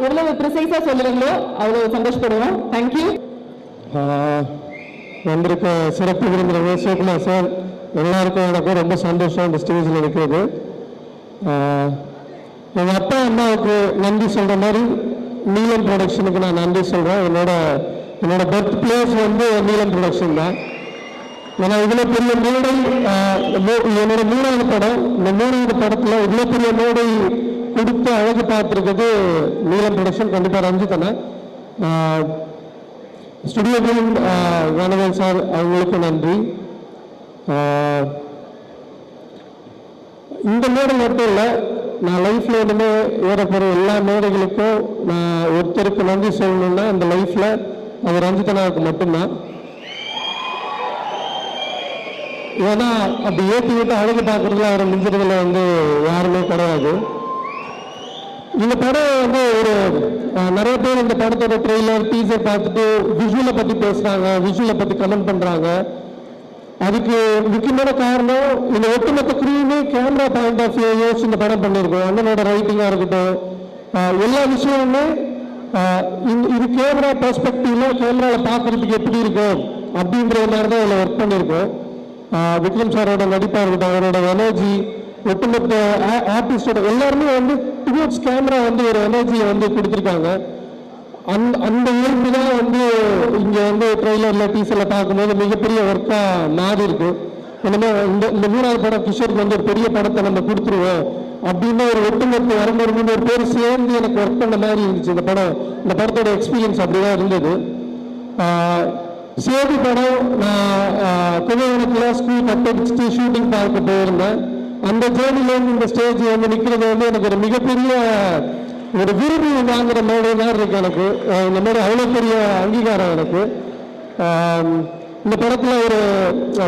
எவ்வளவு ப்ரிசைஸா சொல்லுவீங்களோ அவ்வளவு சந்தோஷப்படுவோம். தேங்க்யூ. வந்திருக்க சிறப்பு விருந்தினர் சிவகுமார் சார் எல்லாருக்கும் எனக்கும் ரொம்ப சந்தோஷம் இந்த ஸ்டேஜில் இருக்கிறது. எங்கள் அப்பா அம்மாவுக்கு நன்றி சொல்கிற மாதிரி நீலம் ப்ரொடக்ஷனுக்கு நான் நன்றி சொல்கிறேன். என்னோட பர்த் பிளேஸ் வந்து நீலம் ப்ரொடக்ஷன் தான். ஏன்னா இவ்வளோ பெரிய மேடை, என்னோட 3வது படம், இந்த 3வது படத்தில் இவ்வளோ பெரிய மேடை கொடுத்து அழகு பார்த்துருக்குது நீலம் ப்ரொடக்ஷன். கண்டிப்பாக ரஞ்சித்தனை ஸ்டுடியோ கணவன் சார் அவங்களுக்கு நன்றி. இந்த மேடை மட்டும் இல்லை, நான் லைஃப்பில் இனிமே ஏறப்போகிற எல்லா மேடைகளுக்கும் நான் ஒருத்தருக்கு நன்றி சொல்லணும்னா இந்த லைஃப்பில் அது ரஞ்சிதனாவுக்கு மட்டும்தான். ஏன்னா அப்படி ஏற்றி விட்டு அழகு பார்க்குறதுல அவரை மிஞ்சுறதுல வந்து யாருமே கிடையாது. இந்த படம் வந்து ஒரு நிறைய பேர் இந்த படத்தோட ட்ரெய்லர் டீசர் பார்த்துட்டு விஷுவலை பற்றி பேசுகிறாங்க, விஷுவலை பற்றி கமெண்ட் பண்ணுறாங்க. அதுக்கு முக்கியமான காரணம் இந்த ஒட்டுமொத்த குரூவுமே கேமரா பாயிண்ட் ஆஃப் வியூ யோசிச்சு இந்த படம் பண்ணியிருக்கோம். அண்ணனோட ரைட்டிங்காக இருக்கட்டும், எல்லா விஷயமுமே இது கேமரா பெர்ஸ்பெக்டிவ்ல கேமராவில் பார்க்கறதுக்கு எப்படி இருக்கும் அப்படின்ற மாதிரி தான் இதில் ஒர்க் பண்ணியிருக்கோம். விக்ரம் சாரோட நடிப்பாக இருக்கட்டும், அவரோட எனர்ஜி, ஒட்டுமொத்த ஆர்டிஸ்டோட எல்லாருமே வந்து டுவர்ட்ஸ் கேமரா வந்து ஒரு எனர்ஜியை வந்து கொடுத்துருக்காங்க. அந்த இயல்பு தான் வந்து இங்கே வந்து ட்ரெய்லரில் டீசரில் பார்க்கும்போது மிகப்பெரிய ஒர்க்காக மாறி இருக்கு. என்னமோ இந்த 3வது படம் கிஷோருக்கு வந்து ஒரு பெரிய படத்தை நம்ம கொடுத்துருவோம் அப்படின்னு ஒரு ஒட்டுமொத்த 200 பேர் சேர்ந்து எனக்கு ஒர்க் பண்ண மாதிரி இருந்துச்சு. இந்த படத்தோட எக்ஸ்பீரியன்ஸ் அப்படிதான் இருந்தது. சேது படம் நான் கும்பகோணத்தில் ஸ்கூல் கட்டடிச்சுட்டு ஷூட்டிங் பார்க்க போயிருந்தேன். அந்த ஜேர்னிலேருந்து இந்த ஸ்டேஜ் வந்து நிற்கிறது வந்து எனக்கு ஒரு மிகப்பெரிய ஒரு விருது வாங்குற மேடை மாதிரி இருக்கு. எனக்கு இந்த மாதிரி அவ்வளோ பெரிய அங்கீகாரம் எனக்கு. இந்த படத்தில் ஒரு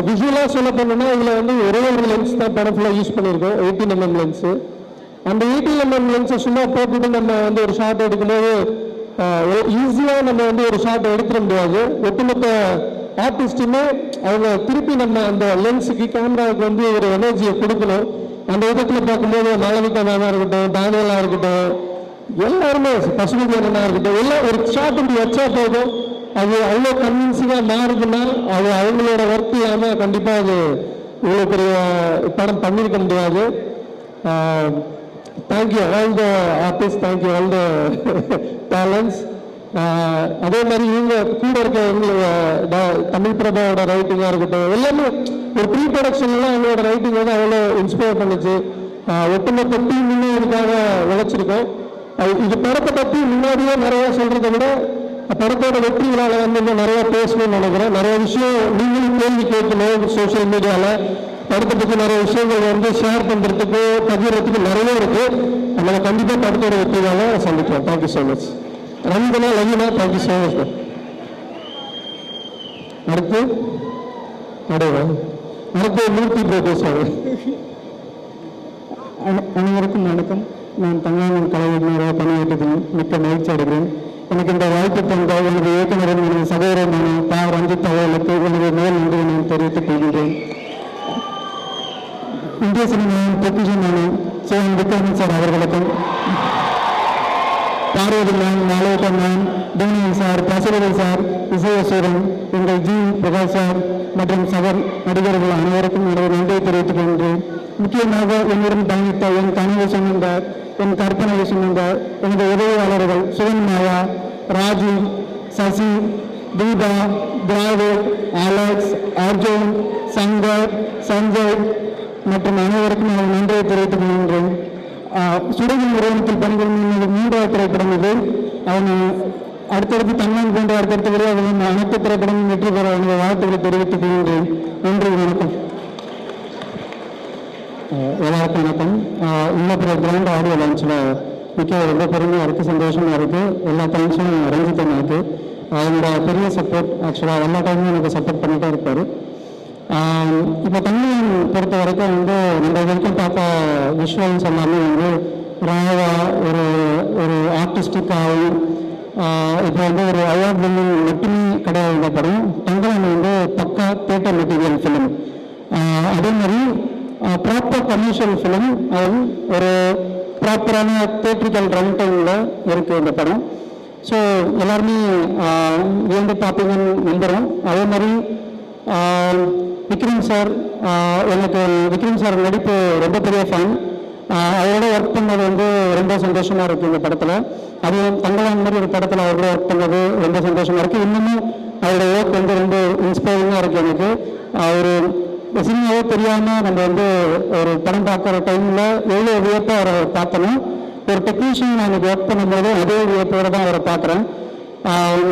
விஷுவலாக சொல்ல போனோம்னா இதில் வந்து ஒரே ஒரு லென்ஸ் தான் படம் ஃபுல்லாக யூஸ் பண்ணியிருக்கோம், 18mm லென்ஸு. அந்த 18mm லென்ஸை சும்மா போட்டுட்டு நம்ம வந்து ஒரு ஷாட் எடுக்கும்போது ஈஸியாக நம்ம வந்து ஒரு ஷாட் எடுத்துட முடியாது. ஒட்டுமொத்த ஆர்டிஸ்ட்டுமே அவங்க திருப்பி நம்ம அந்த லென்ஸுக்கு கேமராவுக்கு வந்து ஒரு எனர்ஜியை கொடுக்கணும். அந்த விதத்தில் பார்க்கும்போது மாளவிகா மேமாக இருக்கட்டும், தானியலாக இருக்கட்டும், எல்லாருமே பசுமதியனாக இருக்கட்டும், எல்லாம் ஒரு ஷாட் இப்படி வச்சா போதும் அது அவ்வளோ கன்வின்சிங்காக மாறுதுன்னா அது அவங்களோட ஒர்க் இல்லாமல் கண்டிப்பாக அது இவ்வளோ பெரிய படம் பண்ணியிருக்க முடியாது. Thank you all the artist, thank you all the talents. அதே மாதிரி இவங்க கூட இருக்க தமிழ் பிரபாவோட ரைட்டிங்காக இருக்கட்டும், எல்லாமே ஒரு ப்ரீ ப்ரொடக்ஷன்லாம் அவங்களோட ரைட்டிங் வந்து அவ்வளோ இன்ஸ்பயர் பண்ணிச்சு. ஒட்டுமொத்த டீம் இன்னும் இதுக்காக உழைச்சிருக்கோம். இது படத்தை பற்றி முன்னாடியே நிறையா சொல்கிறத விட படத்தோட வெற்றிகளால் வந்து இன்னும் நிறையா பேசணும்னு நினைக்கிறேன். நிறைய விஷயம் நீங்களும் கேள்வி கேட்கணும் சோஷியல் மீடியாவில். படத்தை பற்றி நிறைய விஷயங்கள் வந்து ஷேர் பண்ணுறதுக்கு பகிர்றதுக்கு நிறைய இருக்குது. அதனால் கண்டிப்பாக படத்தோட வெற்றிகளை சந்திக்கிறோம். Thank you so much. Ranjana Lagina, thank you so much. அடுத்து மூர்த்தி ப்ரோ பேசுவாங்க. அனைவருக்கும் வணக்கம். நான் தங்காமன் கலைஞராக பணியாற்றுகிறேன். மிக்க மகிழ்ச்சி அடைகிறேன். எனக்கு இந்த வாய்ப்பு தந்த எனது இயக்குநரும் எனது சகோதரமான பா ரஞ்சித் அவர்களுக்கு எனது மேல் நன்றியை நான் தெரிவித்துக் கொள்கின்றேன். இந்திய சினிமாவின் பொக்கிஷமான சிவன் விக்ரமன் சார் அவர்களுக்கும், Parvathy ma'am, Malavika ma'am, Daniel sir, Pasupathy sir, இசையசூரன், எங்கள் ஜி பிரகாஷ் சார் மற்றும் சக நடிகர்கள் அனைவருக்கும் எனது நன்றியை தெரிவித்துக் கொள்கின்றேன். முக்கியமாக என்னுடன் பயணித்த என் கனவு சுமந்த, என் கற்பனை சுமந்த எனது உதவியாளர்கள் சுவன் மாயா, ராஜு, சசி, தீபா, திராவிட், அலெக்ஸ், அர்ஜுன், சங்கர், சஞ்சய் மற்றும் அனைவருக்கும் எனது நன்றியை தெரிவித்துக் கொள்கின்றேன். சுடகின் நிறுவனத்தில் பணிபுரியும் எனது 3வது திரைப்படம் இது. அவன் அடுத்தடுத்து தங்கன் போன்ற அடுத்தடுத்த அனைத்து திரைப்படமும் வெற்றி பெற எனது வாழ்த்துக்களை தெரிவித்துக் கொள்கின்றேன். நன்றி, வணக்கம். எல்லாருக்கும் வணக்கம். இன்னும் கிராண்ட் ஆடியோ லான்ச்சில் மிக்க ரொம்ப பெருமையாக இருக்குது, சந்தோஷமாக இருக்குது. எல்லா டைம்ஸும் ரஞ்சித்தன் இருக்குது. அவங்களோட பெரிய சப்போர்ட் ஆக்சுவலாக எல்லா டைமும் எனக்கு சப்போர்ட் பண்ணிகிட்டே இருப்பார். இப்போ தமிழ் பொறுத்த வரைக்கும் வந்து நம்ம வரைக்கும் பார்த்த விஷுவல்ஸ் எல்லாமே வந்து ராவா ஒரு ஒரு ஆர்டிஸ்டிக்காகவும் இப்போ வந்து ஒரு அவார்ட் வின்னிங் மட்டுமே கிடையாது. இந்த படம் தங்கலான் வந்து பக்கா தியேட்டர் மெட்டீரியல் ஃபிலிம். அதே மாதிரி ப்ராப்பர் கமர்ஷியல் ஃபிலிம். அது ஒரு ப்ராப்பரான தேட்ரிக்கல் ரன் டைமில் இருக்குது இந்த படம். ஸோ எல்லாருமே வியந்து பார்ப்பீங்கன்னு நம்புகிறோம். அதே மாதிரி விக்ரம் சார், எனக்கு விக்ரம் சார் நடிப்பு ரொம்ப பெரிய ஃபேன். அவரோட ஒர்க் பண்ணது வந்து ரொம்ப சந்தோஷமாக இருக்குது இந்த படத்தில். அதுவும் தங்களான் மாதிரி ஒரு படத்தில் அவரோட ஒர்க் பண்ணது ரொம்ப சந்தோஷமாக இருக்குது. இன்னமும் அவரோட ஒர்க் வந்து ரொம்ப இன்ஸ்பைரிங்காக இருக்குது எனக்கு. ஒரு சினிமாவே தெரியாமல் நம்ம வந்து ஒரு படம் பார்க்குற டைமில் எவ்வளோ வியப்பாக அவரை பார்த்தோன்னா, ஒரு டெக்னீஷியன் நான் எனக்கு ஒர்க் பண்ணும்போது அதே வியப்போடு தான் அவரை பார்க்குறேன்.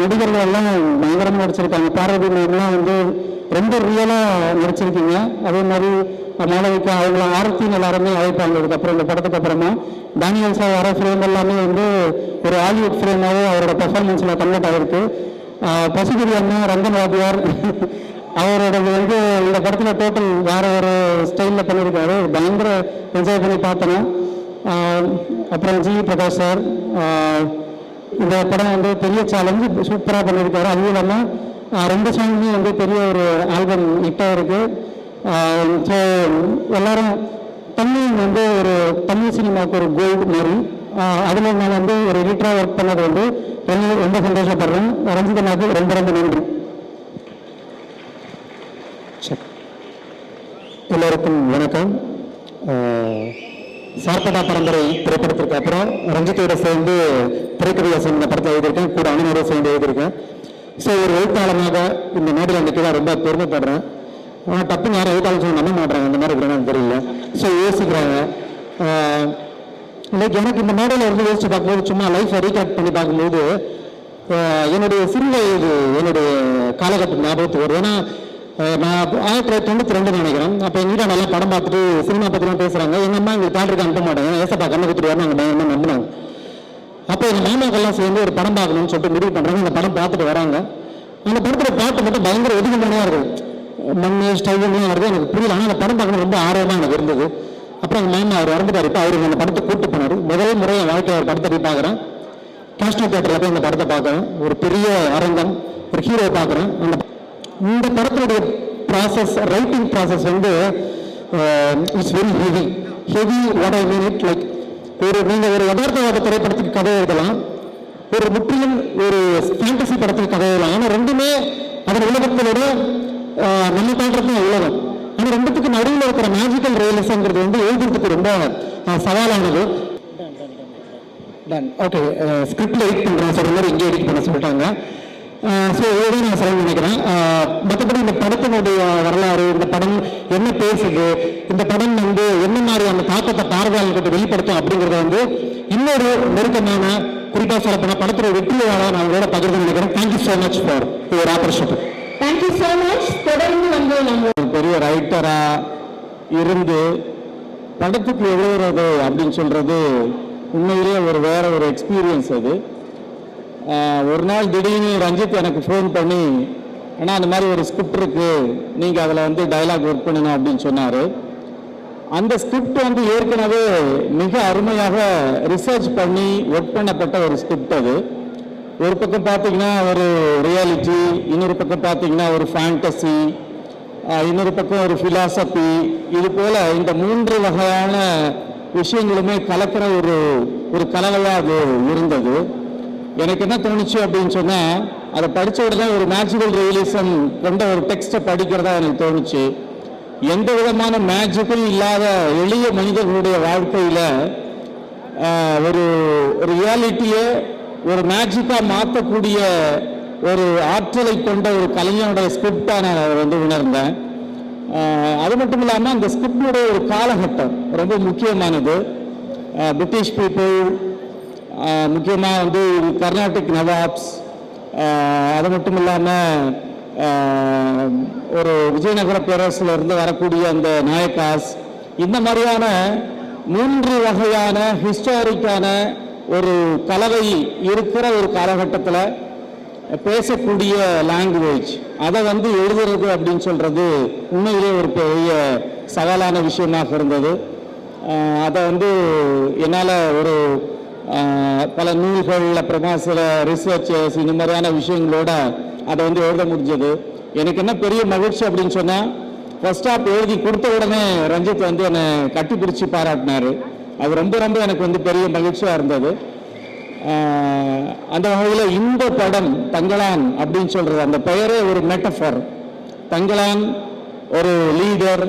நடிகர்கள் எல்லாம் பயங்கரமாக நடிச்சிருக்காங்க. பார்வதி மேம்லாம் வந்து ரொம்ப ரியலாக நடிச்சிருக்கீங்க. அதே மாதிரி மாளவிகா அவங்கள ஆரத்தின்னு எல்லாருமே அழைப்பாங்க. அதுக்கப்புறம் இந்த படத்துக்கு அப்புறமா டானியல் சார் வர ஃப்ரேம் எல்லாமே வந்து ஒரு ஹாலிவுட் ஃப்ரேமாகவே அவரோட பெர்ஃபார்மன்ஸில் கன்வெர்ட் ஆகிருக்கு. பசுபதி அண்ணா, ரங்கன் வாத்தியார் அவரோட வந்து இந்த படத்தில் டோட்டல் வேற ஒரு ஸ்டைலில் பண்ணியிருக்காரு. பயங்கர என்ஜாய் பண்ணி பார்த்தோம். அப்புறம் ஜி பிரகாஷ் சார் இந்த படம் வந்து பெரிய சேலஞ்சு சூப்பராக பண்ணியிருக்காரு. அதுவும் இல்லாமல் 2 சாங்குமே வந்து பெரிய ஒரு ஆல்பம் ஹிட்டாக இருக்குது. ஸோ எல்லாரும் தமிழ் வந்து ஒரு தமிழ் சினிமாவுக்கு ஒரு கோல்டு மாதிரி. அதில் நான் வந்து ஒரு எடிட்டராக ஒர்க் பண்ணது வந்து ரொம்ப சந்தோஷப்படுறேன். ரஞ்சிதனாக்கு ரொம்ப ரொம்ப நன்றி. எல்லோருக்கும் வணக்கம். சார்பட்டா பரம்பரை திரைப்படத்திற்கு அப்புறம் ரஞ்சித்தோட சேர்ந்து திரைக்கதையை இந்த படத்தை எழுதியிருக்கேன். கூட அனுமதியோட சேர்ந்து எழுதியிருக்கேன். ஸோ ஒரு எழுத்தாளமாக இந்த மேடையில் நிற்க ரொம்ப பெருமைப்படுறேன். ஆனால் டப்புன்னு யாரும் எழுத்தாளர் நம்ப மாட்டாங்க, இந்த மாதிரி இருக்கிறாங்கன்னு தெரியல. ஸோ யோசிக்கிறாங்க. லைக் எனக்கு இந்த மேடையில் இருந்து யோசிச்சு பார்க்கும்போது, சும்மா லைஃப்பை ரீகலெக்ட் பண்ணி பார்க்கும்போது என்னுடைய சிறு வயது என்னுடைய காலகட்டம் ஞாபகத்துக்கு வருது. ஏன்னா நான் 1992 நினைக்கிறேன். அப்போ எங்கள் வீட்டில் நல்லா படம் பார்த்துட்டு சினிமா பற்றிலாம் பேசுகிறாங்க. எங்கள் அம்மா எங்களுக்கு தேட்டருக்கு அனுப்ப மாட்டாங்க. ஏசப்பா கண்ணை குத்துருவாருன்னு அவங்க பயங்கரமாக நம்பினாங்க. அப்போ எங்கள் மாமாக்கெல்லாம் சேர்ந்து ஒரு படம் பார்க்கணும்னு சொல்லிட்டு முடிவு பண்ணுறாங்க. அந்த படம் பார்த்துட்டு வராங்க. அந்த படத்தில் பாட்டு மட்டும் பயங்கர ஒதுக்கமானதாக இருக்கும். மண் ஸ்டைல்லாம் வருது, எனக்கு புரியல. ஆனால் அந்த படம் பார்க்கணும் ரொம்ப ஆர்வமாக எனக்கு இருந்தது. அப்புறம் எங்கள் மாமா அவர் இறந்துட்டார். இப்போ அவருக்கு அந்த படத்தை கூப்பிட்டு போனார். முதல் முறை என் வாழ்க்கையில் ஒரு படத்தை போய் பார்க்குறேன். காஸ்டோ தேட்டரில் போய் இந்த படத்தை பார்க்குறேன். ஒரு பெரிய அரங்கம், ஒரு ஹீரோவை பார்க்குறேன். இந்த படத்தினுடைய ப்ராசஸ், ரைட்டிங் ப்ராசஸ் வந்து it's very heavy. What I mean it, like நீங்கள் ஒரு யதார்த்தவாத திரைப்படத்துக்கு கதை எழுதலாம், ஒரு முற்றிலும் ஒரு ஃபேண்டசி படத்துக்கு கதை எழுதலாம். ஆனால் ரெண்டுமே அதன் உலகத்தினோட நம்ம காட்டுறது உலகம். ஆனால் ரெண்டுத்துக்கு நடுவில் இருக்கிற மேஜிக்கல் ரியலிசம்ங்கிறது வந்து எழுதுறதுக்கு ரொம்ப சவாலானது. ஓகே, ஸ்கிரிப்டில் எடிட் பண்ணுறேன் சொல்கிற மாதிரி இங்கே எடிட் பண்ண சொல்லிட்டாங்க. ஸோ இதுதான் நான் சொல்ல நினைக்கிறேன். மற்றபடி இந்த படத்தினுடைய வரலாறு, இந்த படம் என்ன பேசுது, இந்த படம் வந்து என்ன மாதிரியான தாக்கத்தை பார்வையாளர்கிட்ட வெளிப்படுத்தும் அப்படிங்கிறத வந்து இன்னொரு நெருக்கமான, குறிப்பாக சொல்லப்போனால் படத்தோட வெற்றியாளர் நான் உங்களோட பகிர்ந்து நினைக்கிறேன். Thank you so much for your opportunity. Thank you so much. தொடர்ந்து வந்து நம்ம ஒரு பெரிய ரைட்டராக இருந்து படத்துக்கு எழுதுறது அப்படின்னு சொல்கிறது உண்மையிலேயே ஒரு வேற ஒரு எக்ஸ்பீரியன்ஸ். அது ஒரு நாள் திடீர்னு ரஞ்சித் எனக்கு ஃபோன் பண்ணி, ஆனால் அந்த மாதிரி ஒரு ஸ்கிரிப்ட் இருக்குது, நீங்கள் அதில் வந்து டைலாக் ஒர்க் பண்ணணும் அப்படின்னு சொன்னார். அந்த ஸ்கிரிப்ட் வந்து ஏற்கனவே மிக அருமையாக ரிசர்ச் பண்ணி ஒர்க் பண்ணப்பட்ட ஒரு ஸ்கிரிப்ட். அது ஒரு பக்கம் பார்த்தீங்கன்னா ஒரு ரியாலிட்டி, இன்னொரு பக்கம் பார்த்தீங்கன்னா ஒரு ஃபேண்டசி, இன்னொரு பக்கம் ஒரு ஃபிலாசபி. இது போல் இந்த 3 வகையான விஷயங்களுமே கலக்கிற ஒரு கலவையாக அது இருந்தது. எனக்கு என்ன தோணுச்சு அப்படின்னு சொன்னால், அதை படித்த உடனே ஒரு மேஜிக்கல் ரியலிசம் கொண்ட ஒரு டெக்ஸ்ட்டை படிக்கிறதா எனக்கு தோணுச்சு. எந்த விதமான மேஜிக்கும் இல்லாத எளிய மனிதர்களுடைய வாழ்க்கையில் ஒரு ரியாலிட்டியை ஒரு மேஜிக்காக மாற்றக்கூடிய ஒரு ஆற்றலை கொண்ட ஒரு கலைஞனுடைய ஸ்கிரிப்டாக நான் வந்து உணர்ந்தேன். அது மட்டும் இல்லாமல் அந்த ஸ்கிரிப்டுடைய ஒரு காலகட்டம் ரொம்ப முக்கியமானது. பிரிட்டிஷ் பீப்புள், முக்கியமாக வந்து கர்நாடிக் நவாப்ஸ், அது மட்டும் இல்லாமல் ஒரு விஜயநகர பேரரசில் இருந்து வரக்கூடிய அந்த நாயக்காஸ், இந்த மாதிரியான 3 வகையான ஹிஸ்டாரிக்கான ஒரு கலவை இருக்கிற ஒரு காலகட்டத்தில் பேசக்கூடிய லாங்குவேஜ், அதை வந்து எழுதுறது அப்படின்னு சொல்கிறது உண்மையிலே ஒரு பெரிய சவாலான விஷயமாக இருந்தது. அதை வந்து என்னால் ஒரு பல நூல்கள், அப்புறமா சில ரிசர்ச்சர்ஸ், இந்த மாதிரியான விஷயங்களோட அதை வந்து எழுத முடிஞ்சது. எனக்கு என்ன பெரிய மகிழ்ச்சி அப்படின்னு சொன்னால், ஃபர்ஸ்ட் ஹாஃப் எழுதி கொடுத்த உடனே ரஞ்சித் வந்து என்னை கட்டிப்பிடிச்சு பாராட்டினார். அது ரொம்ப ரொம்ப எனக்கு வந்து பெரிய மகிழ்ச்சியாக இருந்தது. அந்த வகையில் இந்த படம் தங்களான் அப்படின்னு சொல்கிறது, அந்த பெயரே ஒரு மெட்டஃபர். தங்களான் ஒரு லீடர்,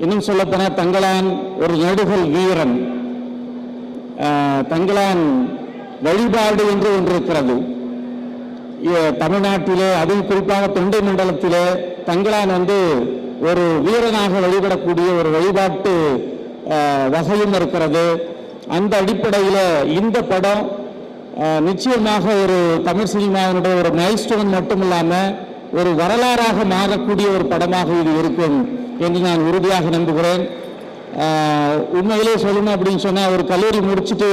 இன்னும் சொல்லப்போனால் தங்களான் ஒரு நடுகல் வீரன், தங்களான் வழிபாடு என்று ஒன்று இருக்கிறது தமிழ்நாட்டிலே, அதுவும் குறிப்பாக தொண்டை மண்டலத்திலே தங்களான் வந்து ஒரு வீரனாக வழிபடக்கூடிய ஒரு வழிபாட்டு வகையும் இருக்கிறது. அந்த அடிப்படையில் இந்த படம் நிச்சயமாக ஒரு தமிழ் சினிமாவினுடைய ஒரு மைல்ஸ்டோன் மட்டும் இல்லாமல் ஒரு வரலாறாக மாறக்கூடிய ஒரு படமாக இது இருக்கும் என்று நான் உறுதியாக நம்புகிறேன். உண்மையிலே சொல்லணும் அப்படின்னு சொன்னால், ஒரு கல்லூரி முடிச்சுட்டு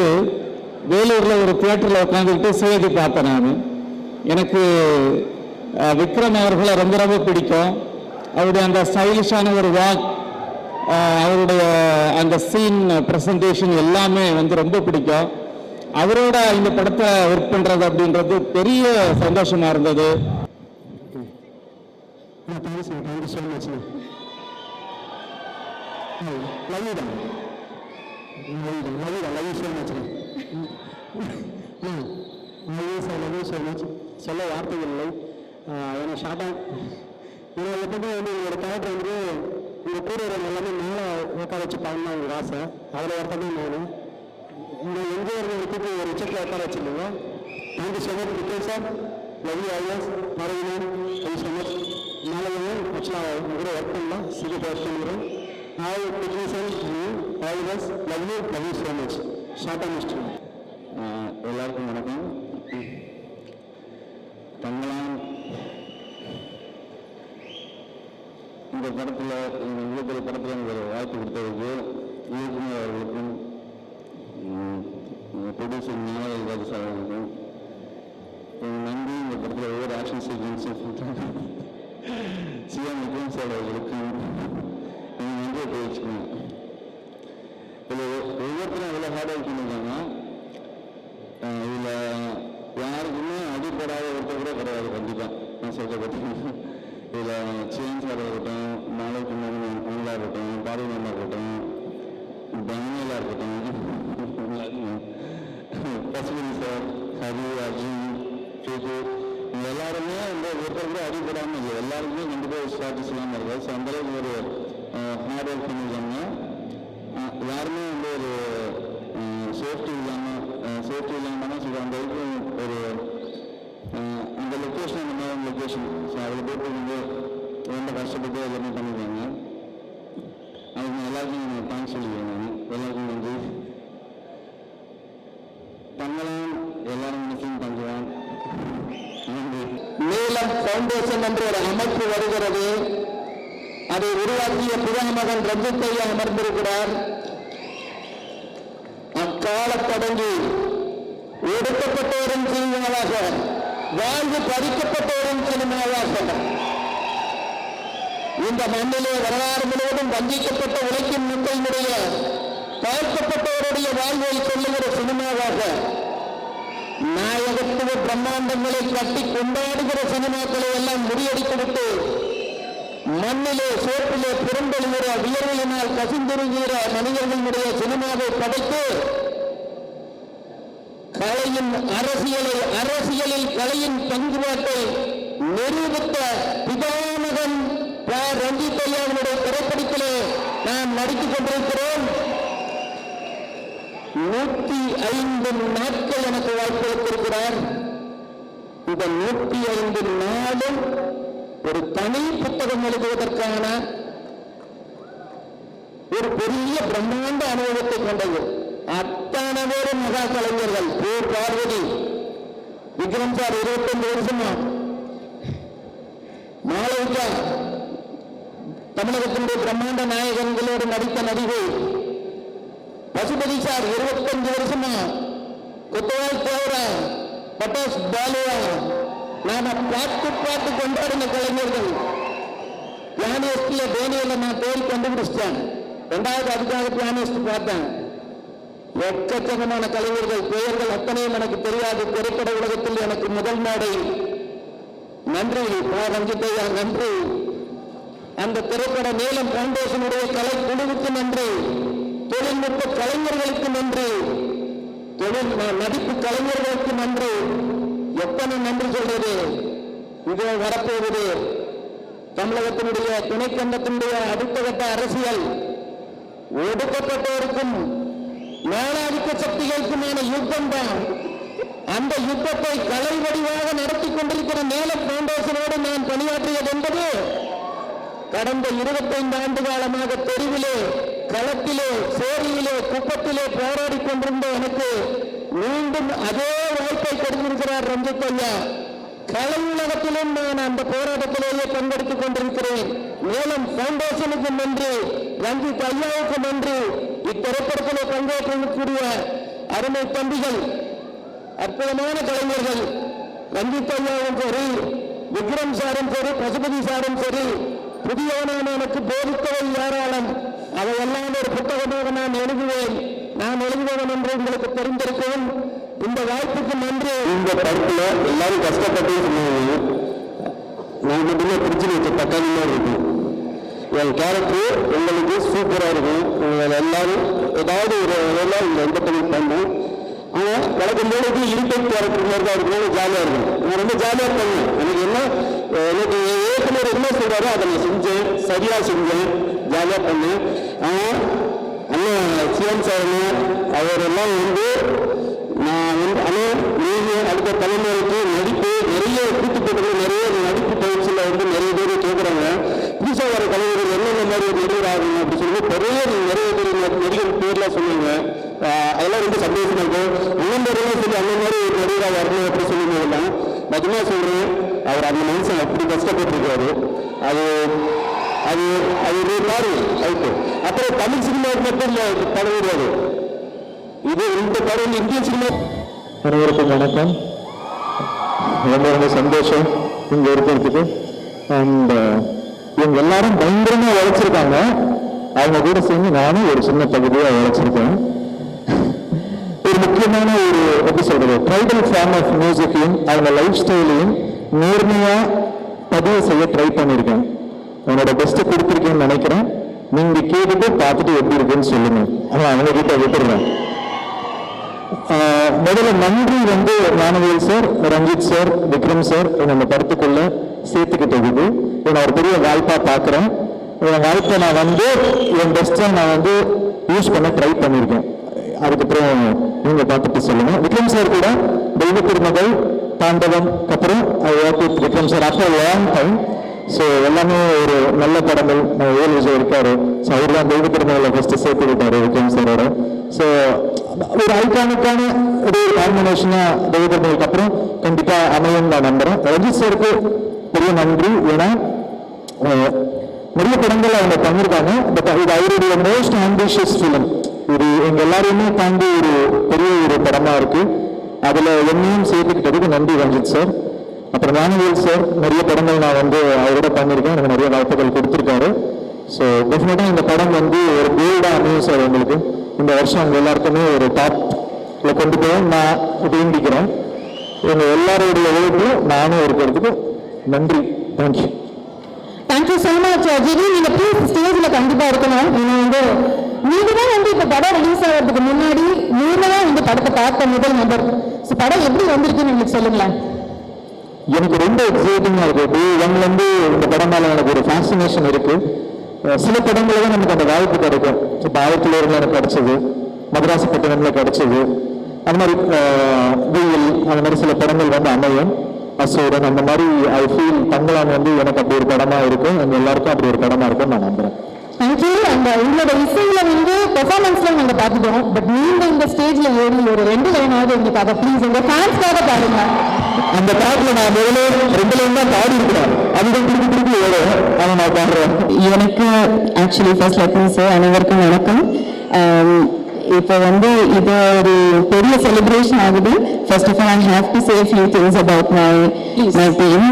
வேலூரில் ஒரு தியேட்டரில் உட்காந்துக்கிட்டு சிஐடி பார்த்தேன். நான் எனக்கு விக்ரம் அவர்களை ரொம்ப ரொம்ப பிடிக்கும். அவருடைய அந்த ஸ்டைலிஷான ஒரு வாக், அவருடைய அந்த சீன் ப்ரெசன்டேஷன் எல்லாமே வந்து ரொம்ப பிடிக்கும். அவரோட இந்த படத்தை ஒர்க் பண்ணுறது அப்படின்றது பெரிய சந்தோஷமாக இருந்தது. சொல்ல வார்த்தைகள் இல்லை. ஏன்னா ஷார்ட்டாக எப்பவுமே வந்து ஒரு கேரக்டர் வந்து இந்த கூட எல்லாமே மேலே உட்கார வச்சு பாடணும் உங்களுக்கு ஆசை. அதில் ஒருத்தமே நான் இந்த எம்ஜிஆர் தூக்கி ஒரு உச்சத்தில் உட்கார வச்சுருந்தீங்க. Thank you so much Vikram sir, love you always, பரவினேன், தேங்க்யூ ஸோ மச். நாளைக்கு ஆக்சுவலாக கூட ஒர்க் பண்ணலாம், சீக்கிரம் ஒர்க் பண்ணுறேன். All technician always love you so much. ஷார்ட்டாக மிஸ்டர். எல்லாருக்கும் வணக்கம். தங்களான் இந்த படத்தில், இவ்வளோ பெரிய படத்தில் எனக்கு ஒரு வாய்ப்பு கொடுத்ததுக்கு இயக்குனர் அவர்களுக்கும் ப்ரொடியூசர் ஞானராஜ் சார் அவர்களுக்கும் நன்றி. இந்த படத்தில் ஒவ்வொரு ஆக்ஷன் சீக்வன்ஸும் சிஎம் விக்ரம் சார் அவர்களுக்கும் நன்றியை தெரிவிச்சுக்கணும். இதில் ஒவ்வொருத்தரும் எவ்வளோ ஹார்ட் ஒர்க் பண்ணியிருக்காங்க. இதில் யாருக்குமே அடிப்படாத ஒருத்தர் கூட கிடையாது. கண்டிப்பாக நான் சொல்கிறேன். இதில் சிஎம் சார் இருக்கட்டும், நாளைக்கு அண்ணா இருக்கட்டும், பாரதியம்மா இருக்கட்டும், தனியலாக இருக்கட்டும், பசுமணி சார், ஹரி, அர்ஜுன், கேது, இவங்க எல்லாருமே வந்து ஒருத்தர் கூட அடிப்படாமல் இல்லை. எல்லாருக்குமே கண்டிப்பாக ஒரு ஸ்ட்ராட்டஜி இல்லாமல் இருக்குது. ஸோ அந்தளவுக்கு ஒரு ஹார்ட் ஒர்க் பண்ணியிருக்காங்க. யாருமே வந்து ஒரு சேஃப்டி இல்லாமல் சொல்ல அந்த ஒரு இந்த லொக்கேஷன், அந்த மாதிரி லொக்கேஷன், ஸோ அதில் போட்டு வந்து ரொம்ப கஷ்டப்பட்டு எல்லாமே பண்ணியிருக்காங்க. அதுக்கு எல்லாருக்கும் நான் தேங்க்ஸ் சொல்லிக்கிறேன். நான் எல்லாருக்கும் நன்றி. தங்களான் எல்லாரும் நிச்சயம் தங்குவான். நீலம் ஃபவுண்டேஷன் என்று ஒரு அமைப்பு வருகிறது. அதை உருவாக்கிய புதுமகன் ரஞ்சித் ஐயா அமர்ந்திருக்கிறார். அக்கால தொடங்கி ஒடுக்கப்பட்டோரின் சினிமாவாக, வாழ்வு பறிக்கப்பட்டோரின் சினிமாவாக, இந்த மண்ணிலே வரலாறு முழுவதும் வஞ்சிக்கப்பட்ட உழைக்கும் மக்களினுடைய தாழ்த்தப்பட்டவருடைய வாழ்வை சொல்லுகிற சினிமாவாக, நாயகத்துவ பிரம்மாண்டங்களை கட்டி கொண்டாடுகிற சினிமாக்களை எல்லாம் முறியடித்துவிட்டு மண்ணிலே சோற்றிலே புறம்பெழுகிற வியர்வையினால் கசிந்திருக்கிற மனிதர்களுடைய சினிமாவை படைத்து கலையின் அரசியலில் கலையின் பங்குபாட்டை நிரூபித்த பிதாமகன் ரஞ்சித் ஐயாவினுடைய திரைப்படத்திலே நாம் நடித்துக் கொண்டிருக்கிறோம். 105 நாட்கள் எனக்கு வாய்ப்பளித்திருக்கிறார். இந்த 105 நாளும் ஒரு தனி புத்தகம் எழுதுவதற்கான ஒரு பெரிய பிரம்மாண்ட அனுபவத்தை கொண்டது. அத்தனை பேரும் மகா கலைஞர்கள். போர் பார்வதி, விக்ரம் சார் 25 வருஷமா, மாளவிகா தமிழகத்தினுடைய பிரம்மாண்ட நாயகங்களோடு நடித்த நடிகை, பசுபதி சார் 25 வருஷமா, கொத்தவால் தேவரா, பட்டாஸ் பாலுவா, நாம பார்த்து கொண்டாடின கலைஞர்கள். பியானிஸ்ட்ல டேனியல நான் பேர் கண்டுபிடிச்சிட்டேன். 2வது அதுக்காக பியானிஸ்ட் பார்த்தேன். எக்கச்சக்கமான கலைஞர்கள் பெயர்கள் அத்தனையும் எனக்கு தெரியாது. திரைப்பட உலகத்தில் எனக்கு முதல் மேடை. நன்றி ரஞ்சித் ஐயா, நன்றி. அந்த திரைப்பட நீலம் ஃபவுண்டேஷனுடைய கலை குழுவுக்கு நன்றி. தொழில்நுட்ப கலைஞர்களுக்கு நன்றி, நடிப்பு கலைஞர்களுக்கு நன்றி. எத்தனை நன்றி சொல்றது? இது வரப்போவது தமிழகத்தினுடைய துணைக்கண்டத்தினுடைய அடுத்த கட்ட அரசியல். ஒடுக்கப்பட்டோருக்கும் மேலாதிக்க சக்திகளுக்குமான யுத்தம் தான். அந்த யுத்தத்தை கலை வடிவாக நடத்தி கொண்டிருக்கிற நேலம் பவுண்டேஷனோடு நான் பணியாற்றியது என்பது கடந்த 25 ஆண்டு காலமாக தெருவிலே, களத்திலே, சேரியிலே, குப்பத்திலே போராடி கொண்டிருந்த எனக்கு மீண்டும் அதே வாய்ப்பை கொடுத்திருக்கிறார் ரஞ்சித் ஐயா. கலை உலகத்திலும் நான் அந்த போராட்டத்திலேயே பங்கெடுத்துக் கொண்டிருக்கிறேன். மேலும் பவுண்டேஷனுக்கு நன்றி, ரஞ்சித் ஐயாவுக்கு நன்றி. இத்திரைப்படத்திலே பங்கேற்றிருக்கக்கூடிய அருமை தம்பிகள், அற்புதமான கலைஞர்கள், ரஞ்சித் ஐயாவும் சரி, விக்ரம் சாரும் சரி, பசுபதி சாரும் சரி, புதியவனான எனக்கு போதித்தவை ஏராளம். அதையெல்லாம் ஒரு புத்தகமாக நான் எழுதுவேன் என்று உங்களுக்கு தெரிந்திருக்கவும் இந்த வாய்ப்புக்கு நன்றி. இந்த படத்துல எல்லாரும் கஷ்டப்பட்டு சொன்னாங்க, நான் மட்டுமே பிரிச்சு வச்ச தக்காளி இருக்கும். என் கேரக்டர் உங்களுக்கு சூப்பரா இருக்கும். எல்லாரும் ஏதாவது ஒரு என்டர்டைன்மெண்ட் பண்ணும். ஆனால் வழக்கம் போல இரிட்டேட் கேரக்டர் மாதிரி தான் இருக்கும், ஜாலியாக இருக்கும். நான் ரொம்ப ஜாலியாக பண்ணேன். எனக்கு ஏற்கனவே என்ன சொல்றாரோ அதை நான் செஞ்சேன், சரியா செஞ்சேன், ஜாலியாக பண்ணேன். ஆனால் அண்ணன் சிவன் சார் அவரெல்லாம் நான் நீங்கள் அடுத்த தலைமுறைக்கு நடிப்பு நிறைய கூட்டுப்பட்டு நிறைய நடிப்பு பயிற்சியில் நிறைய பேர் கேட்குறாங்க. புதுசாக வர கலைஞர்கள் என்னென்ன மாதிரி நடிகர் ஆகணும் அப்படின்னு சொல்லி நிறைய பேர் நடிகர் பேர்லாம் சொன்னாங்க. அதெல்லாம் ரொம்ப சந்தோஷமா இருக்கும். அண்ணன் பேரெல்லாம் சொல்லி அந்த மாதிரி ஒரு நடிகராக வரணும் அப்படின்னு சொல்லும்போதெல்லாம் நிஜமா சொல்றேன், அவர் அந்த மனுஷன் அப்படி கஷ்டப்பட்டிருக்காரு. அது அது அது பாருங்க அதுக்கு. அப்புறம் தமிழ் சினிமாவுக்கு மட்டும் இல்லை படம் கிடையாது, இது இந்த படம் இந்திய சினிமா. அனைவருக்கும் வணக்கம். ரொம்ப சந்தோஷம் இங்க இருக்கிறதுக்கு. அண்ட் இவங்க எல்லாரும் பயங்கரமா உழைச்சிருக்காங்க. அவங்க கூட சேர்ந்து நானும் ஒரு சின்ன பகுதியாக உழைச்சிருக்கேன். ஒரு முக்கியமான ஒரு எப்படி சொல்றது, ட்ரைபல் ஃபார்ம் ஆஃப் மியூசிக்கையும் அவங்க லைஃப் ஸ்டைலையும் நேர்மையா பதிவு செய்ய ட்ரை பண்ணியிருக்கேன். என்னோட பெஸ்ட்டை கொடுத்துருக்கேன்னு நினைக்கிறேன். நீங்க கேட்டுட்டு பார்த்துட்டு எப்படி இருக்குன்னு சொல்லுங்க. ஆனால் அவங்க கிட்ட விட்டுருவேன். முதல்ல நன்றி Gnanavel sir, Ranjith sir, Vikram sir இந்த படத்துக்குள்ள சேர்த்துக்கிட்டது நான் ஒரு பெரிய வாய்ப்பா பார்க்குறேன். என் வாய்ப்பை நான் என் பெஸ்ட்டை நான் யூஸ் பண்ண ட்ரை பண்ணியிருக்கேன். அதுக்கப்புறம் நீங்க பார்த்துட்டு சொல்லுங்க. விக்ரம் சார் கூட தெய்வ திருமகள், தாண்டவம் அப்புறம் Vikram sir after long time. So எல்லாமே ஒரு நல்ல படங்கள் விஜய் இருக்காரு. ஸோ அவர் தான் தெய்வ திருமகளை ஃபர்ஸ்ட் சேர்த்து விட்டாரு விக்ரம் சாரோட. ஸோ ஒரு ஐகானிக்கான ஒரு காம்பினேஷனா தெய்வ திருமகளுக்கு அப்புறம் கண்டிப்பா அமையும் நான் நம்புறேன். ரஞ்சித் சாருக்கு பெரிய நன்றி. ஏன்னா நிறைய படங்கள் அவங்க பண்ணியிருக்காங்க. பட் இது அவருடைய மோஸ்ட் ஆம்பிஷியஸ் ஃபிலிம். இது எங்க எல்லாரையுமே தாண்டி ஒரு பெரிய ஒரு படமா இருக்கு. அதுல என்னையும் சேர்த்துக்கிட்டதுக்கு நன்றி ரஞ்சித் சார். அப்புறம் ஞானவேல் சார் நிறைய படங்கள் நான் அவரோட பண்ணியிருக்கேன். எனக்கு நிறைய வாய்ப்புகள் கொடுத்துருக்காரு. ஸோ டெஃபினட்டா இந்த படம் ஒரு கோல்டா அமையும் சார். உங்களுக்கு இந்த வருஷம் அவங்க எல்லாருக்குமே ஒரு டாப்ல கொண்டு போய் நான் வேண்டிக்கிறேன். எங்க எல்லாருடைய உழைப்பு நானும் இருக்கிறதுக்கு நன்றி. Thank you. Thank you so much GV. நீங்க ப்ளீஸ் ஸ்டேஜ்ல கண்டிப்பா இருக்கணும். நீங்க தான் இப்ப படம் ரிலீஸ் ஆகிறதுக்கு முன்னாடி நீங்க தான் படத்தை பார்த்த முதல் நபர். ஸோ படம் எப்படி வந்திருக்குன்னு உங்களுக்கு சொல்லுங்களேன். எனக்கு ரொம்ப எக்ஸைட்டிங்கா இருக்கு. டே ஒன்லேருந்து இந்த படம் மேல எனக்கு ஒரு ஃபேசினேஷன் இருக்கு. சில படங்கள் தான் நமக்கு அந்த வாய்ப்பு கிடைக்கும். இப்போ ஆயிரத்திலேருந்து எனக்கு கிடைச்சது, மதராசி பட்டணம்ல கிடைச்சது, அந்த மாதிரி வெயில், அந்த மாதிரி சில படங்கள் அமையும். அசோரன் அந்த மாதிரி ஐ ஃபீல் தங்கலான் எனக்கு அப்படி ஒரு படமா இருக்கும். எங்க எல்லாருக்கும் அப்படி ஒரு படமா இருக்கும் நான் நம்புறேன். தேங்க்யூ. அந்த உங்களோட இசையில பெர்ஃபார்மன்ஸ்ல நாங்க பார்த்துட்டோம். பட் நீங்க இந்த ஸ்டேஜ்ல ஏறி ஒரு 2 லைனாவது எங்களுக்காக ப்ளீஸ் உங்க ஃபேன்ஸ்க்காக பாருங்க. அந்த பாட்டுல நான் முதல்ல 2 லைன் தான் பாடி இருக்கிறேன். அதுதான் திருப்பி ஓடும். அதை நான் பாடுறேன். எனக்கு actually first let me say அனைவருக்கும் வணக்கம். இப்போ இது ஒரு பெரிய செலிப்ரேஷன் ஆகுது. First of all I have to say few things about my team.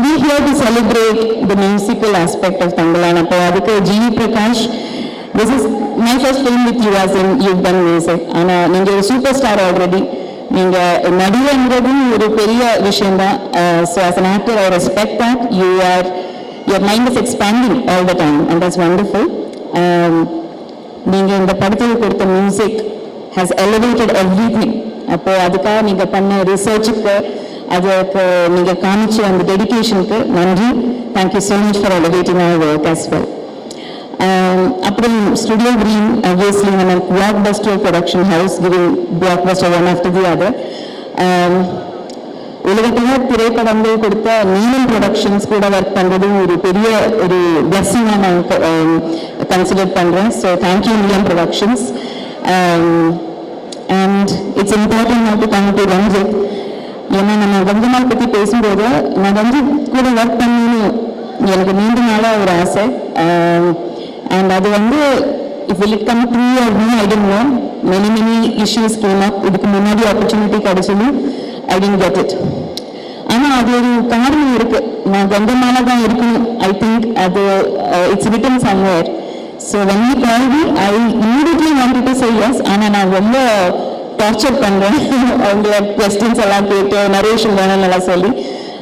We here to celebrate the musical aspect of Tangalan. அப்போ அதுக்கு GV Prakash, this is my first film with you as in you've done music. ஆனால் நீங்கள் ஒரு super star already. நீங்கள் நடிகங்கிறதும் ஒரு பெரிய விஷயம் தான். So as an actor I respect that. Your mind is expanding all the time and that's wonderful. நீங்கள் இந்த படத்துக்கு கொடுத்த மியூசிக் ஹேஸ் எலிவேட்டட் எவ்ரிதிங். அப்போ அதுக்காக நீங்கள் பண்ண ரிசர்ச்சுக்கு, அதுக்கு நீங்கள் காமிச்ச அந்த டெடிகேஷனுக்கு நன்றி. Thank you so much for elevating our work as well. அப்புறம் ஸ்டுடியோ கிரீன் obviously நம்ம blockbuster production house giving blockbuster one after the other. உலகத்தில் திரைப்படங்கள் கொடுத்த நீலம் ப்ரொடக்ஷன்ஸ் கூட ஒர்க் பண்ணுறது ஒரு பெரிய ஒரு பிளஸ்ஸிங்காக நான் கன்சிடர் பண்ணுறேன். So thank you Neelam Productions. And it's important not to come to Ranjith. ஏன்னா நம்ம கங்கம்மாள் பற்றி பேசும்போது நான் ரஞ்சித் கூட ஒர்க் பண்ணணும்னு எனக்கு நீண்ட நாளாக ஒரு ஆசை. அண்ட் அது வந்து if will it come true or no, I don't know. Many issues came up. இதுக்கு முன்னாடி ஆப்பர்ச்சுனிட்டி கிடைச்சது, I didn't get it. ஆனால் அது ஒரு காரணம் இருக்கு, நான் கங்கம்மாளா தான் இருக்கணும். ஐ திங்க் அது it's written somewhere. So when he called me, I immediately wanted to say yes. ஆனால் நான் ரொம்ப டார்ச்சர் பண்ணுறேன் அவங்கள கொஸ்டின்ஸ் எல்லாம் கேட்டு நரேஷன் வேணும்னு எல்லாம் சொல்லி.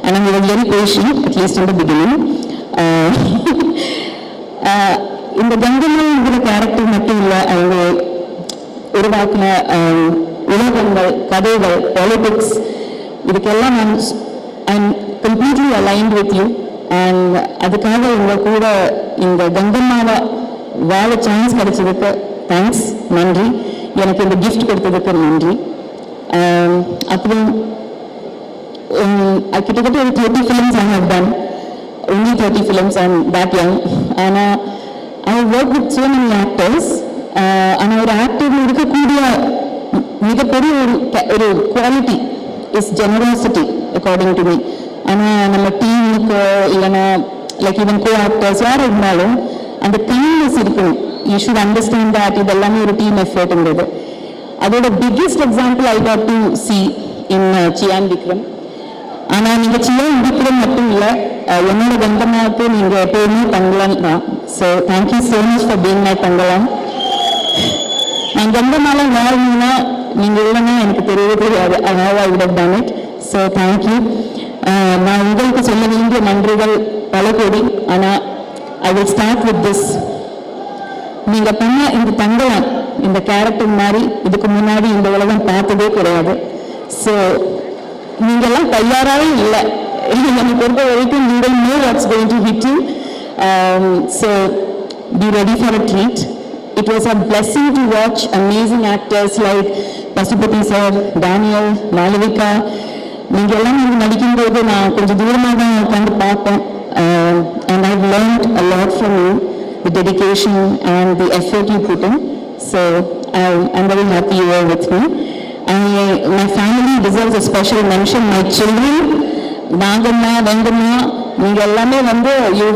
and I'm very patient, at least in the beginning. இந்த கங்கம்மாள்ங்கிற கேரக்டர் மட்டும் இல்லை, அவங்க உருவாக்கின உலகங்கள், கதைகள், பாலிடிக்ஸ், இதுக்கெல்லாம் நான் I'm completely aligned with you. And அதுக்காக உங்கள் கூட இந்த கங்கம்மாவை வாழ சான்ஸ் கிடைச்சதுக்கு தேங்க்ஸ், நன்றி. எனக்கு இந்த கிஃப்ட் கொடுத்ததுக்கு நன்றி. அப்புறம் கிட்டத்தட்ட ஒரு 30 films I have done. Only 30 films, I'm that young. ஆனால் I work with so many actors. ஆனால் ஒரு ஆக்டர் இருக்கக்கூடிய மிகப்பெரிய ஒரு quality is generosity according to me. ஆனால் நம்ம டீமுக்கு இல்லைன்னா லைக் ஈவன் கோ ஆக்டர்ஸ் யார் இருந்தாலும் அந்த கைண்ட்னஸ் இருக்கணும். யூ ஷுட் அண்டர்ஸ்டாண்ட் தட் இது எல்லாமே ஒரு டீம் எஃபர்ட்ங்கிறது. அதோட biggest example I got to see in Chiyaan Vikram. ஆனால் நீங்கள் சியான் விக்ரம் மட்டும் இல்லை, என்னோட கங்கம்மாவுக்கு நீங்கள் எப்போயுமே தங்கலாம் தான். So thank you so much for being my தங்கலாம். நான் கங்கம்மால வாழணும்னா நீங்கள் இல்லைன்னா எனக்கு தெரியவே தெரியாது. அதனால I would have done it. So thank you. நான் உங்களுக்கு சொல்ல வேண்டிய நன்றிகள் பல கோடி. ஆனால் I will start with this. நீங்கள் பண்ண இந்த தங்கலாம், இந்த கேரக்டர் மாதிரி இதுக்கு முன்னாடி இந்த உலகம் பார்த்ததே கிடையாது. ஸோ நீங்கள்லாம் தயாராகவே இல்லை. என்னை பொறுத்த வரைக்கும் நீங்கள் know what's going to hit you. So be ready for a treat. It was a blessing to watch amazing actors like Pasupati sir, Daniel, Malavika. நீங்கள் எல்லாம் இங்கே நடிக்கும்போது நான் கொஞ்சம் தூரமாக தான் உட்காந்து பார்ப்பேன். And I've learned a lot from you, the dedication and the effort you put in. So I'm very happy you are with me. My family deserves a special mention. My children, Nagamma, Vengamma, நீங்கள் எல்லாமே வந்து you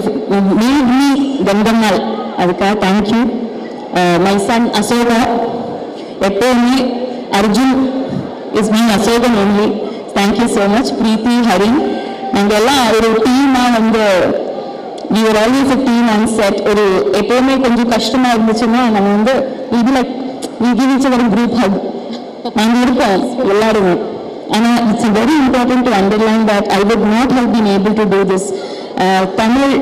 made me Gangammal. அதுக்காக thank you. My son Ashoka, எப்போவுமே Arjun is mean Ashokan only. Thank you so much. Preethi, Hari, நாங்கள் எல்லாம் ஒரு டீமாக வந்து we were always a team on set. ஒரு எப்போவுமே கொஞ்சம் கஷ்டமாக இருந்துச்சுன்னா நம்ம வந்து இது like we give each other a group hug. நாங்கள் இருப்போம் எல்லாருமே. ஆனால் it's very important to underline that I would not have been able to do this. Tamil,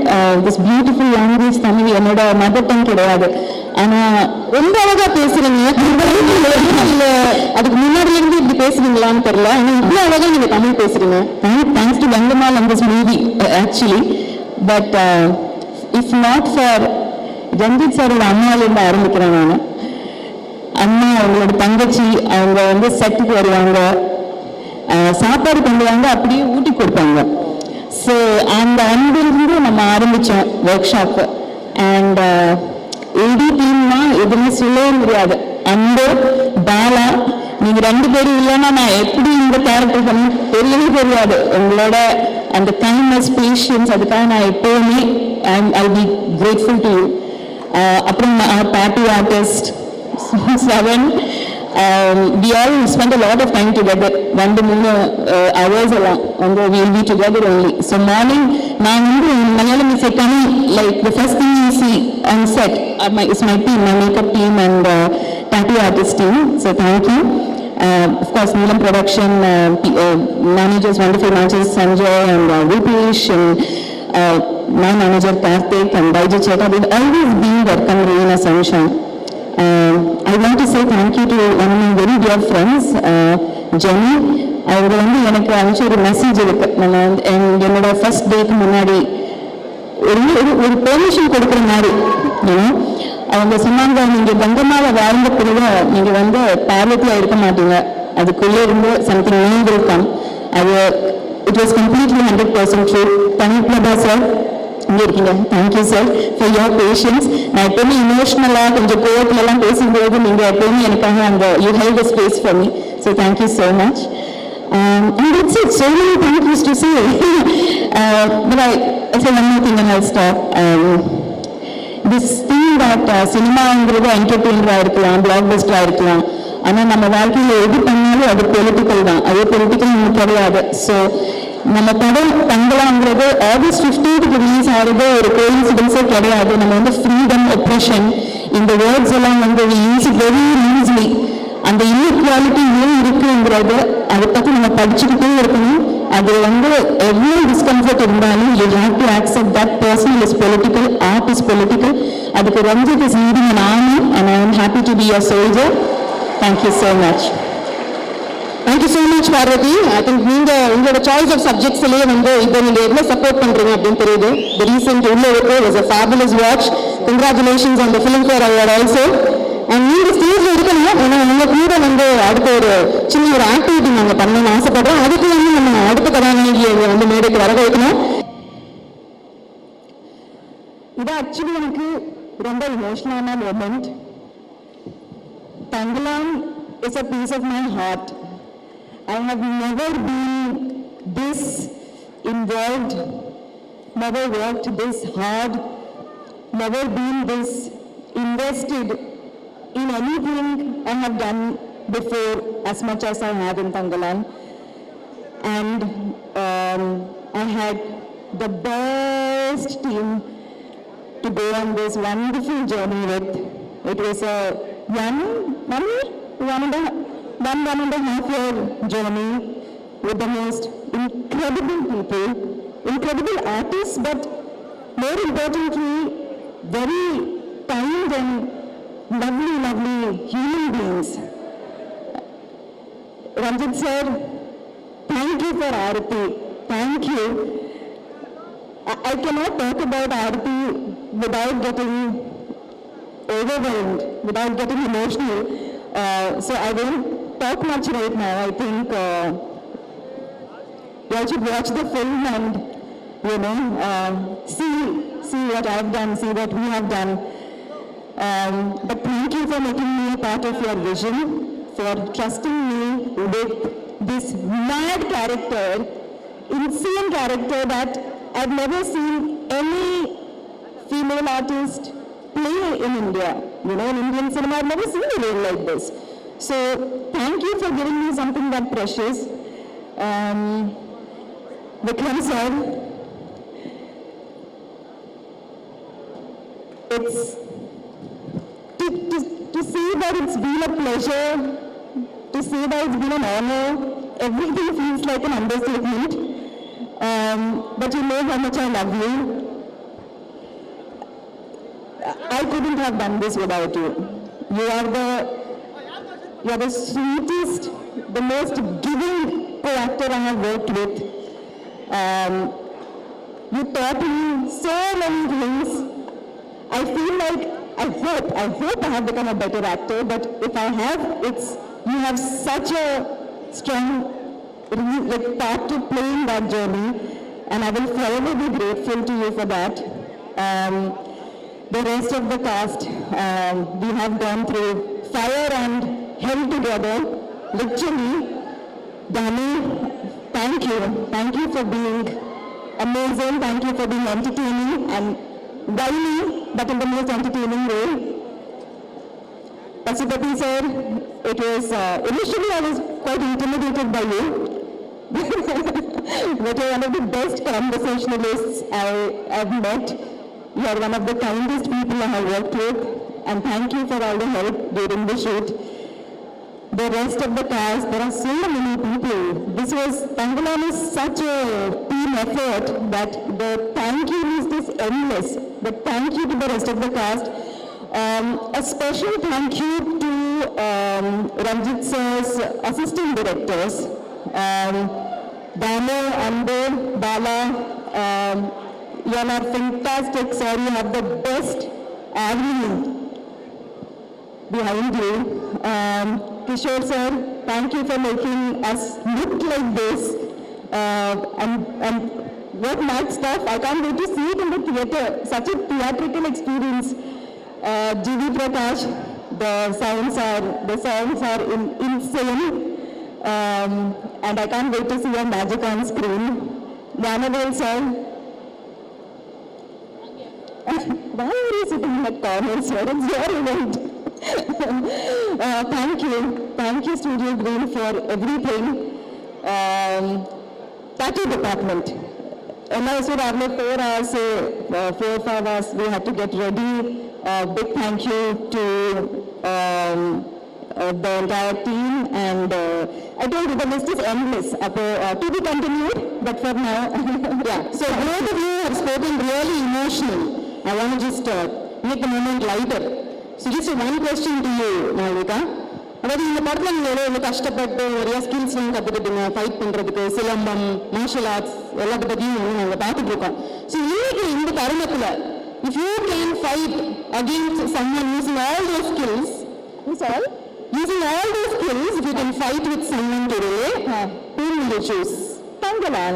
this beautiful language Tamil என்னோட மதர் டங் கிடையாது. ஆனால் ரொம்ப அழகாக பேசுகிறீங்க. அதுக்கு முன்னாடி இருந்து இப்படி பேசுறீங்களான்னு தெரியல. ஆனால் இவ்வளோ அழகாக நீங்கள் தமிழ் பேசுகிறீங்க. Thanks to Gangammal and this movie actually. But if not for Ranjith சாரோட அம்மாவிலேருந்து ஆரம்பிக்கிறேன் நான். அம்மா, அவங்களோட தங்கச்சி, அவங்க வந்து செட்டுக்கு வருவாங்க, சாப்பாடு கொண்டு வாங்க, அப்படியே ஊட்டி கொடுப்பாங்க. ஸோ அந்த அன்பிலிருந்து நம்ம ஆரம்பித்தோம் ஒர்க் ஷாப்பு. அண்ட் எடி டீம்னா எதுவுமே சொல்லவே முடியாது. அன்பு, பாலா, நீங்கள் 2 பேரும் இல்லைன்னா நான் எப்படி இந்த கேரக்டர் பண்ண தெரியவே தெரியாது. உங்களோட அந்த கைண்ட்னஸ், பேஷன்ஸ், அதுக்காக நான் எப்போவுமே I be grateful to you. அப்புறம் party artist Seven, we all spend a lot of time together. 2-3 hours along, and we'll be together only. So morning, நான் வந்து Malayalam is like the first thing you see on set is my team, my makeup team and tattoo artist team. So thank you. Of course, Neelam Production managers, wonderful managers Sanjay and Rupesh and my manager Karthik and Baiju Cheta. They've always been there, come rain or sunshine. I want to say thank you to one of my very dear friends, Jenny. அவங்க வந்து எனக்கு அனுப்பிச்ச ஒரு message இருக்கு. நான் என்னோட first டேக்கு முன்னாடி ஒரு பெர்மிஷன் கொடுக்குற மாதிரி அவங்க சொன்னாங்க, நீங்க கங்கம்மாவை வாழ்ந்த பிறகு நீங்க வந்து பார்வதியா இருக்க மாட்டீங்க, அதுக்குள்ளே இருந்து சம்திங் நியூ வில் கம். அது it was completely 100% true. Thaniprabha sir இங்கே இருக்கீங்க, thank you sir for your patience. நான் எப்பவுமே இமோஷனலாக கொஞ்சம் கோவத்துலலாம் பேசும்போது நீங்கள் எப்பவுமே எனக்காக அந்த you help the space for me. So thank you so much. And that's it. So many thank yous to say. But I say one more thing and I'll stop. This thing that சினிமாங்கிறது என்டர்டெயினராக இருக்கலாம், black பஸ்டராக இருக்கலாம், ஆனால் நம்ம வாழ்க்கையில் எது பண்ணாலும் அது political தான். அது பொலிட்டிக்கல் நமக்கு கிடையாது. ஸோ நம்ம படம் தங்கலாங்கிறது ஆகஸ்ட் 15th ரிலீஸ் ஆகிறது ஒரு கோயின்சிடன்ஸே கிடையாது. நம்ம வந்து ஃப்ரீடம், ஒப்ரெஷன் இந்த வேர்ட்ஸ் எல்லாம் வந்து யூஸ் வெரி ஈஸிலி. அந்த இன்இக்வாலிட்டி ஏன் இருக்குங்கிறது அதை பற்றி நம்ம படிச்சுக்கிட்டே இருக்கணும். அது வந்து எவ்வளோ டிஸ்கம்ஃபர்ட் இருந்தாலும் you have to accept that person is political, art is political. அதுக்கு Ranjith is leading an army and I am happy to be a soldier. Thank you so much. Thank you so much Parvathy. I think நீங்கள் உங்களோட choice of சப்ஜெக்ட்ஸ்லேயே வந்து இதை நீங்கள் எவ்வளோ support பண்ணுறீங்க அப்படின்னு தெரியுது. தி ரீசெண்ட் உள்ள இருக்கு was a fabulous watch. Congratulations on the Filmfare award also. And நீங்கள் ஸ்டேஜில் இருக்கணும். ஏன்னா உங்கள் கூட வந்து அடுத்த ஒரு சின்ன ஒரு ஆக்டிவிட்டி நாங்கள் பண்ணணும்னு ஆசைப்படுறோம். அதுக்கு வந்து நம்ம அடுத்த கதாநாயகியை வந்து மேடைக்கு வர வைக்கணும். இது ஆக்சுவலி எனக்கு ரொம்ப இமோஷனலான மூமெண்ட். தங்கலாம் is a piece of my heart. I have never been this involved, never worked this hard, never been this invested in anything I have done before as much as I have in Tangalan. And I had the best team to go on this wonderful journey with. It was a one and a half year journey with the most incredible people, incredible artists, but more importantly, very kind and lovely human beings. Ranjit sir, thank you for Aarati. Thank you. I cannot talk about Aarati without getting overwhelmed, without getting emotional. So I won't talk much right now. I think you all should watch the film and, you know, see what I've done, see what we have done. But thank you for making me a part of your vision, for trusting me with this mad character, insane character that I've never seen any female artist play in India. You know, in Indian cinema, I've never seen a role like this. So, thank you for giving me something that precious. Vikram sir, it's to see that it's been a pleasure, to see that it's been an honor. Everything feels like an understatement. But you know how much I love you. I couldn't have done this without you. You are the sweetest, the most giving co-actor I have worked with. You taught me so many things. I feel like, I hope I have become a better actor, but if I have, you have such a strong part to play in that journey, and I will forever be grateful to you for that. The rest of the cast, we have gone through fire and hell together, literally. Dani, thank you for being amazing, thank you for being entertaining and wily, but in the most entertaining way. Pasupati sir, it was, initially I was quite intimidated by you, but you're one of the best conversationalists I've met. You are one of the kindest people I have worked with, and thank you for all the help during the shoot. The rest of the cast, there are so many people. Tangalan is such a team effort that the thank you list is endless. But thank you to the rest of the cast. A special thank you to Ranjit sir's assistant directors, Dano, Ando, Bala. You all are fantastic, sir. You have the best avenue behind you. Kishore sir, thank you for making us look like this. And what mad stuff. I can't wait to see it in the theatre. Such a theatrical experience. GV Prakash, the songs are insane. And I can't wait to see your magic on screen. Janavel sir. Why are you sitting in that corner, sir? It's your event. Thank you, Studio Green, for everything. Tattoo department. So after 4 hours, 4-5 hours, we had to get ready. Big thank you to the entire team, and I told you the list is endless. To be continued, but for now, yeah. So both of you have spoken really emotional. I want to just make the moment lighter. So just one question to you, Malvika. அதாவது இந்த படத்தில் நீங்கள் எவ்வளோ கஷ்டப்பட்டு நிறைய ஸ்கில்ஸ்லாம் கற்றுக்கிட்டீங்க, fight பண்ணுறதுக்கு, silambam, martial arts எல்லாத்த பற்றியும் நாங்கள் பார்த்துட்டு இருக்கோம். ஸோ இன்னைக்கு இந்த தருணத்தில் if you can fight against someone using all those skills, if you can fight with someone today, who will you choose? Tangalan.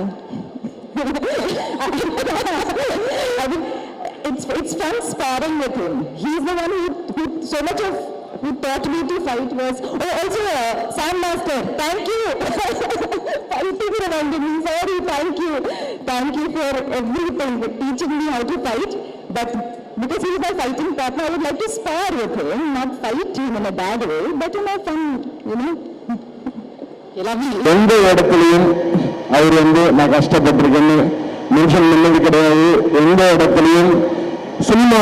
It's fun sparring with him. He's the one who so much of who taught me to fight was, also Sam Master, thank you. Fighting around me, sorry, thank you for everything, teaching me how to fight. But because he is my fighting partner, I would like to spar with him, not fight him in a bad way, but in a fun, எந்த இடத்துலையும் அவர் நான் கஷ்டப்பட்டிருக்கேன்னு mention பண்ணது கிடையாது. எந்த இடத்துலையும் cinema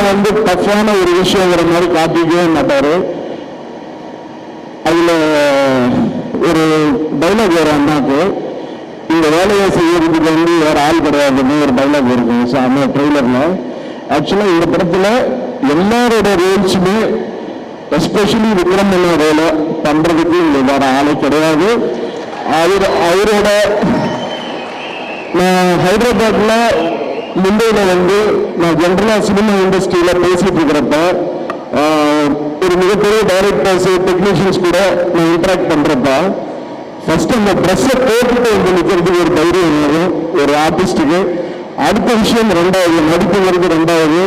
டஃப்பான ஒரு விஷயங்கிற மாதிரி காட்டிக்கவே மாட்டாரு. அதுல ஒரு டைலாக் வரும் அண்ணாக்கு, இந்த வேலையை செய்யறதுக்கு வேற ஆள் கிடையாதுன்னு ஒரு டைலாக் இருக்கு அந்த ட்ரெய்லர்ல. ஆக்சுவலா இந்த படத்துல எல்லாரோட ரோல்ஸுமே எஸ்பெஷலி விக்ரம் ரோலை பண்றதுக்கு இங்க வேற ஆளே கிடையாது. அவரோட நான் ஹைதராபாத்ல மும்பையில நான் ஜென்ரலா சினிமா இண்டஸ்ட்ரியில பேசிட்டு இருக்கிறப்ப ஒரு மிகப்பெரிய டைரக்டர்ஸ் டெக்னீஷியன்ஸ் கூட நான் இன்டராக்ட் பண்றப்ப ஃபர்ஸ்ட் அந்த ட்ரெஸ்ஸை போட்டுட்டு நிற்கிறதுக்கு ஒரு தைரியம் வரும் ஒரு ஆர்டிஸ்டுக்கு. அடுத்த விஷயம் ரெண்டாவது, நடிப்புங்கிறது ரெண்டாவது.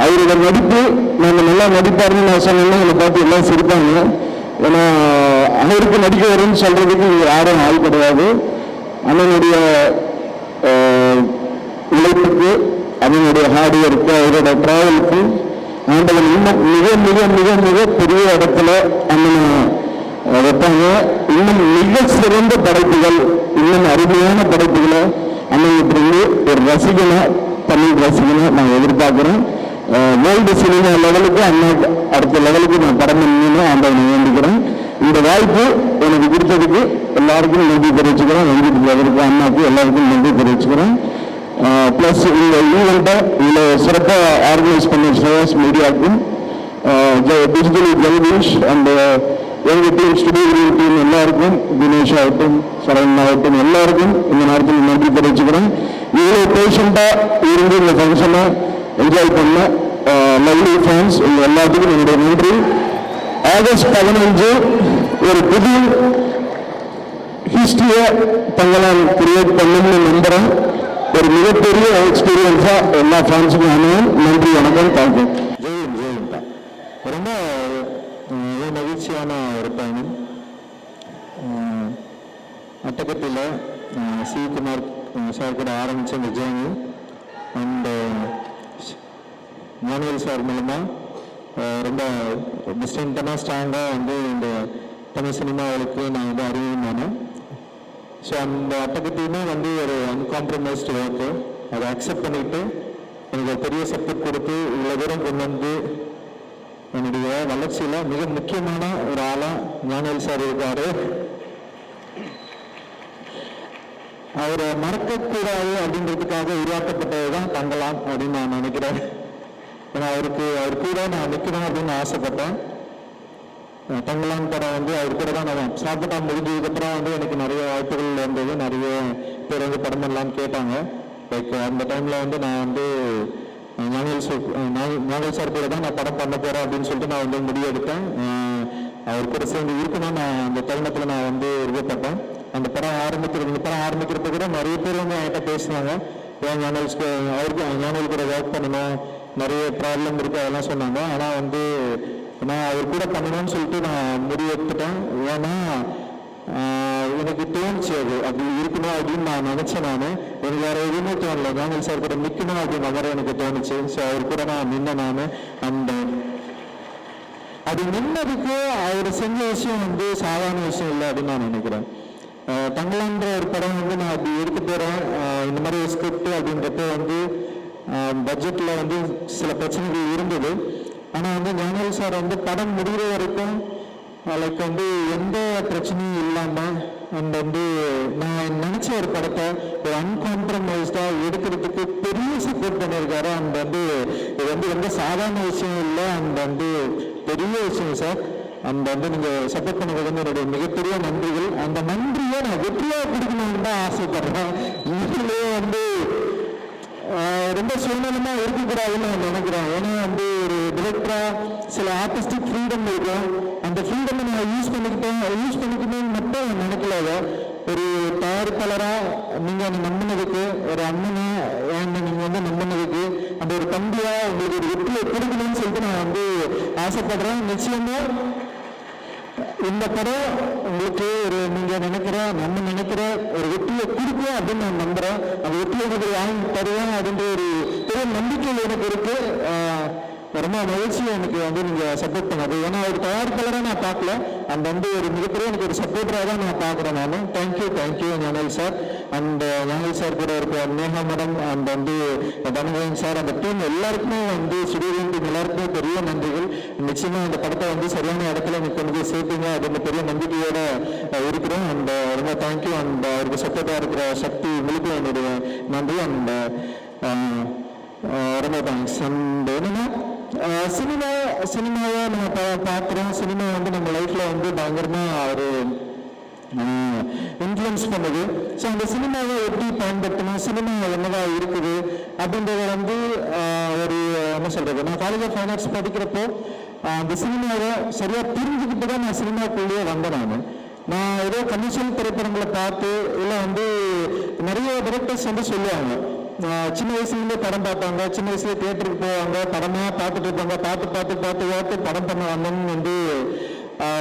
அவரோட நடிப்பு நாங்கள் நல்லா நடிப்பாருன்னு நான் சொன்னேன்னா என்னை பார்த்து எல்லாம் சிரிப்பாங்க. ஏன்னா அவருக்கு நடிக்க வரும்னு சொல்றதுக்கு யாரும் ஆள் கிடையாது. அண்ணனுடைய உழைப்புக்கு, அவனுடைய ஹார்ட் ஒர்க்கு, அவரோட டிராவலுக்கு ஆண்டவன் இன்னும் மிக மிக மிக மிக பெரிய இடத்துல அண்ணனை வைப்பாங்க. இன்னும் மிக சிறந்த படைப்புகள், இன்னும் அருமையான படைப்புகளை அண்ணனுக்கு ஒரு ரசிகனை, தமிழ் ரசிகனை நான் எதிர்பார்க்கிறேன். வேர்ல்டு சினிமா லெவலுக்கு அண்ணா அடுத்த லெவலுக்கு நான் படம் பண்ணணும்னு ஆண்டவனை வேண்டிக்கிறேன். இந்த வாய்ப்பு எனக்கு கொடுத்ததுக்கு எல்லாருக்கும் நன்றி தெரிவிச்சுக்கிறேன். ரஞ்சித் பிரதருக்கு, அண்ணாக்கு எல்லாருக்கும் நன்றி தெரிவிச்சுக்கிறேன். ப்ளஸ் இந்த ஈவெண்ட்டை இதில் சிறப்பாக ஆர்கனைஸ் பண்ண ஸ்ரேயாஸ் மீடியாவுக்கும், டிஜிட்டலி ஜெகதீஷ் அண்ட் எங்கள் டீம், ஸ்டுடியோ டீம் எல்லாருக்கும், தினேஷ் ஆகட்டும், சரவணன் ஆகட்டும், எல்லாருக்கும் இந்த நேரத்தில் நன்றி தெரிவிச்சுக்கிறேன். இவ்வளோ பேஷண்ட்டாக இருந்து இந்த ஃபங்க்ஷனை என்ஜாய் பண்ண லவ்லி ஃபேன்ஸ் உங்கள் எல்லாத்துக்கும் என்னுடைய நன்றி. ஆகஸ்ட் 15 ஒரு புது ஹிஸ்டரியை தங்களால் கிரியேட் பண்ணணும்னு நம்புகிறேன். ஒரு மிகப்பெரிய எக்ஸ்பீரியன்ஸாக எல்லா ஃபேன்ஸுக்கும் அனுவும். நன்றி, வணக்கம், தேங்க்யூ. ஜெயந்த் ரொம்ப மகிழ்ச்சியான ஒரு பயணம். அட்டகத்தில் சிவகுமார் சார் கூட ஆரம்பித்த இந்த ஜேர்னி அண்ட் ஞானவேல் சார் மூலமாக ரொம்ப டிஸ்டன்டாக ஸ்ட்ராங்காக இந்த தமிழ் சினிமாவுக்கு நான் அறிமுகமானேன். ஸோ அந்த அட்டகத்தையுமே ஒரு அன்காம்ப்ரமைஸ்டு ஒர்க்கு, அதை அக்செப்ட் பண்ணிவிட்டு எனக்கு ஒரு பெரிய சப்போர்ட் கொடுத்து இவ்வளோ தூரம் கொண்டு வந்து என்னுடைய வளர்ச்சியில் மிக முக்கியமான ஒரு ஆளாக ஞானவேல் சார் இருக்காரு. அவரை மறக்கக்கூடாது அப்படின்றதுக்காக உருவாக்கப்பட்டது தான் தங்கலாம் அப்படின்னு நான் நினைக்கிறேன். ஏன்னா அவர் கூட நான் நிற்கணும் அப்படின்னு ஆசைப்பட்டேன். தங்கலான் படம் வந்து அவர் கூட தான் நான் சாப்பிட்டா முடிஞ்சதுக்கப்புறம் வந்து எனக்கு நிறைய வாய்ப்புகள் வந்தது. நிறைய பேர் வந்து படம் பண்ணலான்னு கேட்டாங்க. லைக் அந்த டைமில் வந்து நான் வந்து ஞானவேல் சார் கூட தான் நான் படம் பண்ண போகிறேன் அப்படின்னு சொல்லிட்டு நான் வந்து முடிவெடுத்தேன். அவர் கூட சேர்ந்து இருக்கணும் நான் அந்த தருணத்தில் நான் வந்து விருப்பப்பட்டேன். அந்த படம் ஆரம்பிக்கிறப்ப கூட நிறைய பேர் வந்து என்கிட்ட பேசினாங்க. ஏன் ஞானவேல் கூட ஒர்க் பண்ணணும், நிறைய ப்ராப்ளம் இருக்குது அதெல்லாம் சொன்னாங்க. ஆனால் வந்து நான் அவர் கூட பண்ணணும்னு சொல்லிட்டு நான் முடிவெடுத்துட்டேன். ஏன்னா எனக்கு தோணுச்சு அது அப்படி இருக்கணும் அப்படின்னு நான் நினச்சேன். எனக்கு வேறு எதுவுமே தோணலை. ஞானவேல் சார் கூட நிற்கணும் அப்படின்ற மாதிரி எனக்கு தோணுச்சு. ஸோ அவர் கூட நான் நின்னேன். அந்த அது நின்னதுக்கு அவர் செஞ்ச விஷயம் வந்து சாதாரண விஷயம் இல்லை அப்படின்னு நான் நினைக்கிறேன். தங்கலான்ற ஒரு படம் வந்து நான் அப்படி எடுத்து போகிறேன். இந்த மாதிரி ஒரு ஸ்கிரிப்ட் அப்படின்றப்ப வந்து பட்ஜெட்டில் வந்து சில பிரச்சனைகள் இருந்தது. ஆனால் வந்து ஞானவேல் சார் வந்து படம் முடிகிற வரைக்கும் லைக் வந்து எந்த பிரச்சனையும் இல்லாமல் அந்த வந்து நான் நினச்ச ஒரு படத்தை ஒரு அன்காம்ப்ரமைஸ்டாக எடுக்கிறதுக்கு பெரிய சப்போர்ட் பண்ணியிருக்காரு. அந்த வந்து இது வந்து ரொம்ப சாதாரண விஷயம் இல்லை, அந்த வந்து பெரிய விஷயம் சார். அந்த வந்து நீங்கள் சப்போர்ட் பண்ணது வந்து என்னுடைய மிகப்பெரிய நன்றிகள். அந்த நன்றியை நான் வெற்றியாக கொடுக்கணும்னு தான் ஆசைப்படுறேன். இதுலேயே வந்து ரொம்ப சுயநலமாக இருக்கக்கூடாதுன்னு நான் நினைக்கிறேன். ஏன்னா வந்து ஒரு டிரெக்டராக சில ஆர்டிஸ்டிக் ஃப்ரீடம் இருக்கும். அந்த ஃப்ரீடமை நான் யூஸ் பண்ணிக்கணும்னு மட்டும் நினைக்கல. ஒரு தயாரிப்பாளராக நீங்கள் அதை நம்பினதுக்கு, ஒரு அண்ணனை நீங்கள் வந்து நம்பினதுக்கு, அந்த ஒரு தம்பியாக உங்களுக்கு ஒரு வெற்றியை கொடுக்கணும்னு சொல்லிட்டு நான் வந்து ஆசைப்படுறேன். நிச்சயமாக இந்த படம் உங்களுக்கு ஒரு நீங்கள் நம்ம நினைக்கிற ஒரு வெற்றியை கொடுக்கும் அப்படின்னு நான் நம்புகிறேன். அந்த வெற்றியை வாங்கி தருவேன் அப்படின்ற ஒரு பெரிய நம்பிக்கை எனக்கு இருக்கு. ரொம்ப மகிழ்ச்சியை எனக்கு வந்து நீங்கள் சப்போர்ட் பண்ணது. ஏன்னா ஒரு தயாரிப்பாளராக நான் பார்க்கல, அந்த வந்து ஒரு மிகப்பெரிய எனக்கு ஒரு சப்போர்ட்டராக தான் நான் பார்க்குறேன். நான் தேங்க்யூ ஞானவேல் சார். அந்த ஞானவேல் சார் கூட இருக்க நேஹா மேடம், அந்த வந்து தனவேல் சார், அந்த டீம் எல்லாருக்குமே வந்து ஸ்டுடியோ டீம் எல்லாருக்குமே பெரிய நன்றிகள். நிச்சயமாக அந்த படத்தை வந்து சரியான இடத்துல எனக்கு கொண்டு போய் சேர்ப்பீங்க அப்படின்ற பெரிய நம்பிக்கையோட இருக்கிறோம். அந்த ரொம்ப தேங்க்யூ. அந்த அவருக்கு சப்போர்ட்டாக இருக்கிற சக்தி முழுக்க என்னுடைய நன்றி. அந்த ரொம்ப தேங்க்ஸ். அந்த என்னன்னா சினிமாவை நம்ம பார்க்குறோம். சினிமா வந்து நம்ம லைஃப்பில் வந்து பயங்கரமாக ஒரு இன்ஃப்ளூயன்ஸ் பண்ணுது. ஸோ அந்த சினிமாவை எப்படி பயன்படுத்தணும், சினிமா என்னதான் இருக்குது அப்படின்றத வந்து ஒரு என்ன சொல்கிறது, நான் காலேஜ் ஆஃப் ஃபைன் ஆர்ட்ஸ் படிக்கிறப்போ அந்த சினிமாவை சரியாக புரிஞ்சுக்கிட்டு தான் நான் சினிமாக்குள்ளேயே வந்தேன். நான் ஏதோ கமர்ஷியல் திரைப்படங்களை பார்த்து இல்லை வந்து நிறைய டைரக்டர்ஸ் வந்து சொல்லுவாங்க, சின்ன வயசுலேருந்தே படம் பார்ப்பாங்க, சின்ன வயசுல தியேட்டருக்கு போவாங்க, படமாக பார்த்துட்டு இருப்பாங்க, பார்த்து படம் பண்ண வந்தோம்னு வந்து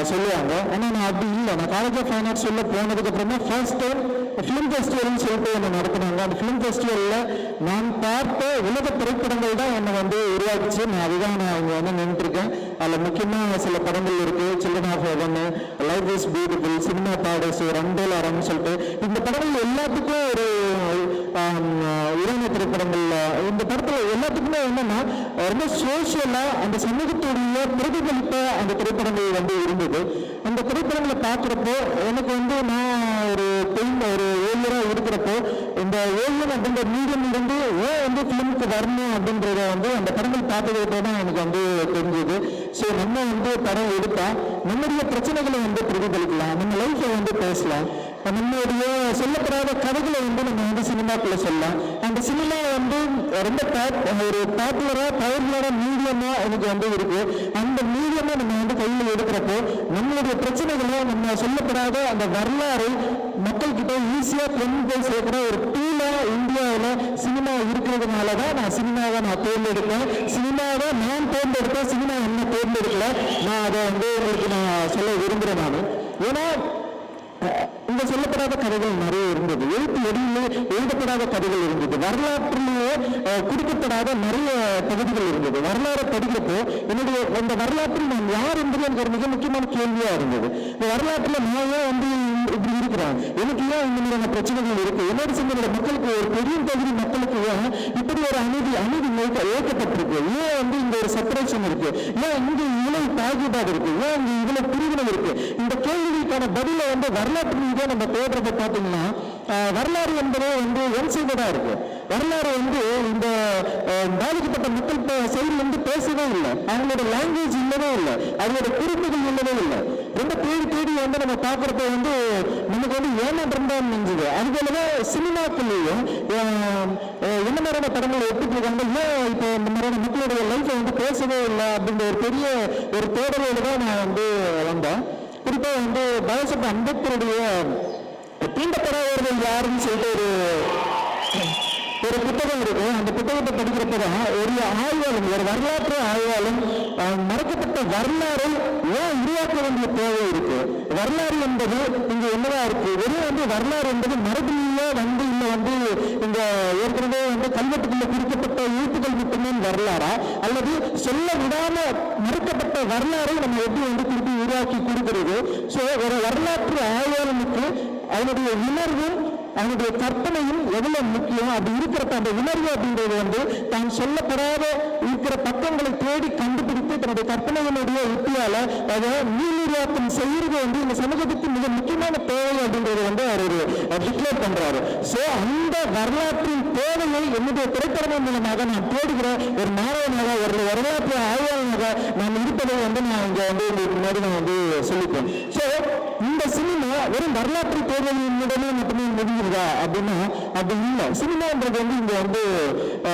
சொல்லுவாங்க. ஆனால் நான் அப்படி இல்லை. நான் காலேஜ் ஆஃப் ஃபைன் ஆர்ட்ஸ் உள்ள போனதுக்கு அப்புறமா ஃபர்ஸ்ட் டைம் ஃபிலிம் ஃபெஸ்டிவல்னு சொல்லிட்டு ஒன்று நடத்தினாங்க. அந்த ஃபிலிம் ஃபெஸ்டிவலில் நான் பார்த்த உலக திரைப்படங்கள் தான் என்னை வந்து உருவாக்குச்சு. அதுதான் நான் இங்கே வந்து நின்றுருக்கேன். அதில் முக்கியமாக சில படங்கள் இருக்குது. Children of heaven, life is beautiful, cinema பாடஸ், ரண்டோலாரம்னு சொல்லிட்டு இந்த படங்கள் எல்லாத்துக்கும் ஒரு உரிமை திரைப்படங்கள். இந்த படத்தில் எல்லாத்துக்குமே என்னன்னா ரொம்ப சோசியலாக அந்த சமூகத்துடைய பிரதிபலிப்ப அந்த திரைப்படங்கள் வந்து இருந்தது. அந்த திரைப்படங்களை பார்க்குறப்போ எனக்கு வந்து நான் ஒரு ஓவியராக இருக்கிறப்போ இந்த ஓவியம் அப்படின்ற மீடியம் இருந்து ஏன் வந்து ஃபிலிமுக்கு வரணும் அப்படின்றத வந்து அந்த படங்கள் பார்த்ததுக்கு தான் எனக்கு வந்து தெரிஞ்சது. ஸோ நம்ம வந்து படம் எடுத்தா நம்முடைய பிரச்சனைகளை வந்து பிரதிபலிக்கலாம், நம்ம லைஃப்பை வந்து பேசலாம், நம்மளுடைய சொல்லப்படாத கதைகளை வந்து நம்ம வந்து சினிமாக்குள்ள சொல்லலாம். அந்த சினிமா வந்து ரொம்ப ஒரு பவர்ஃபுல்லான மீடியமா எனக்கு வந்து இருக்கு. அந்த மீடியமா நம்ம வந்து கையில் எடுக்கிறப்போ நம்மளுடைய பிரச்சனைகளை நம்ம சொல்லப்படாத அந்த வரலாறு மக்கள் கிட்ட ஈஸியா கொண்டு போய் சேர்க்கிற ஒரு டூலா இந்தியாவில் சினிமா இருக்கிறதுனால தான் நான் சினிமாவை தேர்ந்தெடுப்பேன். சினிமாவை நான் தேர்ந்தெடுப்பேன், சினிமா என்ன தேர்ந்தெடுக்கல. நான் அதை வந்து உங்களுக்கு நான் சொல்ல விரும்புகிறேன். நான் ஏன்னா இங்க சொல்லப்படாத கதைகள் நிறைய இருந்தது, எழுதப்படாத கதைகள் இருந்தது, வரலாற்றிலேயே குறிக்கப்படாத நிறைய பகுதிகள் இருந்தது. வரலாறு படிக்கிறப்போ என்னுடைய அந்த வரலாற்றில் நான் யார் என்பது எனக்கு ஒரு மிக முக்கியமான கேள்வியா இருந்தது. இந்த வரலாற்றில் நான் ஏன் வந்து இப்படி இருக்கிறேன், எனக்கு ஏன் இந்த மாதிரியான பிரச்சனைகள் இருக்கு, என்னோட சிந்தனை மக்களுக்கு ஒரு பெரிய பகுதி மக்களுக்கு ஏன் இப்படி ஒரு அநீதி ஏற்கப்பட்டிருக்கு, ஏன் வந்து இங்க ஒரு செப்பரேஷன் இருக்கு, ஏன் இங்க இவ்வளவு பாகுபாடு இருக்கு, ஏன் இங்க இவ்வளவு பிரிவினை இருக்கு. இந்த கேள்விக்கான பதில வந்து வரலாற்று ரீதியாக நம்ம தேடுறத பார்த்தீங்கன்னா வரலாறு என்பதே வந்து ஒன் சைடடா இருக்கு. வரலாறு வந்து இந்த பாதிக்கப்பட்ட மக்கள் சைடுல இருந்து பேசவே இல்லை, அவங்களோட லாங்குவேஜ் இல்லவே இல்லை, அவங்களோட குறிப்புகள் இல்லவே இல்லை. ரொம்ப தேடி தேடி வந்து நம்ம பார்க்கறப்ப வந்து நமக்கு வந்து ஏமாற்றம் தான் நினைஞ்சது. அதுபோலவே சினிமாக்குள்ளேயும் என்ன மாதிரியான படங்களை எடுத்துட்டு இருக்காங்க, ஏன் இப்போ இந்த மாதிரியான மக்களுடைய லைஃப்பை வந்து பேசவே இல்லை அப்படின்ற ஒரு பெரிய ஒரு தேடலோடு தான் நான் வந்து வந்தேன். குறிப்பாக வந்து பாபாசாஹேப் அம்பேத்கருடைய தீண்டப்படாதவர்கள் யாருன்னு சொல்லிட்டு ஒரு புத்தகம் இருக்கு. அந்த புத்தகத்தை படிக்கிறப்பதான் ஒரு ஆய்வாளன், ஒரு வரலாற்று ஆய்வாளன் மறைக்கப்பட்ட வரலாறு ஏன் உருவாக்க வேண்டிய தேவை இருக்கு. வரலாறு என்பது இங்க என்னவா இருக்கு, வெறும் வந்து வரலாறு என்பது மரபிலேயே வந்து இல்லை வந்து இங்க ஏற்கனவே வந்து கல்வெட்டுக்குள்ள குறிக்கப்பட்ட எழுத்துக்கள் மட்டுமே வரலாறா, அல்லது சொல்ல விடாம மறுக்கப்பட்ட வரலாறை நம்ம எப்படி வந்து திருப்பி உருவாக்கி கொடுக்கிறது. ஸோ ஒரு வரலாற்று ஆய்வாளனுக்கு அவனுடைய உணர்வும் அவனுடைய கற்பனையும் எவ்வளவு முக்கியம். அப்படி இருக்கிறப்ப அந்த உணர்வு அப்படின்றது வந்து தான் சொல்லப்படாத இருக்கிற பக்கங்களை தேடி கண்டுபிடித்து தன்னுடைய கற்பனையினுடைய உத்தியால அதை மீளுருவாக்கம் செய்யறது வந்து இந்த சமூகத்துக்கு மிக முக்கியமான தேவை அப்படின்றது வந்து அவர் டிக்ளேர் பண்றாரு. ஸோ அந்த வரலாற்றின் தேவையை என்னுடைய திரைப்படம் மூலமாக நான் தேடுகிற ஒரு மாணவனாக, ஒரு வரலாற்று ஆய்வாளனாக நான் இருப்பதை வந்து நான் இங்க வந்து உங்களுக்கு முன்னாடி நான் வந்து சொல்லிப்பேன். ஸோ இந்த சினிமா வெறும் வரலாற்று தேவையினுடனே மட்டுமே முடியுதா அப்படின்னா அது இல்லை. சினிமான்றது வந்து இங்க வந்து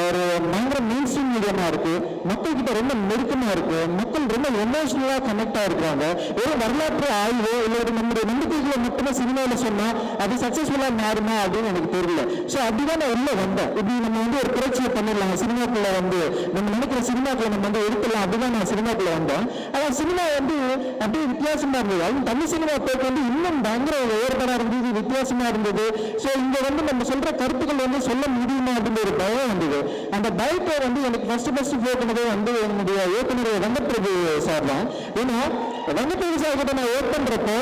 ஒரு பயங்கர மெயின் ஸ்ட்ரீம் மீடியமா இருக்கு, மக்கள் கிட்ட ரொம்ப நெருக்கமா இருக்கு, மக்கள் ரொம்ப எமோஷனலா கனெக்ட் ஆயிருக்காங்க. ஒரு வரலாற்று ஆய்வு இல்லை ஒரு நம்முடைய நம்பிக்கைகளை மட்டுமே சினிமாவில் சொன்னா அது சக்சஸ்ஃபுல்லா மாறுமா அப்படின்னு எனக்கு தெரியல. ஸோ அப்படிதான் நான் உள்ள வந்தேன். இப்படி நம்ம வந்து ஒரு புரட்சியை பண்ணிடலாம் சினிமாக்குள்ள, வந்து நம்ம நினைக்கிற சினிமாக்குள்ள நம்ம வந்து எடுக்கலாம், அப்படிதான் நான் சினிமாக்குள்ள வந்தேன். ஆனால் சினிமா வந்து அப்படியே வித்தியாசமா இருந்தது. அதுவும் தமிழ் சினிமா போக்கு வந்து இன்னும் பயங்கர வேறுபாடா இருந்தது, வித்தியாசமா இருந்தது. ஸோ இங்க வந்து நம்ம சொல்ற கருத்துக்கள் வந்து சொல்ல முடியுமா அப்படின்னு ஒரு பயம் வந்தது. அந்த பயத்தை வந்து எனக்கு ஃபர்ஸ்ட் போக்குனதே வந்து என்னுடைய இயக்குனர் வெங்கட்பிரபு சார் தான். ஏன்னா வெங்கட்பிரபு சார் கிட்ட நான் ஒர்க் பண்றப்போ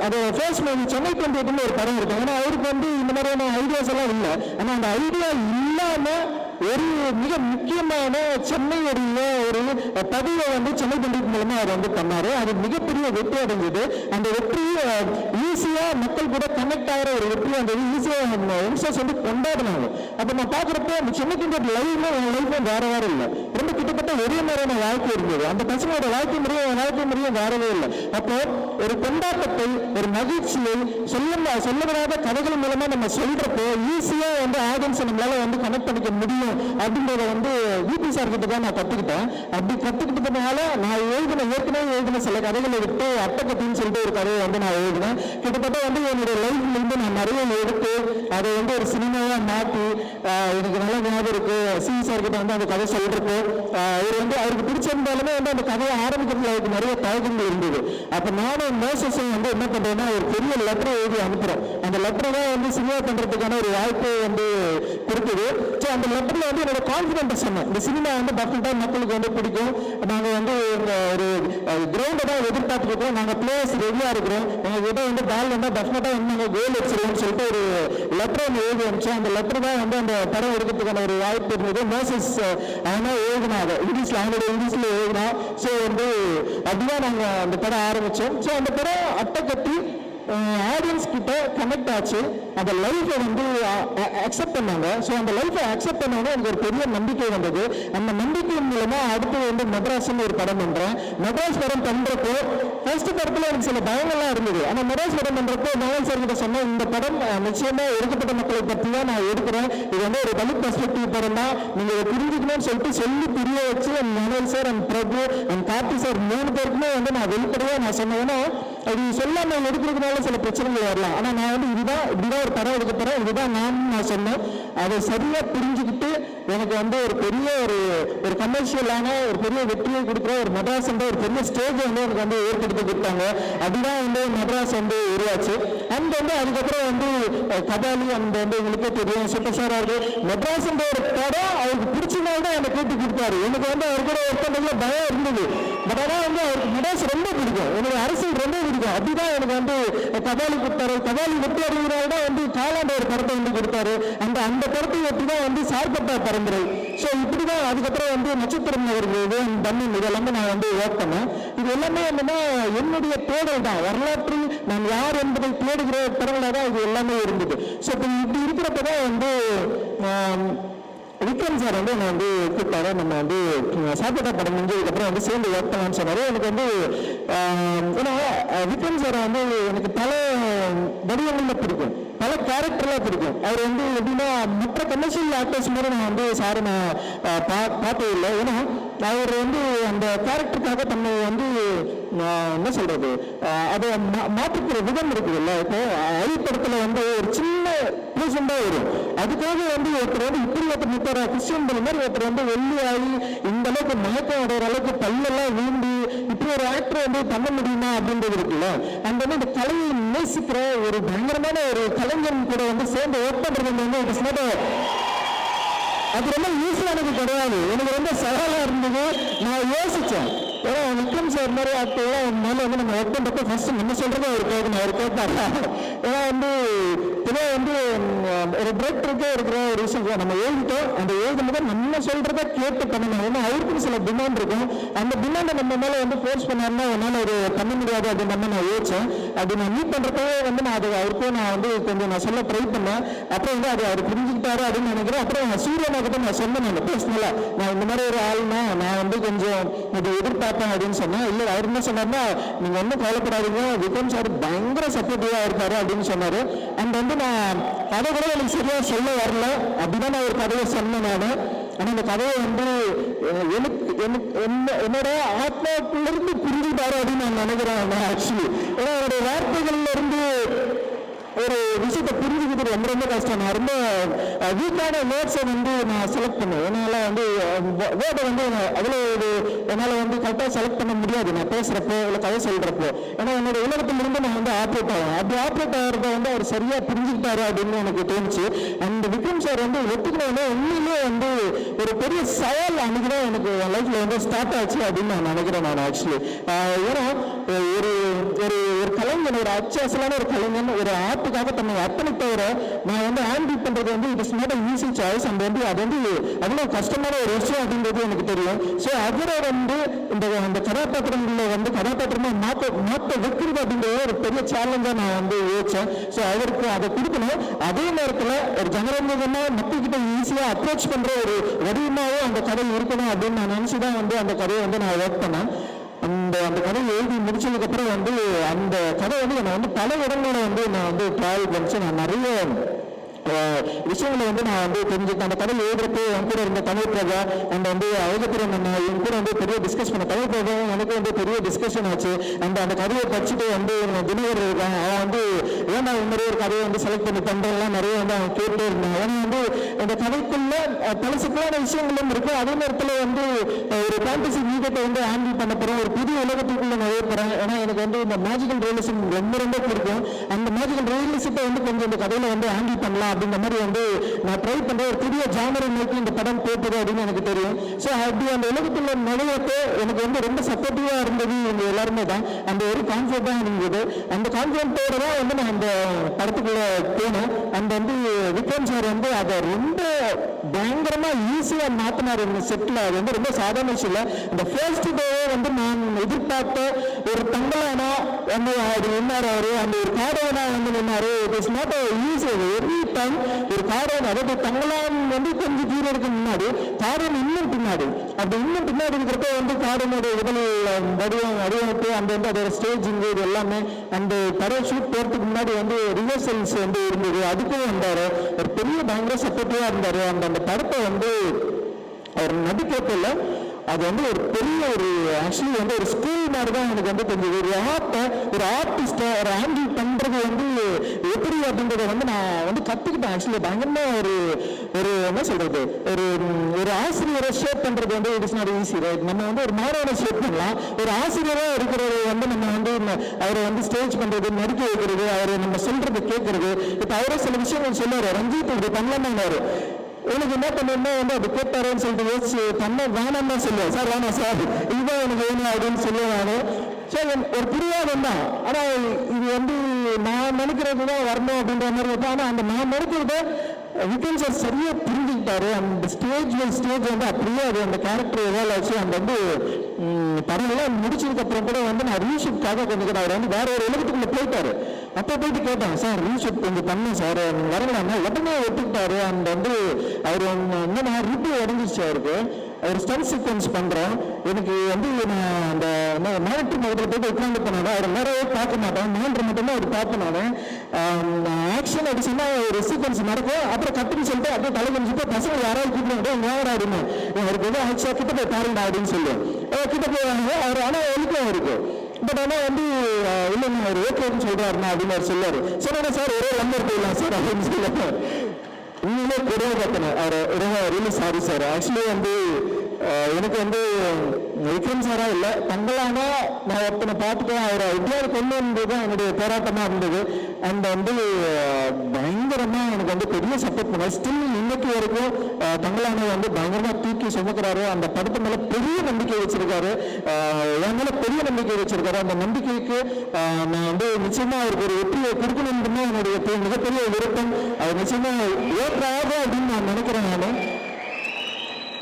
அது ஃபர்ஸ்ட் மூவி சென்னை 28 ஒரு படம் இருக்கு. ஏன்னா அவருக்கு வந்து இந்த மாதிரியான ஐடியாஸ் எல்லாம் இல்லை. ஆனா அந்த ஐடியா இல்லாம ஒரு மிக முக்கியமான சென்னையுடைய ஒரு பதிவை வந்து சென்னை 28 மூலமா அவர் வந்து பண்ணாரு. அது மிகப்பெரிய வெற்றி அடைஞ்சது. அந்த வெற்றி ஈஸியா மக்கள் கூட கனெக்ட் ஆகிற ஒரு வெற்றி. அந்த ஈஸியா யங்ஸ்டர்ஸ் வந்து கொண்டாடினாங்க. அப்ப நான் பாக்குறப்ப அந்த சென்னை 28 லைஃப் வேற வேற இல்லை, ரொம்ப கிட்டத்தட்ட ஒரே மாதிரியான வாழ்க்கை இருந்தது. அந்த பசங்களோட வாழ்க்கை முறையும் வேறவே இல்லை. அப்போ ஒரு கொண்டாட்டத்தை, ஒரு மகிழ்ச்சியை சொல்ல விடாத கதைகள் மூலமா நம்ம சொல்றப்போ ஈஸியா வந்து ஆடியன்ஸ் நம்மளால வந்து கனெக்ட் பண்ணிக்க முடியும் அப்படின்றத வந்து விபி சார் கிட்ட தான் நான் கத்துக்கிட்டேன். அப்படி கத்துக்கிட்டதுனால நான் ஏற்கனவே எழுதின சில கதைகளை விட்டு அட்டக்கத்தின்னு சொல்லிட்டு ஒரு கதையை வந்து நான் எழுதினேன். கிட்டத்தட்ட வந்து என்னுடைய லைஃப்ல இருந்து நான் நிறைய எடுத்து அதை வந்து ஒரு சினிமாவா மாற்றி எனக்கு நல்ல ஞாபகம் இருக்கு. சி சார் கிட்ட வந்து அந்த கதை சொல்றப்போ அவர் வந்து அவருக்கு பிடிச்சிருந்தாலுமே வந்து அந்த கதையை ஆரம்பிக்கிறதுல அவருக்கு நிறைய தயக்கங்கள் இருந்தது. அப்ப நானும் மோசஸும் வந்து என்ன பண்றேன்னா ஒரு பெரிய லெட்டரை எழுதி அனுப்புறோம். அந்த லெட்டரை தான் வந்து சினிமா பண்றதுக்கான ஒரு வாய்ப்பை வந்து கொடுக்குது. ஸோ அந்த லெட்டர்ல வந்து என்னோட கான்ஃபிடென்ட் சொன்னேன், இந்த சினிமா வந்து டெஃபினட்டா மக்களுக்கு வந்து பிடிக்கும், நாங்க வந்து ஒரு கிரவுண்டை தான் எதிர்பார்த்துட்டு இருக்கோம், நாங்க பிளேயர்ஸ் ரெடியா இருக்கிறோம், எங்க கிட்ட வந்து பால் வந்தா டெஃபினட்டா வந்து நாங்க கோல் வச்சிருவோம்னு சொல்லிட்டு ஒரு லெட்டர் ஒன்று எழுதி அனுப்பிச்சோம். அந்த லெட்டர் தான் வந்து அந்த படம் எடுக்கிறதுக்கான ஒரு வாய்ப்பு இருந்தது. மோசஸ் அவனா எழுதினாங்க இங்கிலீஷ்ல, அவனுடைய இங்கிலீஷ்ல எழுதினா. ஸோ வந்து அப்படிதான் நாங்க அந்த படம் ஆரம்பிச்சோம். ஸோ அந்த படம் அட்டை ஆடியன்ஸ் கிட்ட கனெக்ட் ஆச்சு. அந்த லைஃபை வந்து அக்செப்ட் பண்ணாங்க. ஸோ அந்த லைஃபை அக்செப்ட் பண்ணோட எனக்கு ஒரு பெரிய நம்பிக்கை வந்தது. அந்த நம்பிக்கை மூலமா அடுத்து வந்து மெட்ராஸ்ன்னு ஒரு படம் பண்றேன். மெட்ராஸ் படம் பண்றப்போ ஃபர்ஸ்ட் படத்துல எனக்கு சில பயங்கள்லாம் இருந்தது. ஆனால் மெட்ராஸ் படம் பண்றப்போ மோகன் சார் கிட்ட சொன்னேன், இந்த படம் நிச்சயமா ஒடுக்கப்பட்ட மக்களை பற்றி தான் நான் எடுக்கிறேன், இது வந்து ஒரு தலித் பெர்ஸ்பெக்டிவ் படம் தான், நீங்க இதை புரிஞ்சுக்கணும்னு சொல்லிட்டு சொல்லி புரிய வச்சு மனோல் sir and Prabhu and Karthi sir 3 பேருக்குமே வந்து நான் வெளிப்படையா நான் சொன்னேன்னா அது சொல்லாம எடுக்கிறதுனால சில பிரச்சனைகள் வரலாம். ஆனா நான் வந்து இப்படிதான் ஒரு படம் எடுக்க போறேன், இதுதான் நான் சொன்னேன். அதை சரியா புரிஞ்சுக்கிட்டு எனக்கு வந்து ஒரு பெரிய ஒரு கமர்ஷியலான ஒரு பெரிய வெற்றியை கொடுக்குற ஒரு மெட்ராஸ் ஒரு பெரிய ஸ்டேஜ் வந்து எனக்கு வந்து ஏற்படுத்தி கொடுத்தாங்க. அப்படிதான் வந்து மெட்ராஸ் வந்து உருவாச்சு. அண்ட் வந்து அதுக்கப்புறம் வந்து கபாலி அந்த வந்து உங்களுக்கே தெரியும் சூப்பர் ஸ்டார் அவர்கள் மெட்ராஸ் ஒரு படம் அவருக்கு பிடிச்சனால தான் என்னை கூட்டி கொடுத்தாரு. எனக்கு வந்து அவர் கூட ஒர்க் பண்றதுல பயம் இருந்தது. பட் ஆனால் வந்து அவருக்கு மெட்ராஸ் ரொம்ப பிடிக்கும், என்னுடைய அரசியல் ரொம்ப பிடிக்கும். அப்படிதான் எனக்கு வந்து கபாலி கொடுத்தாரு. கபாலி வெற்றி அடைகிறாரு தான் வந்து காலாண்ட ஒரு படத்தை வந்து கொடுத்தாரு. அந்த படத்தை வெற்றி தான் வந்து சார்பட்ட பரம்பரை. ஸோ இப்படிதான் அதுக்கப்புறம் வந்து நட்சத்திரம் தண்ணி இதெல்லாமே நான் வந்து ஒர்க் பண்ணேன். இது எல்லாமே என்னன்னா என்னுடைய தேடல் தான். வரலாற்று நான் யார் என்பதை தேடுகிற திறமையில தான் இது எல்லாமே இருந்தது. ஸோ இப்போ இப்படி இருக்கிறப்ப தான் வந்து விக்ரம் சார் வந்து என்னை வந்து கூப்பிட்டாரு. நம்ம வந்து சாப்பிட்டா படம் முடிஞ்சதுக்கப்புறம் வந்து சேர்ந்து ஒர்க் பண்ணலாம்னு சொன்னாரு. எனக்கு வந்து ஏன்னா விக்ரம் சார் வந்து எனக்கு பல வடிவங்களில் பிடிக்கும், பல கேரக்டர்லாம் பிடிக்கும். அவர் வந்து எப்படின்னா மற்ற கமர்ஷியல் ஆக்டர்ஸ் மாதிரி நான் வந்து சார் நான் பார்த்தது இல்லை. ஏன்னா அவர் வந்து அந்த கேரக்டருக்காக தன்னை வந்து என்ன சொல்றது அதை மாற்றிக்கிற விதம் இருக்குதுல்ல. இப்போ ஐப்படத்தில் வந்து ஒரு சின்ன ப்ளூசண்டாக வரும், அதுக்காக வந்து ஒருத்தர் வந்து இப்படி ஒருத்தர் நிற்கிற கிறிஸ்டியன் பள்ளி மாதிரி ஒருத்தர் வந்து வெள்ளி ஆகி இந்த அளவுக்கு மயக்கம் அடைகிற அளவுக்கு பல்லெல்லாம் வீண்டி இப்படி ஒரு ஆக்டர் வந்து பண்ண முடியுமா அப்படின்றது இருக்குல்ல. அந்த வந்து இந்த கலையை நேசிக்கிற ஒரு பயங்கரமான ஒரு கலைஞன் கூட வந்து சேர்ந்து ஒர்க் பண்றது வந்து இட்ஸ் நாட் அது ரொம்ப ஈஸியானது கிடையாது. எனக்கு ரொம்ப சவாலாக இருந்தது. நான் யோசித்தேன், ஏன்னா விக்ரம் சார் மாதிரி ஆக்டர்லாம் மேலே வந்து நம்ம ஒர்க் பண்ணுறப்ப ஃபர்ஸ்ட் நம்ம சொல்கிறத அவர் கேட்கணும், அவர் கேட்பாரு. ஏன்னா வந்து பொதுவாக வந்து ஒரு டிரெக்டருக்கே இருக்கிற ஒரு விஷயம், நம்ம எழுதிட்டோம், அந்த எழுதும்போது நம்ம சொல்கிறத கேட்டு பண்ணணும். ஏன்னா அவருக்கும் சில டிமாண்ட் இருக்கும், அந்த டிமாண்டை நம்ம மேலே வந்து ஃபோர்ஸ் பண்ணாருன்னா என்னால் ஒரு பண்ண முடியாது அப்படின்னு நம்ம நான் யோசித்தேன். அப்படி நான் மீட் பண்ணுறப்பவே வந்து நான் அது அவருக்கும் நான் வந்து கொஞ்சம் நான் சொல்ல ட்ரை பண்ணேன். அப்புறம் வந்து அது அவர் புரிஞ்சுக்கிட்டாரு அப்படின்னு நினைக்கிறேன். அப்புறம் சூரியனை கிட்ட நான் சொன்னேன், நான் பர்சனலாக நான் இந்த மாதிரி ஒரு ஆள்னா நான் வந்து கொஞ்சம் இது எதிர்பார்ப்பேன் அப்படின்னு சொன்னேன். இல்லை அவர் என்ன சொன்னார்னா, நீங்கள் ஒன்றும் கவலைப்படாதீங்க, விக்ரம் சார் பயங்கர சப்போர்ட்டிவாக இருக்காரு அப்படின்னு சொன்னார். அண்ட் வந்து நான் கதை கூட எனக்கு சரியாக சொல்ல வரல, அப்படிதான் நான் ஒரு கதையை சொன்னேன் நான். ஆனால் இந்த கதையை வந்து என்னோட ஆத்மாக்குள்ளிருந்து புரிஞ்சுட்டாரு அப்படின்னு நான் நினைக்கிறேன் நான் ஆக்சுவலி. ஏன்னா அவருடைய வார்த்தைகள்ல இருந்து ஒரு விஷயத்தை புரிஞ்சுக்கிறது ரொம்ப ரொம்ப கஷ்டம். நான் ரொம்ப வீக்கான வேர்ட்ஸை வந்து நான் செலக்ட் பண்ணுவேன். என்னால் வந்து வேர்டை வந்து அவ்வளோ ஒரு என்னால் வந்து கரெக்டாக செலக்ட் பண்ண முடியாது நான் பேசுகிறப்போ இல்லை கதை சொல்கிறப்போ. ஏன்னா என்னோட உலகத்திலிருந்து நான் வந்து ஆப்ரேட் ஆகும், அப்படி ஆப்ரேட் ஆகிறத வந்து அவர் சரியாக புரிஞ்சுக்கிட்டாரு அப்படின்னு எனக்கு தோணுச்சு. அந்த விக்ரம் சார் வந்து ஒத்துக்கணும்னா உண்மையிலே வந்து ஒரு பெரிய சவால் அன்னைக்கு தான் எனக்கு லைஃப்பில் வந்து ஸ்டார்ட் ஆச்சு அப்படின்னு நான் நினைக்கிறேன் நான் ஆக்சுவலி. ஏன்னா ஒரு ஒரு ஒரு கலைஞன், ஒரு அச்சாசலான ஒரு கலைஞன் ஒரு ஆர்ட்டுக்காக தன்னை அர்ப்பணித்தவர நான் வந்து ஹேண்டில் பண்றது வந்து it is not a easy choice. அந்த வந்து அது வந்து அவ்வளோ கஷ்டமான ஒரு விஷயம் அப்படின்றது எனக்கு தெரியும். ஸோ அவரை வந்து இந்த கதாபாத்திரங்களில் வந்து கதாபாத்திரமா மாற்ற வைக்கிறது அப்படிங்கிறது ஒரு பெரிய சேலஞ்சாக நான் வந்து யோசிச்சேன். ஸோ அவருக்கு அதை கொடுக்கணும், அதே நேரத்தில் ஒரு ஜனரஞ்சகமாக மக்கள்கிட்ட ஈஸியாக அப்ரோச் பண்ற ஒரு வடிவமாகவும் அந்த கதை இருக்கணும் அப்படின்னு நான் நினச்சி தான் வந்து அந்த கதையை வந்து நான் ஒர்க் பண்ணேன். அந்த கதையை எழுதி முடிச்சதுக்கப்புறம் வந்து அந்த கதை வந்து என்னை வந்து பல இடங்களை வந்து நான் வந்து ட்ராவல் பண்ணிச்சு. நான் நிறைய விஷயங்களை வந்து நான் வந்து தெரிஞ்சுக்கிட்டேன். அந்த கதை எழுதுறப்போ என் கூட இருந்த தமிழ் பிரஜா அந்த வந்து அழகப்புறம் என் கூட வந்து பெரிய டிஸ்கஸ் பண்ண தமிழ் பிரஜா எனக்கு வந்து பெரிய டிஸ்கஷன் ஆச்சு. அந்த கதையை படிச்சுட்டு வந்து தினகர் இருக்கான், அவன் வந்து ஏன்னா இந்த ஒரு கதையை வந்து செலக்ட் பண்ணி பண்ணுறதுலாம் நிறைய வந்து அவன் கேட்டே இருந்தான். அவன் வந்து இந்த கதைக்குள்ள பல சிக்கலான விஷயங்களும் இருக்கு, அதே நேரத்தில் வந்து ஒரு ஃபேண்டசி மீடியத்தை வந்து ஹேண்டில் பண்ண போகிறேன், ஒரு புதிய உலகத்துக்குள்ள நிறைய போகிறேன். ஏன்னா எனக்கு வந்து இந்த மேஜிக்கல் ரியலிசம் ரொம்ப ரொம்ப பிடிக்கும். அந்த மேஜிக்கல் ரியலிசத்தை வந்து கொஞ்சம் இந்த கதையில வந்து ஹேண்டில் பண்ணலாம் அப்படின்ற மாதிரி வந்து நான் ட்ரை பண்ணுறேன். ஒரு புதிய ஜானரை நோக்கி இந்த படம் போட்டுது அப்படின்னு எனக்கு தெரியும். ஸோ அப்படி அந்த உலகத்தில் நுழையத்தை எனக்கு வந்து ரொம்ப சப்போர்ட்டிவாக இருந்தது இவங்க எல்லாருமே தான். அந்த ஒரு கான்ஃபிடென்ட்டாக இருந்தது. அந்த கான்ஃபிடென்ட்டோட தான் வந்து நான் அந்த படத்துக்குள்ள போனேன். அந்த வந்து விக்ரம் சார் வந்து அதை ரொம்ப பயங்கரமாக ஈஸியாக மாற்றினார் இந்த செட்டில். அது வந்து ரொம்ப சாதாரண விஷயம் இல்லை. இந்த ஃபர்ஸ்ட் டேவே வந்து நான் எதிர்பார்த்த ஒரு தங்கலானா வந்து அது நின்னார், அவரு அந்த ஒரு காரவனா வந்து நின்னாரு. It is not easy. Every time ஒரு காரவன், அதாவது தங்கலான் வந்து கொஞ்சம் கீழே இருக்க முன்னாடி காரவன் இன்னும் பின்னாடி, அப்படி இன்னும் பின்னாடி இருக்கிறப்ப வந்து காரவனோட உடல் வடிவமைப்பு அந்த வந்து அதோட ஸ்டேஜிங் இது எல்லாமே அந்த படம் ஷூட் போகிறதுக்கு முன்னாடி வந்து ரிஹர்சல்ஸ் வந்து இருந்தது. அதுக்கும் வந்தார், ஒரு பெரிய பயங்கர சப்போர்ட்டிவாக இருந்தார். அந்த படத்தை வந்து அவர் நடிக்கல, அது வந்து ஒரு பெரிய ஒரு ஆக்சுவலி வந்து ஒரு ஸ்கில் மாதிரி தான் எனக்கு வந்து கொஞ்சம் ஒரு ஆர்ட்டை ஒரு ஆர்டிஸ்ட்டை ஒரு ஹேண்டில் பண்ணுறது வந்து எப்படி அப்படின்றத வந்து நான் வந்து கற்றுக்கிட்டேன். ஆக்சுவலி பயங்கரமாக ஒரு என்ன சொல்கிறது ஒரு ஆசிரியரை ஷேப் பண்ணுறது வந்து it is not easy right. நம்ம வந்து ஒரு மாணவனை ஷேப் பண்ணலாம், ஒரு ஆசிரியராக இருக்கிறது வந்து நம்ம வந்து அவரை வந்து ஸ்டேஜ் பண்ணுறது, நடிக்க வைக்கிறது, அவரை நம்ம சொல்கிறது கேட்கறது. இப்போ அவரே சில விஷயங்கள் சொல்லுவார், ரஞ்சித் இப்படி பண்ணலாம்னாரு, எனக்கு என்ன பண்ணணும்னா வந்து அது கேட்டாருன்னு சொல்லிட்டு யோசிச்சு பண்ண வேணாம் தான் சொல்லுவேன். சார் வேணாம் சார் இதுதான் எனக்கு வேணும் அப்படின்னு சொல்லுவாங்க. சரி ஒரு புரியாதம் தான், ஆனால் இது வந்து நான் நினைக்கிறது தான் வரணும் அப்படின்ற மாதிரி இருக்கும். ஆனால் அந்த நான் நினைக்கிறத விக்ரம் சார் சரியாக புரிஞ்சுக்கிட்டாரு. எடுத்துக்கிட்டாரு. அந்த ஸ்டேஜ் வந்து அப்படியே அது அந்த கேரக்டர் எதாவது ஆச்சு. அந்த வந்து படம்லாம் முடிச்சதுக்கு அப்புறம் கூட வந்து நான் ரீஷூட்காக கொஞ்சம் அவர் வந்து வேற ஒரு உலகத்துக்குள்ள போயிட்டாரு. அப்போ போயிட்டு கேட்டேன், சார் ரீஷூட் கொஞ்சம் பண்ணேன் சார் வரலாமா, உடனே ஒத்துக்கிட்டாரு. அந்த வந்து அவர் என்னன்னா ரிப்பி உடஞ்சிச்சு அவருக்கு. ஒரு ஸ்டன் சீக்வன்ஸ் பண்றோம். எனக்கு வந்து நான் அந்த மானிட்டர் முகத்தில் போயிட்டு உட்காந்து போனாலும் அவர் நிறைய பார்க்க மாட்டேன், மானிட்டர் மட்டும்தான் அவர் பார்ப்பனாலும் ஆக்ஷன் அடிச்சுன்னா ஒரு சீக்வன்ஸ் நடக்கும். அப்புறம் கட்டுன்னு சொல்லிட்டு அப்படியே தலை முடிச்சுட்டு பசங்க யாராவது கூப்பிட்டு நேரம் ஆடுமே அவருக்கு வந்து ஆக்ஷா கிட்ட போய் பாருங்க அப்படின்னு சொல்லுவோம். கிட்ட போவாங்க அவர். ஆனால் ஒழுக்கம் இருக்கு. பட் ஆனால் வந்து இல்லைங்க அவர் ஓகேன்னு சொல்றாருண்ணா அப்படின்னு அவர் சொல்லுவார். சரி சார் ஒரே நம்பர் போயிடலாம் சார் அப்படின்னு சொல்லுவாங்க. உண்மையிலே குறைய பார்த்தேன் அவர். ரொம்ப ரியலி சாரி சார். ஆக்சுவலி வந்து எனக்கு வந்து விக்ரம் சாரா இல்லை, தங்களான நான் ஒருத்தனை பார்த்துட்டேன் அவரை எப்படியாவது கொண்டு வந்தது தான் என்னுடைய போராட்டமாக இருந்தது. அந்த வந்து பயங்கரமாக எனக்கு வந்து பெரிய சப்போர்ட் பண்ண ஸ்டில் இன்னைக்கு வரைக்கும் தங்களான வந்து பயங்கரமாக தூக்கி சுமக்கிறாரு. அந்த படத்து மேலே பெரிய நம்பிக்கை வச்சிருக்காரு, என் மேலே பெரிய நம்பிக்கை வச்சிருக்காரு. அந்த நம்பிக்கைக்கு நான் வந்து நிச்சயமாக அவருக்கு ஒரு வெற்றியை கொடுக்கணும்னு என்னுடைய மிகப்பெரிய விருப்பம். அவர் நிச்சயமாக ஏற்றாக அப்படின்னு நான் நினைக்கிறேன். நான்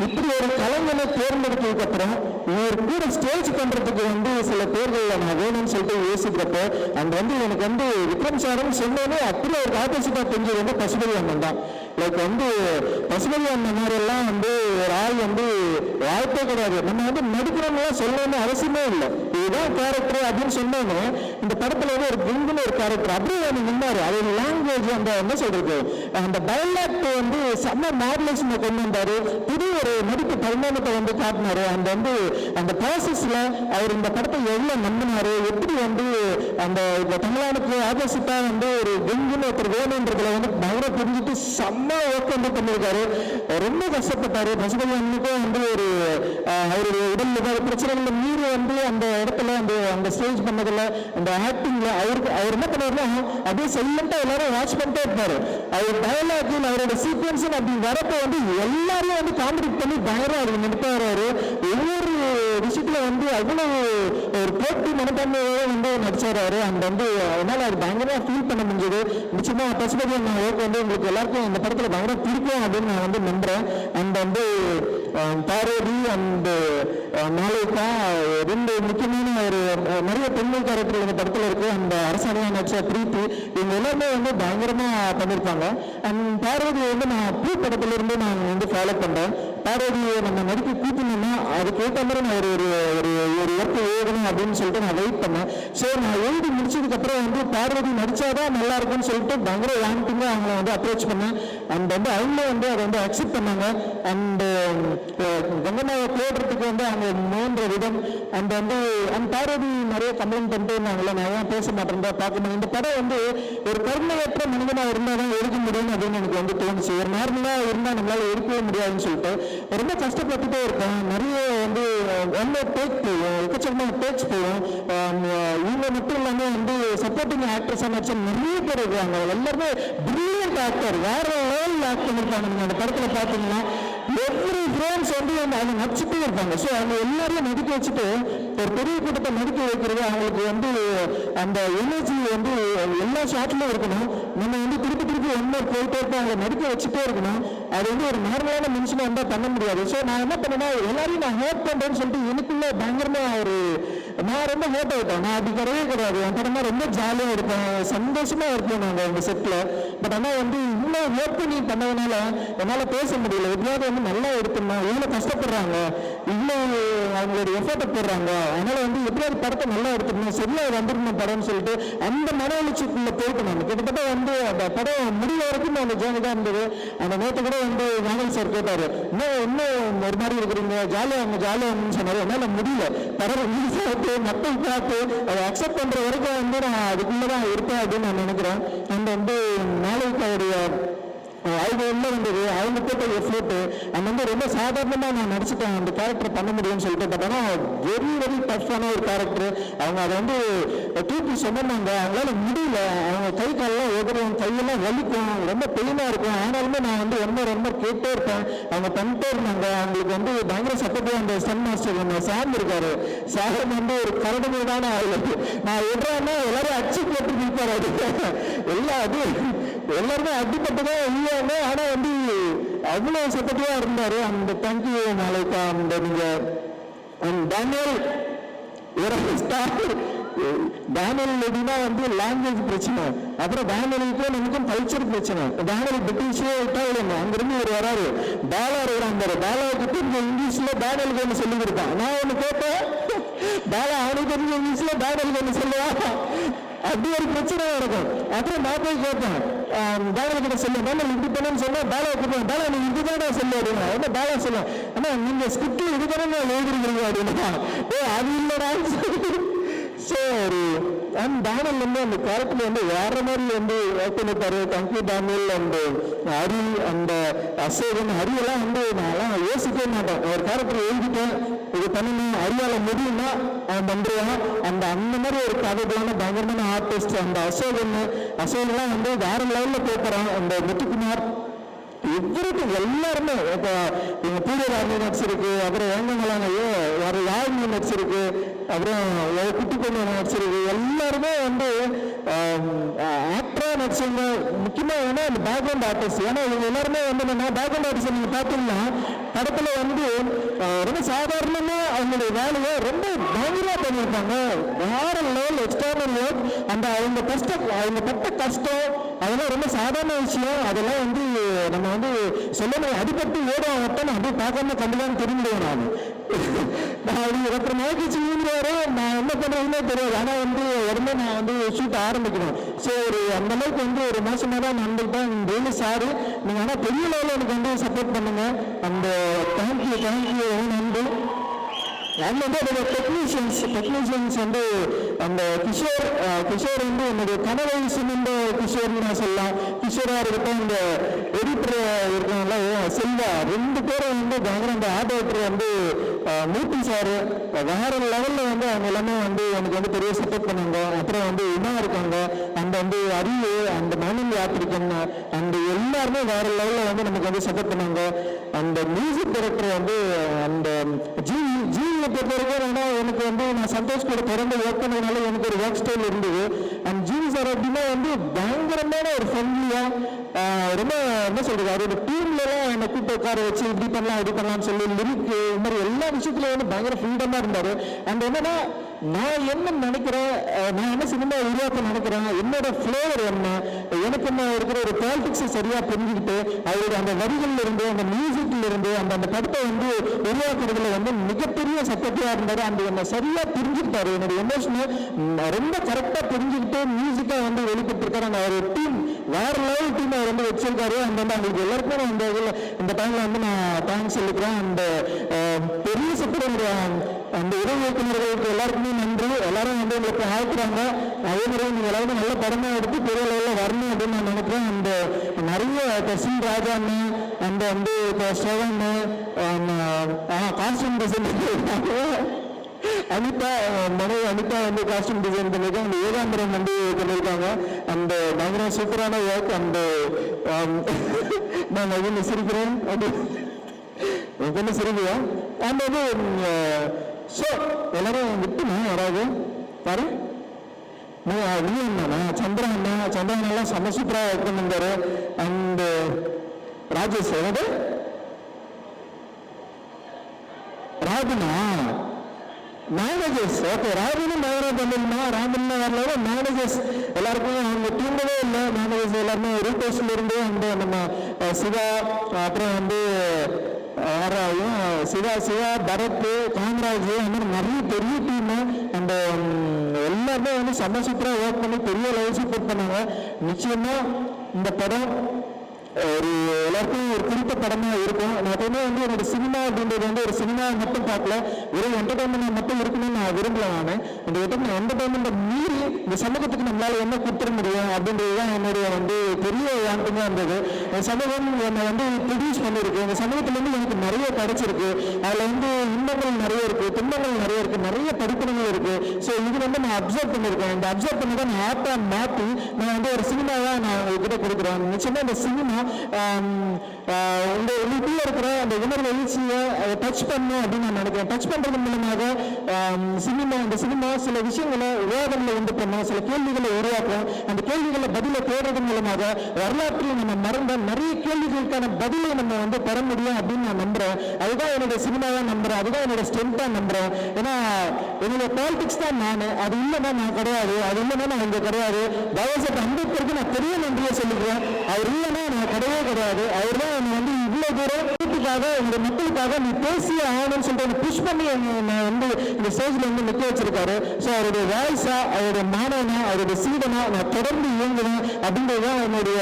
இப்படி ஒரு கலைஞனை தேர்ந்தெடுத்ததுக்கு அப்புறம் இவர் கூட ஸ்டேஜ் பண்றதுக்கு வந்து சில பேர்கள் நான் வேணும்னு சொல்லிட்டு யோசிக்கிறப்ப அந்த வந்து எனக்கு வந்து விக்ரம் சாரும் சொன்னோன்னே அப்படி ஒரு ஆப்போசிட்டா தெரிஞ்சது வந்து பசுபதி அண்ணன் தான். லைக் வந்து பசுபதி அண்ணன் மாதிரி எல்லாம் வந்து ஒரு ஆள் வந்து வாய்ப்பே கிடையாது. நம்ம வந்து நடிக்கிறவங்களாம் சொல்லணும்னு அவசியமே இல்லை. இதுதான் கேரக்டர் அப்படின்னு சொன்னோன்னு இந்த படத்துல வந்து ஒரு குங்குன்னு ஒரு கேரக்டர் அப்படியே வந்து நின்னாரு. அது லாங்குவேஜ் அந்த என்ன சொல்றது அந்த டைலாக்ட் வந்து செம்ம மாடுலேஷனை கொண்டு வந்தாரு. புது ஒரு நடிப்பு பரிமாணத்தை வந்து காட்டினாரு. அந்த வந்து அந்த ப்ராசஸ்ல அவர் இந்த படத்தை எவ்வளவு நம்பினாரு, எப்படி வந்து அந்த தமிழ்நாடுக்கு ஆப்போசிட்டா வந்து ஒரு குங்குன்னு ஒருத்தர் வேணுன்றதுல வந்து பயங்கர புரிஞ்சுட்டு செம்ம ஒர்க் வந்து பண்ணியிருக்காரு. ரொம்ப கஷ்டப்பட்டாரு. பசுபதி அண்ணனுக்கும் வந்து ஒரு அவருடைய உடல் பிரச்சனைகளை மீறி வந்து அந்த இடத்துல அந்த ஸ்டேஜ் பண்ணதுல அந்த ஆக்டிங்ல அவர் என்ன பண்ணுவாருன்னா அப்படியே சைலண்டா எல்லாரும் வாட்ச் பண்ணிட்டே இருப்பாரு. அவர் டயலாக் அவரோட சீக்வன்ஸ் அப்படி வரப்போ வந்து எல்லாரையும் வந்து காமெடி பண்ணி பயங்கரம் அவர் நடிப்பாரு. ஒவ்வொரு விஷயத்துல வந்து அவ்வளவு ஒரு போட்டி மனப்பான்மையோட வந்து நடிச்சாரு. அந்த வந்து அதனால அது பயங்கரமா ஃபீல் பண்ண முடிஞ்சது. நிச்சயமா பசுபதி ஒர்க் வந்து உங்களுக்கு எல்லாருக்கும் இந்த படத்துல பயங்கரம் பிடிக்கும் அப்படின்னு நான் வந்து நம்புறேன். அந்த வந்து பாரதி அந்த மாலிகா ரெண்டு முக்கியமான ஒரு நிறைய பெண்கள் கேரக்டர் இந்த படத்துல இருக்கு. அந்த அரசாணையா நடிச்ச பிரீத்தி இவங்க எல்லாமே வந்து பயங்கரமா பண்ணியிருப்பாங்க. அண்ட் பார்வதி வந்து நான் பூ படத்துல இருந்து நான் வந்து ஃபாலோ பண்றேன். பார்வதியை நம்ம நடிக்க கூட்டணும்னா அதுக்கு ஏற்ற மாதிரி நான் ஒரு ஒர்க் எழுதணும் அப்படின்னு சொல்லிட்டு நான் வெயிட் பண்ணேன். ஸோ நான் எழுதி முடிச்சதுக்கு அப்புறம் வந்து பார்வதி நடிச்சாதான் நல்லா இருக்கும்னு சொல்லிட்டு பயங்கர வாங்கிட்டு அவங்கள வந்து அப்ரோச் பண்ணேன். அண்ட் வந்து அவங்க வந்து அதை வந்து அக்செப்ட் பண்ணாங்க. அண்ட் கங்கம்மாவை போடுறதுக்கு வந்து அவங்க முயன்ற விதம் அந்த வந்து அந்த பார்வதி நிறைய கம்ப்ளைண்ட் பண்ணிட்டு இருந்தாங்களே நான் ஏன் பேச மாட்டேன் பார்க்கணும். இந்த படம் வந்து ஒரு கருணையற்ற மனிதனா இருந்தால் தான் எடுக்க முடியும் அப்படின்னு எனக்கு வந்து தோணுச்சு. ஒரு நார்மலா இருந்தால் நம்மளால எடுக்கவே முடியாதுன்னு சொல்லிட்டு ரொம்ப கஷ்டப்பட்டுட்டே இருக்கேன். நிறைய வந்து டேக் போகும், எக்கச்சக்கமாக டேக்ஸ் போகும். இவங்க மட்டும் இல்லாமல் வந்து சப்போர்ட்டிங் ஆக்டர்ஸாக நடிச்ச நிறைய பேர் இருக்காங்க. எல்லாருமே பிரில்லியன்ட் ஆக்டர், வேற லெவல் ஆக்ட் பண்ணிருக்காங்க. அந்த படத்தில் பார்த்தீங்கன்னா எவ்ரி ஃப்ரேம்ஸ் வந்து அவங்க நடிச்சுட்டே இருப்பாங்க. ஸோ அவங்க எல்லாரையும் நடிக்க வச்சுட்டு ஒரு பெரிய கூட்டத்தை நடிக்க வைக்கிறது அவங்களுக்கு வந்து அந்த எனர்ஜி வந்து எல்லா ஷாட்லையும் இருக்கணும். நம்ம வந்து திருப்பி ஒன்மோர் போயிட்டே இருப்போம், அவங்களை நடிக்க வச்சுட்டே இருக்கணும். அது வந்து ஒரு நார்மலான மனுஷனை வந்தால் பண்ண முடியாது. ஸோ நான் என்ன பண்ணேன்னா எல்லாரையும் நான் ஹேட் பண்ணுறேன்னு சொல்லிட்டு எனக்குள்ள பயங்கரமா நான் ரொம்ப ஹேட் ஆகிட்டேன். நான் அப்படி கிடையாது. என் படமா ரொம்ப ஜாலியாக இருப்பேன், சந்தோஷமா இருப்போம் நாங்கள் இந்த செட்டில். பட் ஆனால் வந்து இவ்வளோ ஹேட் பண்ணி பண்ணதுனால என்னால் பேச முடியல. எப்படியாவது வந்து நல்லா எடுத்துடணும், இவ்வளோ கஷ்டப்படுறாங்க, இவ்வளோ அவங்களோட எஃபர்ட்டை போடுறாங்க, அதனால வந்து எப்படியாவது படத்தை நல்லா எடுத்துடணும், சரியா வந்துடணும் படம்னு சொல்லிட்டு அந்த மன எழுச்சிக்குள்ள போயிட்டு நான் கிட்டத்தட்ட வந்து அந்த படம் முடிய வரைக்கும் அந்த ஜேர்னி தான் இருந்தது. அந்த நேற்று கூட வந்து நாகல் சார் கேட்டாரு, இன்னும் ஒரு மாதிரி இருக்கிறீங்க, ஜாலியாகன்னு சொன்னாரு. என்னால் முடியல. படம் ரிலீஸ் ஆகிட்டு மக்கள் பார்த்து அதை அக்செப்ட் பண்ற வரைக்கும் வந்து நான் அதுக்குள்ளதான் இருப்பேன் அப்படின்னு நான் நினைக்கிறேன். அந்த வந்து நாளைக்கு அவங்க உள்ள வந்தது, அவங்க போட்ட எஃபோர்ட்டு அந்த வந்து ரொம்ப சாதாரணமாக நான் நடிச்சுட்டேன் அந்த கேரக்டர் பண்ண முடியும்னு சொல்லிட்டு. பட் ஆனால் வெரி வெரி டஃப்பான ஒரு கேரக்டர். அவங்க அதை வந்து தூக்கி சொன்னாங்க, அவங்களால முடியல. அவங்க கை காலெல்லாம் எதிரும், கையெல்லாம் வலிக்கும், ரொம்ப பெயினாக இருக்கும். ஆனாலுமே நான் வந்து ரொம்ப கேட்டே இருப்பேன். அவங்க பண்ணிட்டே இருந்தாங்க. அவங்களுக்கு வந்து பயங்கர சப்போர்ட்டாக அந்த சன் மாஸ்டர் சாம் இருக்காரு. சாரம் வந்து ஒரு கரடுமையான ஆள். நான் எதிரானா எல்லாரும் அச்சு போட்டு நிற்பாரு. அது எல்லா அது எல்லாருமே அடிப்பட்டுதான் இல்லையாங்க. ஆனா வந்து அவ்வளவு சப்போர்ட்டிவா இருந்தாரு. அந்த தேங்க்யூ மாலைக்கா. அந்த நீங்க டேனியல் ஒரு ஸ்டார். டேனியல் எப்படின்னா வந்து லாங்குவேஜ் பிரச்சனை, அப்புறம் டேனியலுக்கும் நமக்கும் கல்ச்சர் பிரச்சனை. டேனியல் பிரிட்டிஷே இட்டாலியன், அங்கிருந்து ஒரு வராரு பாலார் வராரு. பாலாவுக்கு தெரிஞ்ச இங்கிலீஷ்ல டேனியலுக்கு ஒன்று சொல்லி கொடுத்தான். நான் ஒன்று கேட்டேன், பாலா அவனுக்கு தெரிஞ்ச இங்கிலீஷ்ல டேனியலுக்கு ஒன்று சொல்லுவா. அப்படி ஒரு பிரச்சனை இருக்கும். அப்புறம் நான் போய் கேட்பேன், பாலா கிட்ட சொல்லுவேன், டேனியல் இப்படி பண்ணு சொன்னா பாலாவை கூப்பிடுவேன், பாலா நீங்க இதுதான் சொல்ல அப்படின்னா என்ன பாலா சொல்லுவேன், ஆனா நீங்க ஸ்கிரிப்ட் இதுதானே எழுதிருக்கீங்க அப்படின்னா அது இல்லடா. சரி, டேனியல் வந்து அந்த கேரக்டர் வந்து வேற மாதிரி வந்து ஒர்க் பண்ணிப்பாரு. Thank you Daniel. அந்த ஹரி, அந்த அசோகன், ஹரியெல்லாம் வந்து நான்லாம் யோசிக்கவே மாட்டேன். ஒரு கேரக்டர் எழுதிட்டேன், இது பண்ணணும், ஹரியால முடியும்னா அவன் பண்றான். அந்த மாதிரி ஒரு கதைகளான பயங்கரமான ஆர்டிஸ்ட் அந்த அசோகன்லாம் வந்து வேற லெவல்ல போக்குறான். அந்த முத்துக்குமார் இவருக்கு எல்லாருமே இப்போ எங்க பூஜராணி நடிச்சிருக்கு, அப்புறம் வேங்கங்களாங்கயோ வேற யாழ்னி நடிச்சிருக்கு, அப்புறம் குட்டி பொண்ணு நடிச்சிருக்கு. எல்லாருமே வந்து ஆக்டரா நடிச்சவங்க. முக்கியமா வேணா அந்த பேக்ரவுண்ட் ஆர்டிஸ்ட். ஏன்னா இவங்க எல்லாருமே வந்து நம்ம பேக்ரவுண்ட் ஆர்டிஸ்ட் நீங்க பார்த்தீங்கன்னா படத்துல வந்து ரொம்ப சாதாரணமா அவங்களுடைய வேலையை ரொம்ப பயங்கரமா பண்ணியிருப்பாங்க. வேற லெவல் எக்ஸ்ட்ரானரி ஒர்க். அந்த அவங்க பட்ட கஷ்டம் அதெல்லாம் ரொம்ப சாதாரண விஷயம். அதெல்லாம் வந்து நம்ம வந்து சொல்லணும். அடிபட்டு ஓடும் வட்டம் அப்படியே பார்க்காம கண்டுதான் தெரிஞ்சுடுவேன். நான் ஒருத்தர் மேய்ச்சி ஊந்துவாரு, நான் என்ன பண்றதுன்னே தெரியாது. ஆனா வந்து உடனே நான் வந்து ஷூட் ஆரம்பிக்கணும். ஸோ அந்த அளவுக்கு வந்து ஒரு மோசமாக தான் நண்பர்கள் டெய்லி சாரு. நீங்க ஆனா பெரிய லெவலில் எனக்கு வந்து சப்போர்ட் பண்ணுங்க. அந்த தேங்க்யூ நன்றி. அது வந்து அதோட டெக்னீஷியன்ஸ் வந்து அந்த கிஷோர் வந்து என்னுடைய கனவை சுமந்த கிஷோர்னு நான் சொல்லலாம். கிஷோரா இருக்கட்டும், இந்த எடிட்டர் இருக்காங்கல்ல செல்வா, 2 பேரும் வந்து பயங்கர அந்த ஆர்டர் வந்து மூர்த்தி சாரு வேற லெவல்ல வந்து அவங்க எல்லாமே வந்து எனக்கு வந்து பெரிய சப்போர்ட் பண்ணாங்க. அப்புறம் வந்து உமா இருக்காங்க, அந்த வந்து அறிவு, அந்த மாநில யாத்திரிக்கன், அந்த எல்லாருமே வேற லெவல்ல வந்து நமக்கு வந்து சப்போர்ட் பண்ணாங்க. அந்த மியூசிக் டைரக்டர் வந்து அந்த ஜீவியை பொறுத்த வரைக்கும் எனக்கு வந்து நான் சந்தோஷ் கூட தொடர்ந்து ஒர்க் பண்ணதுனால எனக்கு ஒரு ஒர்க் ஸ்டைல் இருந்தது. அண்ட் ஜீவி சார் அப்படின்னா வந்து பயங்கரமான ஒரு ஃப்ரெண்ட்லியா ரொம்ப என்ன சொல்றது, அவரோட டீம்ல எல்லாம் என்னை கூப்பிட்டு உட்கார வச்சு இப்படி பண்ணலாம்னு சொல்லி லிரிக் இந்த மாதிரி எல்லா விஷயத்துலயும் வந்து பயங்கர ஃப்ரீடமா இருந்தாரு. அண்ட் என்னன்னா நான் என்ன நினைக்கிறேன், நான் என்ன சினிமா உருவாக்க நினைக்கிறேன், என்னோட ஃபிளேவர் என்ன, எனக்கு என்ன இருக்கிற ஒரு பாலிடிக்ஸை சரியா புரிஞ்சுக்கிட்டு அவருடைய அந்த வரிகள்ல இருந்து அந்த மியூசிக்ல இருந்து அந்த படத்தை வந்து உருவாக்குறதுல வந்து மிகப்பெரிய சப்போர்ட்டிவா இருந்தாரு. அந்த என்ன சரியா புரிஞ்சுக்கிட்டாரு, என்னோட எமோஷனை ரொம்ப கரெக்டா புரிஞ்சுக்கிட்டு மியூசிக்கா வந்து வெளிப்பட்டிருக்காரு. அந்த ஒரு டீம் வேற லெவல் டீம் அவர் வந்து வச்சிருக்காரு. அந்த அவங்களுக்கு எல்லாருக்கும் அந்த இதில் இந்த டைம்ல வந்து நான் தேங்க்ஸ் சொல்லிக்கிறேன். அந்த பெரிய சப்போர்ட் அந்த உதவி இயக்குநர்களுக்கு எல்லாருக்குமே நன்றி. எல்லாரும் வந்து உங்களுக்கு ஆழ்த்துறாங்க. அதே மாதிரி நீங்க எல்லாரும் நல்ல படமா எடுத்து பெரிய லெவலில் வரணும் அப்படின்னு நான் நினைக்கிறேன். அந்த நிறைய சிங் ராஜான்னு, அந்த வந்து ஸ்ரவன், காஸ்டியூம் டிசைன் அனிதா, மனைவி அனிதா வந்து காஸ்டியூம் டிசைன் பண்ணியிருக்காங்க. அந்த ஏகாம்பரம் வந்து பண்ணியிருக்காங்க. அந்த பயங்கர சூப்பரான ஒர்க். அந்த நான் என்ன சிரிக்கிறேன், அது என்ன சிரிக்கிறேன். அந்த வந்து ஸோ எல்லாரும் விட்டுமா யாராவது பாரு, நீ என்னன்னா சந்திரன் எல்லாம் செம்ம சூப்பராக ஒர்க் பண்ணிருந்தாரு. அந்த ராஜேஷ் என்னது ராபினா மேனேஜர்ஸ், ஓகே ராபினும் மேனேஜ் பண்ணிருந்தா, ராபின்னா வரல மேனேஜர்ஸ் எல்லாருக்கும் அவங்க தூங்கவே இல்லை. மேனேஜர்ஸ் எல்லாருமே ரூபேஷ்ல இருந்து அந்த நம்ம சிவா, அப்புறம் வந்து சிவா பரத், காமராஜ், அந்த மாதிரி நிறைய பெரிய டீம். அந்த எல்லாருமே வந்து செம்ம சூப்பராக ஒர்க் பண்ணி பெரிய லெவல் சப்போர்ட் பண்ணாங்க. நிச்சயமா இந்த படம் ஒரு எல்லாருக்கும் ஒரு குறித்த படமா இருக்கும். நான் எப்பவுமே வந்து என்னோட சினிமா அப்படின்றது வந்து ஒரு சினிமா மட்டும் பார்க்கல, ஒரு என்டர்டைன்மெண்ட் மட்டும் இருக்கணும்னு நான் விரும்பல. நான் இந்த என்டர்டைன்மெண்ட்டை மீறி இந்த சமூகத்துக்கு நம்மளால என்ன கொடுத்துட முடியும் அப்படின்றதுதான் என்னுடைய வந்து பெரிய ஆண்டமா இருந்தது. சமூகம் என்னை வந்து ப்ரொடியூஸ் பண்ணிருக்கு. இந்த சமூகத்திலேருந்து எனக்கு நிறைய கிடைச்சிருக்கு. அதில் வந்து இன்பங்கள் நிறைய இருக்கு, துன்பங்கள் நிறைய இருக்கு, நிறைய படிப்பினங்கள் இருக்கு. ஸோ இது வந்து நான் அப்சர்வ் பண்ணியிருக்கேன். இந்த அப்சர்வ் பண்ணி தான் நான் ஆப்பா மாற்றி நான் வந்து ஒரு சினிமாவாக நான் உங்ககிட்ட கொடுக்குறேன். நிச்சயமா இந்த சினிமா உங்களுக்குள்ள இருக்கிற அந்த உணர்வு எழுச்சியை டச் பண்ணும் அப்படின்னு நான் நினைக்கிறேன். டச் பண்றது மூலமாக இந்த சினிமா சில விஷயங்களை விவாதங்களை உண்டு பண்ணும், சில கேள்விகளை உருவாக்கும். அந்த கேள்விகளை பதிலை தேடுறது மூலமாக வரலாற்றில் நம்ம மறந்த நிறைய கேள்விகளுக்கான பதிலை நம்ம பெற முடியும் அப்படின்னு நான் நம்புறேன். அதுதான் என்னுடைய சினிமாவா நம்புறேன், அதுதான் என்னோட ஸ்ட்ரென்த்தா நம்புறேன். ஏன்னா என்னுடைய பாலிடிக்ஸ் தான் நான், அது இல்லைன்னா நான் கிடையாது, அது இல்லைன்னா நான் இங்க கிடையாது. பாபாசாஹேப் அம்பேத்கருக்கு நான் பெரிய நன்றியை சொல்லிக்கிறேன். அவர் இல்லைன்னா நான் கிடையவே கிடையாது. அவர் தான் என்னை இவ்வளவு தூரம் வீட்டுக்காக இந்த மக்களுக்காக நீ பேசிய ஆகணும்னு சொல்லிட்டு புஷ் பண்ணி நான் இந்த ஸ்டேஜ்ல நிற்க வச்சிருக்காரு. ஸோ அவருடைய வாய்ஸா, அவருடைய மாணவனா, அவருடைய சீடனா நான் தொடர்ந்து இயங்குவேன் அப்படின்றதுதான் என்னுடைய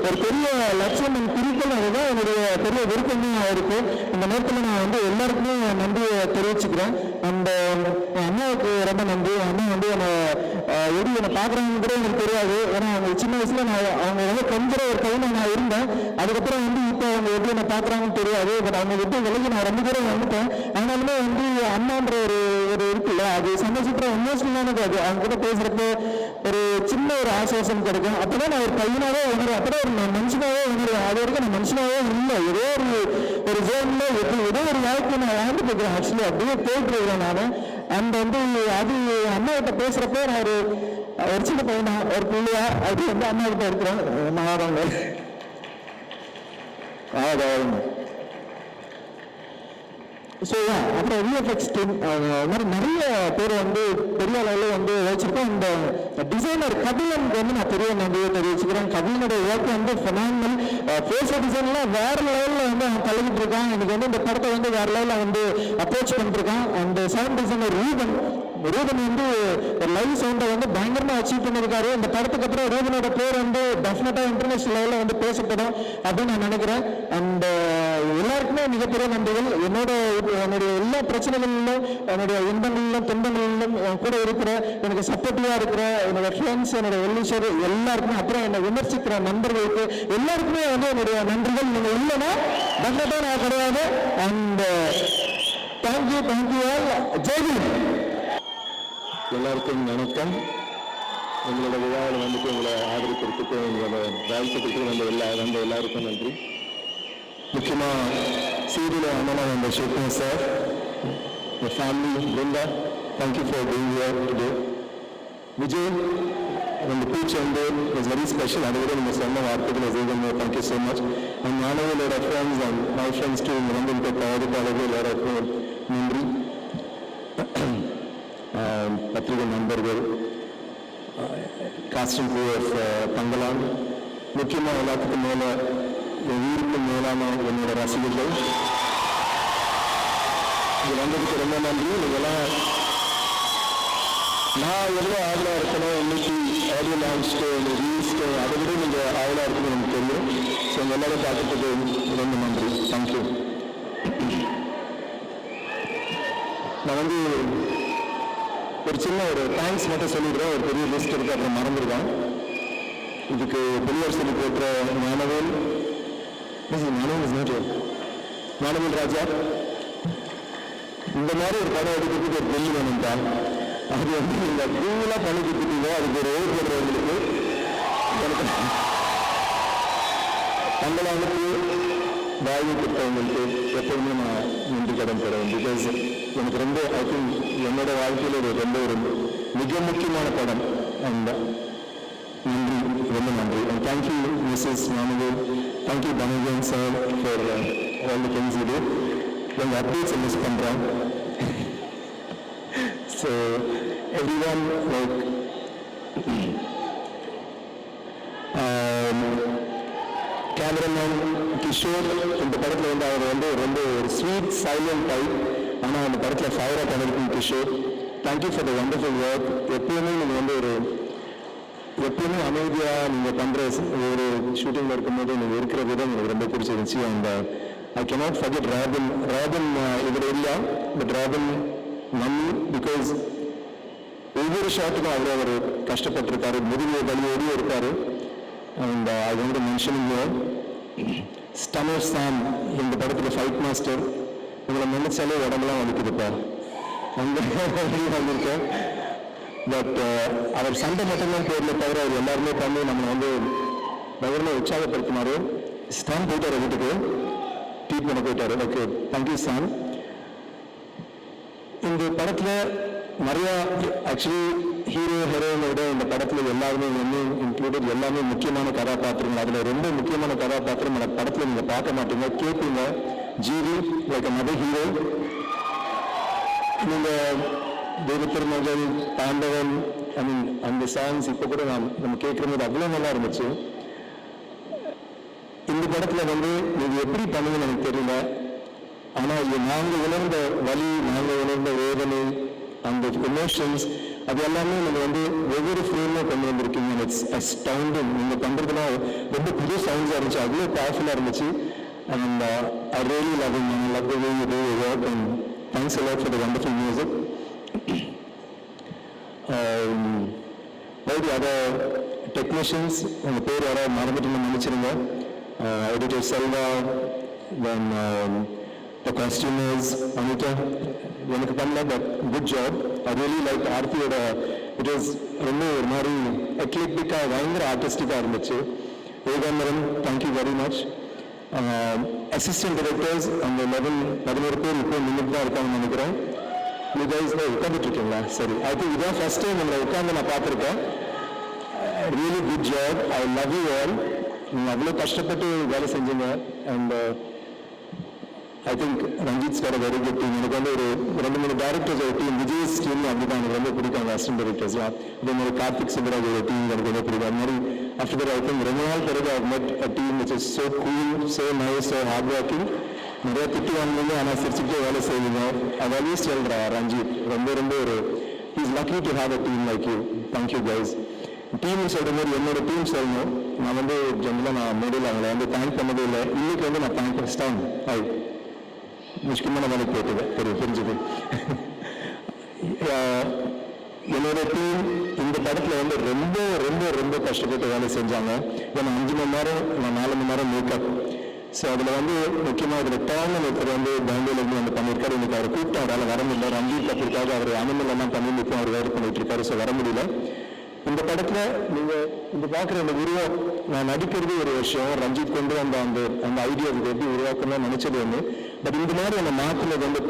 ஒரு பெரிய லட்சியம், குறிக்கோள். அதுதான் என்னுடைய பெரிய விருப்பமும் இருக்கு. இந்த நேரத்தில் நான் எல்லாருக்குமே நன்றியை தெரிவிச்சுக்கிறேன். அந்த அண்ணாவுக்கு ரொம்ப நன்றி. அண்ணா என்னை எப்படி என்னை பார்க்குறாங்கன்னு கூட எனக்கு தெரியாது. ஏன்னா அவங்க சின்ன வயசுல அவங்க கொஞ்சம் ஒரு கையில நான் இருந்தேன். அதுக்கப்புறம் இப்போ அவங்க எப்படி என்னை பார்க்குறாங்கன்னு தெரியாது. பட் அவங்க விட்டு விலகி நான் ரொம்ப தூரம் வந்துட்டேன். ஆனாலுமே அண்ணான்ற ஒரு இருக்குல்ல, அது சந்தோஷத்துல எமோஷனலானது. அது அவங்க கூட பேசுறப்போ ஒரு சின்ன ஒரு ஆசுவாசம் கிடைக்கும். அப்பதான் நான் ஒரு பையனாவே உணர்வேன், அப்பதான் ஒரு மனுஷனாவே உணர்வேன். அது வரைக்கும் நான் மனுஷனாவே இல்லை, ஏதோ ஒரு ஜோன்ல ஏதோ ஒரு வாழ்க்கை நான் வாழ்ந்துட்டு இருக்கிறேன். ஆக்சுவலி அப்படியே போயிட்டு இருக்கிறேன் நான். அந்த அது அண்ணாவிட்ட பேசுறப்போ நான் ஒரு சின்ன பையனா, ஒரு பிள்ளையா அது அண்ணாவிட்ட இருக்கிறேன். மாறாங்க ஸோ அப்புறம் விஎஃப்எக்ஸ் டீம் மாதிரி நிறைய பேர் பெரிய அளவில் வச்சிருக்கோம். இந்த டிசைனர் கபிலனுக்கு நான் பெரிய நன்றியை தெரிவிச்சுக்கிறேன். கபிலனுடைய ஒர்க் ஃபெனாமினல். ஃபேஸ் டிசைன்லாம் வேற லெவலில் அவன் கலந்துட்டு இருக்கான். எனக்கு இந்த படத்தை வேற லெவலில் அப்ரோச் பண்ணிருக்கான். அந்த சவுண்ட் டிசைனர் ரூபன் ஒரு லைவ் சவுண்டை பயங்கரமா அச்சீவ் பண்ணிருக்காரு. இந்த படத்துக்கு அப்புறம் ரூபனோட பேர் டெஃபினட்டா இன்டர்நேஷனல் லெவலில் பேசப்படும் அப்படின்னு நான் நினைக்கிறேன். அந்த எல்லாருக்குமே மிகப்பெரிய நன்றிகள். என்னுடைய எல்லா பிரச்சனைகளிலும், என்னுடைய இன்பங்களிலும் துன்பங்களிலும் கூட இருக்கிற, எனக்கு சப்போர்ட்டிவா இருக்கிற என்னோட ஃப்ரெண்ட்ஸ், என்னோட வெல்லிஷர் எல்லாருக்குமே, அப்புறம் என்னை விமர்சிக்கிற நண்பர்களுக்கு எல்லாருக்குமே என்னுடைய நன்றிகள். நீங்க இல்லைன்னா டெஃபினட்டா நான் கிடையாது. And thank you all. ஜெய்ஹிந்த். எல்லாருக்கும் வணக்கம். எங்களோட விழாவில் உங்களை ஆதரிக்கிறதுக்கும் உங்களோட வாழ்த்துக்கிறதுக்கும் எல்லாருக்கும் நன்றி. முக்கியமாக சீரியல் அண்ணனா ஷேக்னா sir, the family, Brinda, thank you for being here today. Vijay, the speech was very special. I don't know some articles. Thank you so much. And Manav, a lot of friends and my friends too. Nandin College, a lot of நன்றி. பத்திரிகை நண்பர்கள், costing crew of பங்களான், முக்கியமாக எல்லாத்துக்கும் மேலே என் உயிருக்கு மேலான என்னோட ரசிகர்கள், இது வந்ததுக்கு ரொம்ப நன்றி. நீங்கள்லாம் நான் எவ்வளோ ஆவலாக இருக்கணும் இன்னைக்கு ஆடியோ லான்ச்க்கு, ரிலீஸ்க்கு, அதை விட நீங்கள் ஆவலாக இருக்குன்னு எனக்கு தெரியும். ஸோ உங்கள் எல்லாரும் பார்த்துட்டு ரொம்ப நன்றி. தேங்க்யூ. நான் ஒரு சின்ன ஒரு தேங்க்ஸ் மட்டும் சொல்லிடுறேன். ஒரு பெரிய லிஸ்ட் இருக்கு, அப்புறம் மறந்துருக்கேன். இதுக்கு பெரியார் சொல்லி போட்ட ஞானவேல் ராஜா, இந்த மாதிரி ஒரு படம் எடுக்கிறதுக்கு ஒரு பெரிய வேணும்டா. அது நீங்கள் கூலாக பண்ணி கொடுத்துட்டீங்க. அதுக்கு ஒரு ஓய்வு போடுறவங்களுக்கு தங்களானுக்கு வாழ்வு கொடுத்தவங்களுக்கு எப்பவுமே நான் நன்றி கடன் படுவேன். பிகாஸ் எனக்கு ரொம்ப ஐ திங்க் என்னோட வாழ்க்கையில் ஒரு மிக முக்கியமான படம். அந்த நன்றி, ரொம்ப நன்றி. And thank you missus Gnanavel, thank you Dhananjan sir for all the things you do. எங்கள் அப்டேட்ஸை மிஸ் பண்ணுறேன். So everyone like cameraman Kishore, இந்த படத்தில் அவர் ரொம்ப ஒரு ஸ்வீட் சைலண்ட் டைப், ஆனால் அந்த படத்தில் ஃபயராக பண்ணியிருக்கும் Kishore. Thank you for the wonderful work. எப்பயுமே நீங்கள் எப்பயுமே அமைதியாக நீங்கள் பண்ணுற ஒரு ஷூட்டிங்கில் இருக்கும்போது நீங்கள் இருக்கிற விதம் எனக்கு ரொம்ப பிடிச்சிருந்துச்சு. அந்த ஐ கேனாட் ஃபர்கெட் ராபின் இவர் இல்லா, பட் ராபின் மம்மி, பிகாஸ் ஒவ்வொரு ஷாட்டுக்கும் அவ்வளோ அவர் கஷ்டப்பட்டிருக்காரு, முதுகு வலியோடு இருக்காரு. And I want to mention stunner Sam, இந்த படத்தில் ஃபைட் மாஸ்டர். உங்களை நினைச்சாலே உடம்புலாம் வலிக்குதுப்பா, அந்த வந்திருக்கேன். பட் அவர் சண்டை மட்டும்தான் பேரில் தவிர அவர் எல்லாருமே பண்ணி நம்ம பயங்கரமாக உற்சாகப்படுத்தினாரு. ஸ்டான் போயிட்டாரு வீட்டுக்கு, ட்ரீட் பண்ண போயிட்டாரு. ஓகே, தேங்க்யூ ஸ்டான். இந்த படத்தில் நிறையா ஆக்சுவலி ஹீரோ ஹீரோயினோட இந்த படத்தில் எல்லாருமே வந்து இன்க்ளூடட் எல்லாமே முக்கியமான கதாபாத்திரங்கள். அதில் ரொம்ப முக்கியமான கதாபாத்திரம் அந்த படத்தில் நீங்கள் பார்க்க மாட்டீங்க, கேட்பீங்க. GV like another hero. நீங்கள் தேவத்திருமகள், தாண்டவன், ஐ மீன் அந்த சாங்ஸ் இப்போ கூட நம்ம கேட்குற போது அவ்வளோ நல்லா இருந்துச்சு. இந்த படத்தில் வந்து நீங்கள் எப்படி பண்ணுங்கன்னு எனக்கு தெரியல. ஆனால் நாங்கள் உணர்ந்த வலி, நாங்கள் உணர்ந்த வேதனை, அந்த எமோஷன்ஸ், அது எல்லாமே நம்ம வந்து ஒவ்வொரு ஃப்ரேமும் கொண்டு வந்திருக்கீங்க. It's astounding. நீங்கள் பண்ணுறதுனா ரொம்ப புது சவுண்ட்ஸாக இருந்துச்சு, அவ்வளோ பவர்ஃபுல்லாக இருந்துச்சு. And I really love it. I love the way you to your work and thanks a lot for the wonderful music. all the other technicians, உங்க பேர் யாராவது மறந்துட்டு நினைச்சிருங்க. editor Selva, then the costumers, Anita, எனக்கு பண்ணல, but good job. I really like ஆர்த்தியோட. It is ரொம்ப ஒரு மாதிரி எக்லிப்டிக்காக பயங்கர ஆர்டிஸ்டிக்காக இருந்துச்சு. Ekambaram, thank you very much. Assistant directors அந்த 11 பேர் இப்போ நின்றுட்டு தான் இருக்காங்கன்னு நினைக்கிறேன். you guys உட்காந்துட்டு இருக்கீங்களா? சரி, ஐ திங்க் இதான் ஃபர்ஸ்ட் டைம் உங்களை உட்காந்து நான் பார்த்துருக்கேன். Really good job. I love you all. நீங்கள் அவ்வளோ கஷ்டப்பட்டு வேலை செஞ்சீங்க. அண்ட் ஐ திங்க் ரஞ்சித்ஸ் வேற வெரி குட் டீம். எனக்கு வந்து ஒரு 2-3 டேரக்டர்ஸ் ஒரு டீம், விஜய்ஸ் டீம் அப்படிதான் எனக்கு ரொம்ப பிடிக்கும். அசிஸ்டன்ட் டைரக்டர்ஸ்லாம் அதே மாதிரி கார்த்திக் சுப்ராஜ் ஒரு டீம் எனக்கு ரொம்ப பிடிக்கும். அது மாதிரி ஆஃப்டர் தட் ஐ திங்க் ரொம்ப நாள் பிறகு ஐ மெட் அ team which is so cool, so nice, so hard working. நிறைய திட்டு வாங்குவீங்க, ஆனால் சிரிச்சுட்டே வேலை செய்வீங்க. அது ஆல்வேஸ் சொல்கிறா ரஞ்சித். ரொம்ப ஒரு is lucky to have a team like you. Thank you guys. Team சொல்கிற மாதிரி என்னோட டீம் சொல்லணும். நான் வந்து ஜென்ரலாக நான் மேடையில் அவங்களை வந்து தேங்க் பண்ணதே இல்லை. இன்னைக்கு வந்து நான் தேங்க் பண்ணிட்டேன். ஹை முக்கியமான வேலைக்கு போயிட்டு தெரிஞ்சுது. என்னோட டீம் இந்த படத்தில் வந்து ரொம்ப கஷ்டப்பட்டு வேலை செஞ்சாங்க. ஏன்னா 5 மணி நேரம், நான் 4 மணி நேரம் மேக்கப். ஸோ அதில் வந்து முக்கியமாக இதில் டேர்ன் ஒருத்தர் வந்து பெங்களூர்லேருந்து வந்து பண்ணியிருக்காரு. இன்னைக்கு அவர் கூப்பிட்டு அவரால் வர முடியல. ரஞ்சித் கத்திரிக்காக அவர் அனிமல் எல்லாம் பண்ணி இப்போ அவர் வேறு பண்ணிட்டு இருக்காரு. ஸோ வர முடியல. இந்த படத்தில் நீங்கள் இந்த பார்க்குற இந்த உருவம், நான் நடிக்கிறது ஒரு விஷயம், ரஞ்சித் கொண்டு வந்த அந்த ஐடியா இது எப்படி உருவாக்கணும்னு நினச்சது ஒன்று. பட் இந்த மாதிரி அந்த மாற்றினது வந்து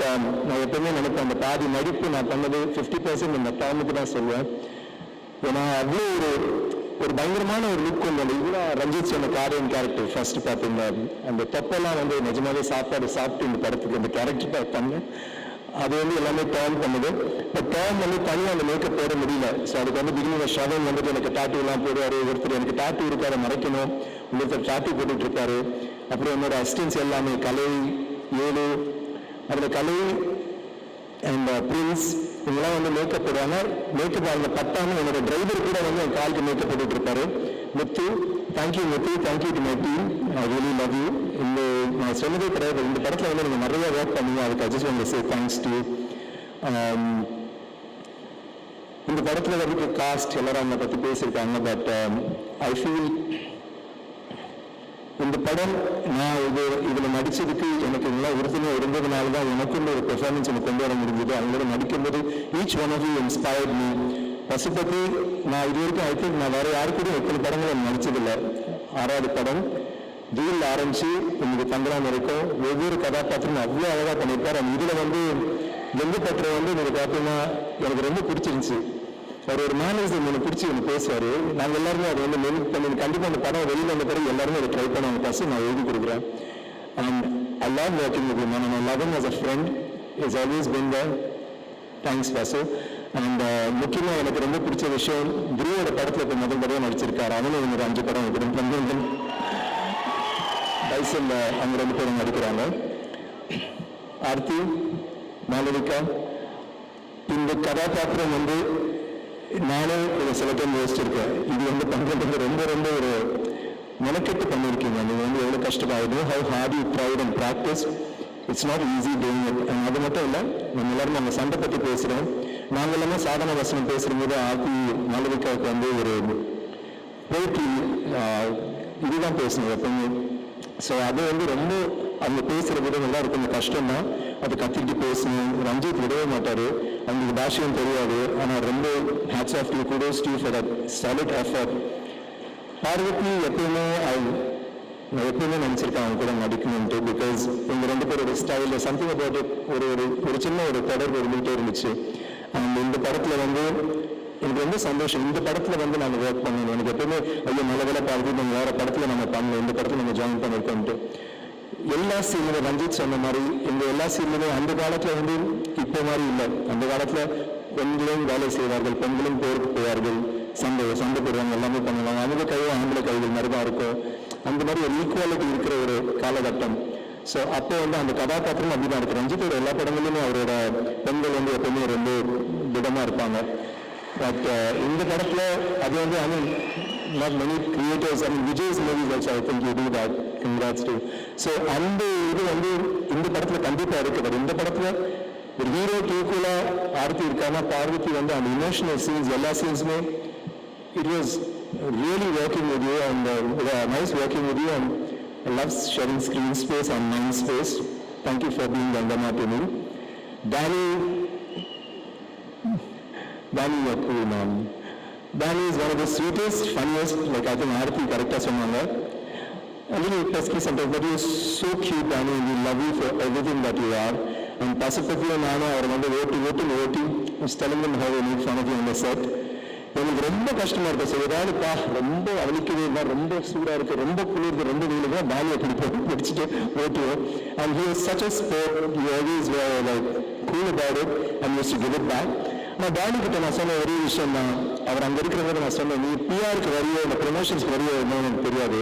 நான் எப்பவுமே நினைப்பேன், அந்த பாதி நடிப்பு நான் பண்ணது 50% இந்த டேர்முக்கு தான் சொல்லுவேன். ஏன்னா அவ்வளோ ஒரு பயங்கரமான ஒரு லுக் கொண்டு வந்து இதுதான் ரஞ்சித் சொன்ன காரியன் கேரக்டர். ஃபர்ஸ்ட் பார்த்தீங்கன்னா அந்த தொப்பெல்லாம் வந்து நிஜமாவே சாப்பிட்டு இந்த படத்துக்கு அந்த கேரக்டர் பண்ணேன். அது வந்து எல்லாமே டேர்ன் பண்ணுது. பட் டேர்ன் வந்து தனியாக அந்த மேக்கப் போட முடியல. ஸோ அதுக்கு வந்து பிகினிங் ஷவன் வந்துட்டு எனக்கு டாட்டூ எல்லாம் போடுவார். ஒருத்தர் எனக்கு டாட்டூ இருக்காரு மறைக்கணும், ஒருத்தர் டாட்டூ போட்டுட்டு இருக்காரு. அப்புறம் என்னோட அசிஸ்டன்ஸ் எல்லாமே கலை 7 அதில் கலை அண்ட் பிரின்ஸ் இவங்கெல்லாம் வந்து மேக்கப் போடுவாங்க. மேக்கப் அவங்க பட்டாமல் என்னோட டிரைவர் கூட வந்து என் காலுக்கு மேக்கப் போட்டுட்டு இருப்பாரு. Muthu, thank you Muthu, thank you to my team. I really love you. இந்த நான் சொன்னதே கிடையாது, இந்த படத்தில் வந்து நீங்கள் நிறைய ஒர்க் பண்ணீங்க. அதுக்கு அட்ஜஸ்ட் பண்ணி சே தேங்க்ஸ் டு. இந்த படத்தில் இருக்க காஸ்ட் எல்லாரும் அதை பற்றி பேசியிருக்காங்க. பட் ஐ ஃபீல் இந்த படம் நான் இதில் நடிச்சதுக்கு எனக்கு நல்லா உறுதுணையாக இருந்ததுனால தான் எனக்குள்ள ஒரு பெர்ஃபார்மன்ஸ் எனக்கு கொண்டு வர முடிஞ்சது. அவங்களோட நடிக்கும்போது each one of you inspired me. Pasupathi நான் இது வரைக்கும் ஐ திங்க் நான் வேற யாருக்கூட எத்தனை படங்களும் நடிச்சதில்லை. 6வது படம் தூரில் ஆரம்பிச்சு இன்னைக்கு தங்கலாம் இருக்கும். ஒவ்வொரு கதாபாத்திரமும் அவ்வளோ அழகாக பண்ணியிருப்பார். அந்த இதில் வந்து வெந்து பற்ற வந்து நீங்கள் பார்த்தீங்கன்னா எனக்கு ரொம்ப பிடிச்சிருந்துச்சு. அவர் ஒரு மேனேஜர் எனக்கு பிடிச்சி ஒன்று பேசுவார். நாங்கள் எல்லாருமே அதை வந்து மெயின் பண்ணி கண்டிப்பாக அந்த படம் வெளியில் வந்த பிறகு எல்லாருமே அதை ட்ரை பண்ண பசு நான் எழுதி கொடுக்குறேன். And I love working with man. I love him as a friend. Is always been there. Thanks Basu. And முக்கியமாக எனக்கு ரொம்ப பிடிச்ச விஷயம், குருவோட படத்தில் இப்போ முதல் தடவை நடிச்சிருக்காரு. அவனும் ஒரு 5 படம் வைக்கிறேன். டைசல் அவங்க 2 பேரும் நடிக்கிறாங்க. ஆர்த்தி, மாலவிகா, இந்த கதாபாத்திரம் வந்து நானே இதை சில டைம் யோசிச்சிருக்கேன். இது வந்து பண்ணுறது ரொம்ப ஒரு மெனக்கெட்டு பண்ணியிருக்கீங்க. நீங்கள் வந்து எவ்வளோ கஷ்டமாகுது. How hard you tried and practice. It's not easy doing it. அது மட்டும் இல்லை, நம்ம எல்லாரும் நம்ம சண்டை பற்றி பேசுகிறோம். நாங்கள் எல்லாமே சாதன வசனம் பேசுகிறபோது ஆர்த்தி மாலவிகாவுக்கு வந்து ஒரு போட்டி இதுதான் பேசணும் எப்பவுமே. ஸோ அது வந்து ரொம்ப அவங்க பேசுகிற விதம் எல்லாம் கொஞ்சம் கஷ்டம்தான். அது கத்திக்கிட்டு பேசணும். ரஞ்சித் விடவே மாட்டார். அவங்களுக்கு பாஷையும் தெரியாது. ஆனால் ரொம்ப hats off you, kudos to for that solid effort. Parvathy எப்பயுமே நான் எப்பயுமே நினச்சிருக்கேன் அவங்க கூட நடிக்கணும்ட்டு. பிகாஸ் இவங்க ரெண்டு பேரோட ஸ்டைலில் சம்திங் அபவுட் ஒரு ஒரு ஒரு சின்ன ஒரு தொடர்பு இருந்துகிட்டே இருந்துச்சு. அண்ட் இந்த படத்தில் வந்து எனக்கு ரொம்ப சந்தோஷம். இந்த படத்தில் வந்து நாங்கள் ஒர்க் பண்ணணும். எனக்கு எப்பவுமே ஐயோ நல்ல வேலை பார்த்து நம்ம வேறு படத்தில் நம்ம பண்ணணும், இந்த படத்தில் நம்ம ஜாயின் பண்ணியிருக்கோம்ட்டு. எல்லா சீன்லையும் ரஞ்சித் சொன்ன மாதிரி இந்த எல்லா சீன்லையுமே அந்த காலத்தில் வந்து இப்போ மாதிரி இல்லை. அந்த காலத்தில் பெண்களும் வேலை செய்வார்கள், பெண்களும் போருக்கு போவார்கள், சண்டை போடுவாங்க, எல்லாமே பண்ணுவாங்க. அவங்க கையில் ஆம்பளை கைகள் மாதிரி தான் இருக்கும். அந்த மாதிரி ஒரு ஈக்குவாலிட்டி இருக்கிற ஒரு காலகட்டம். ஸோ அப்போ வந்து அந்த கதாபாத்திரம் அப்படிதான் இருக்கு. ரஞ்சித்தோட எல்லா படங்களிலுமே அவரோட பெண்கள் வந்து எப்பவுமே ரொம்ப திடமாக இருப்பாங்க. பட் இந்த படத்தில் அது வந்து I mean not many creators I mean Vijay's movies also I think you to that. Congrats to. So அந்த இது வந்து இந்த படத்தில் கண்டிப்பாக இருக்குது. பட் இந்த படத்தில் ஒரு ஹீரோக்கு ஈக்குவலாக ஆர்த்தி இருக்காங்கன்னா பார்வதி வந்து அந்த இமோஷனல் சீன்ஸ் எல்லா சீன்ஸுமே it was really working with you and nice working with you, and I love sharing screen space and mind space. Thank you for being Gandama to me. Danny, you're cool, man. Danny is one of the sweetest, funniest, like I think Aarthi correct சொன்னாங்க. A little pesky sometimes, but you're so cute, Danny, and we love you for everything that you are. And Pasipathiya நானும் அவர் வந்து ஓட்டி was telling them how they make fun of you on the set. எனக்கு ரொம்ப கஷ்டமா இருக்கு. So ஏதாவதுப்பா ரொம்ப அவளிக்குது, ரொம்ப சூடாக இருக்கு, ரொம்ப குளிர்ந்து, ரொம்ப வெயிலுக்கு பேலியை பிடிச்சிட்டு ஓட்டுவோம். And he was such a sport. He always like cool about it and use to give it back. நான் டேடி கிட்ட நான் சொன்ன ஒரே விஷயம் தான், அவர் அங்கே இருக்கிறவங்க நான் சொன்னேன், நீ பிஆருக்கு வரியோ இல்லை ப்ரொமோஷன்ஸ்க்கு வரியோ என்னன்னு எனக்கு தெரியாது,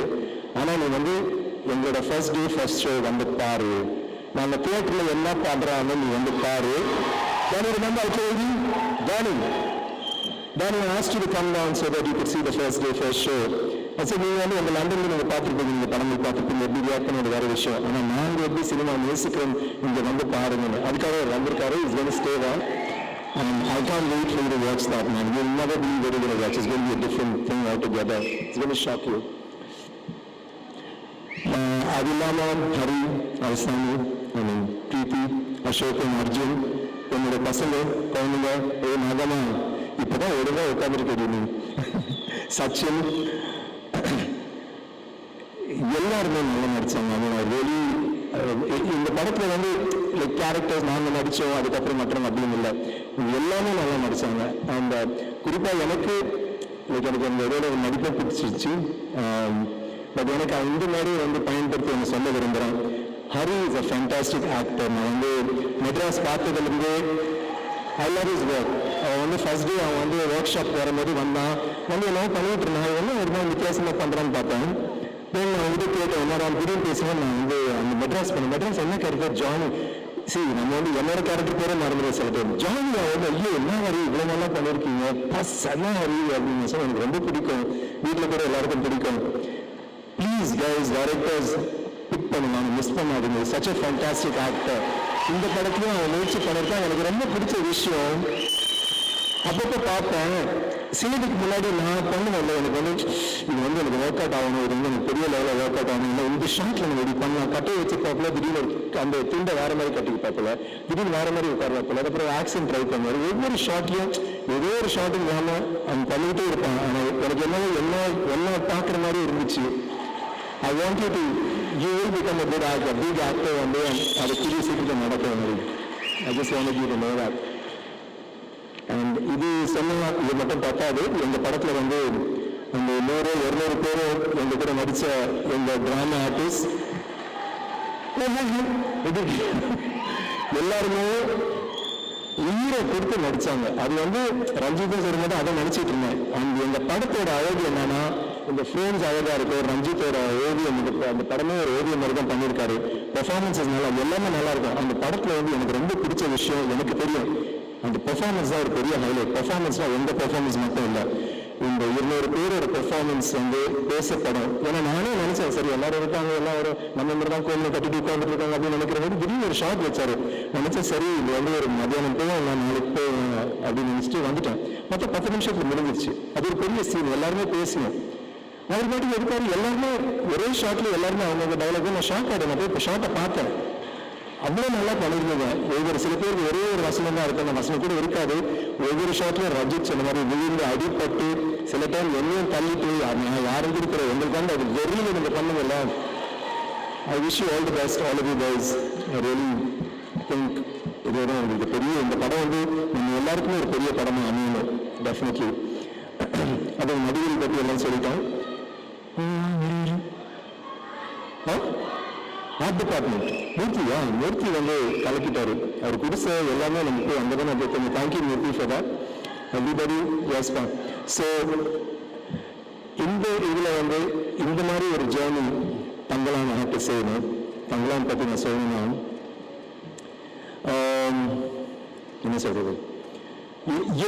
ஆனால் நீ வந்து எங்களோட ஃபர்ஸ்ட் டே ஃபர்ஸ்ட் ஷோ வந்து பாரு, நாங்கள் தியேட்டரில் என்ன பண்ணுறாங்கன்னு நீ வந்து பாரு. Danny, remember I told you? Danny, I asked you to come down so that you could see the first day, first show. I said, நீங்கள் வந்து உங்கள் லண்டனில் நீங்கள் பார்த்துருப்பீங்க, நீங்கள் படங்கள் பார்த்துருப்பீங்க, எப்படி ரியாக்ட் பண்ணது வேறு விஷயம். ஆனால் நாங்கள் எப்படி சினிமா நேசிக்கிறோம் இங்கே வந்து பாருங்கன்னு அதுக்காக அவர் வந்திருக்காரு. Is going to stay there. And I can't wait for you to watch that, man. You'll never believe what you're going to watch. It's going to be a different thing altogether. It's going to shock you. அது இல்லாமல் ஹரி, அவசானி, பிரீத்தி, அசோகன், அர்ஜுன், என்னோட பசங்க குழந்தைங்க நகமா இப்போதான் ஒழுங்காக உட்காந்துருக்கீங்க நீ, சச்சின், எல்லாருமே நல்லா நடிச்சாங்க. வெளி இந்த படத்தில் வந்து லைக் கேரக்டர்ஸ் நாங்கள் நடித்தோம், அதுக்கப்புறம் மற்றவங்க அப்படின்னு இல்லை, எல்லாமே நல்லா நடித்தாங்க. அந்த குறிப்பாக எனக்கு அந்த இதோட நடிப்பை பிடிச்சிருச்சு. பட் எனக்கு இந்த மாதிரி வந்து பயன்படுத்தி ஒன்று சொல்ல விரும்புகிறேன். Hari is a fantastic actor. நான் வந்து மெட்ராஸ் பார்த்ததுலேருந்து ஐ லவ் இஸ் ஒர்க். அவன் வந்து ஃபர்ஸ்ட் டே அவன் வந்து ஒர்க் ஷாப் வரும்போது வந்தான், வந்து என்ன பண்ணிட்டு இருந்தான், என்ன ஒரு மாதிரி வித்தியாசமாக பண்ணுறான்னு பார்த்தேன். நான் வந்து கேட்டேன், என்னோட திடீர்னு பேசுவேன், நான் வந்து அந்த மெட்ராஸ் என்ன கேரக்டர் ஜானி, சரி நம்ம வந்து என்னோட கேரக்டர் பேரை மறந்துடுவோம் சில பேர். ஜானி வந்து ஐயோ என்ன ஹரி இவ்வளோ நல்லா பண்ணியிருக்கீங்க, ப்ளஸ் என்ன ஹரி அப்படின்னு சொல்லி எனக்கு ரொம்ப பிடிக்கும், வீட்டில் கூட எல்லாருக்கும் பிடிக்கும். ப்ளீஸ் கைஸ், டைரக்டர்ஸ் பிக் பண்ணுவாங்க, மிஸ் பண்ணாதீங்க. Such a fantastic actor. இந்த படத்துலையும் அவன் முயற்சி பண்ணியிருக்கான். எனக்கு ரொம்ப பிடிச்ச விஷயம், அப்பப்போ பார்ப்பேன், சினிமாக்கு முன்னாடி நான் பண்ணுவேன், எனக்கு வந்து இது வந்து எனக்கு ஒர்க் அவுட் ஆகணும், இது வந்து எனக்கு பெரிய லெவலில் ஒர்க் அவுட் ஆகணும், இல்லை இந்த ஷாட்டில் எனக்கு இப்படி பண்ணலாம், கட்டை வச்சு பார்க்கல, திடீர்னு அந்த துண்டை வேறு மாதிரி கட்டிக்கு பார்க்கல, திடீர்னு வேறு மாதிரி உட்கார பார்க்கல, அதுக்கப்புறம் ஆக்ஷன் ட்ரை பண்ணுவார். ஒவ்வொரு ஷாட்லையும் ஏதோ ஒரு ஷாட்டும் இல்லாமல் அவன் பண்ணிக்கிட்டே இருப்பான். ஆனால் எனக்கு என்ன பார்க்குற மாதிரி இருந்துச்சு. I want you will become a good actor, big actor one day, and அது புதிய சீக்கிரம் நடக்கும். I just wanted you to know that. And இது சொன்னா இது மட்டும் பத்தாது. எங்கள் படத்தில் வந்து அந்த 100-200 பேர் எங்கள் கூட நடித்த எங்கள் டிராமா ஆர்டிஸ்ட் எல்லாருமே உயிரை கொடுத்து நடித்தாங்க. அது வந்து ரஞ்சித்தும் சொல்லும்போது அதை நினச்சிட்டு இருந்தேன். அந்த எங்கள் படத்தோட அழகு என்னன்னா, இந்த ஃப்ரேம்ஸ் அழகாக இருக்கும், ரஞ்சித்தோட ஓவியம், அந்த படமே ஒரு ஓவியம் மாதிரி தான் பண்ணியிருக்காரு. பெர்ஃபார்மன்ஸஸ் நல்லா, எல்லாமே நல்லா இருக்கும். அந்த படத்தில் வந்து எனக்கு ரொம்ப பிடிச்ச விஷயம், எனக்கு தெரியும் அந்த பெர்ஃபார்மன்ஸ் தான் ஒரு பெரிய ஹைலைட். பெர்ஃபார்மன்ஸ்னால் எந்த பெர்ஃபார்மன்ஸ் மட்டும் இல்லை, இந்த 200 பேரோட பெர்ஃபார்மன்ஸ் வந்து பேசப்படும். ஏன்னா நானே நினைச்சேன், சரி எல்லாரும் இருக்காங்க, எல்லாம் ஒரு நம்ம மாதிரி தான் கோயிலில் கட்டிட்டு உட்காந்துட்டு இருக்காங்க அப்படின்னு நினைக்கிறவங்க திடீர்னு ஒரு ஷாட் வச்சாரு. நினைச்சேன் சரி இது வந்து ஒரு மத்தியானம் போய் நான் நாளைக்கு போய் அப்படின்னு நினைச்சிட்டு வந்துட்டேன். மொத்தம் 10 நிமிஷத்துல முடிஞ்சிருச்சு. அது ஒரு பெரிய சீன், எல்லாருமே பேசணும். அவர் பாட்டுக்கு எடுப்பாரு, எல்லாருமே ஒரே ஷாட்ல எல்லாருமே அவங்க டைலாக். நான் ஷாக் ஆகிட்டேன், நான் போய் இப்போ ஷாட்டை பார்த்தேன், அவ்வளோ நல்லா பண்ணியிருந்தீங்க. ஒவ்வொரு சில பேருக்கு ஒரே ஒரு வசனம் தான் இருக்கும், அந்த வசனம் கூட இருக்காது. ஒவ்வொரு ஷாட்லையும் ரஞ்சித் சொன்ன மாதிரி விழுந்து அடிப்பட்டு சில டைம் என்னையும் தள்ளிட்டு நான் யாரும் இருக்கிற உங்களுக்கு வந்து அது வெறியில் நீங்கள் பண்ணுங்கல்ல. I wish you all the best, all of you guys. I really think இது ஒரு உங்களுக்கு பெரிய இந்த படம் வந்து நம்ம எல்லாருக்குமே ஒரு பெரிய படமாக அமையணும் டெஃபினெட்லி. அது நடிகர்கள் பற்றி எல்லாம் சொல்லிட்டோம். ஆர்ட் டிபார்ட்மெண்ட் மூர்த்தி வந்து கலக்கிட்டாரு. அவர் குடிச எல்லாமே நமக்கு அங்கே தான் நம்ம கொஞ்சம் thank you Murthy for that. Everybody yes பா. ஸோ இந்த இதில் வந்து இந்த மாதிரி ஒரு ஜேர்னி தங்களான் எனக்கு செய்யணும். தங்களான் பற்றி நான் சொல்லணும்னா என்ன சொல்றது,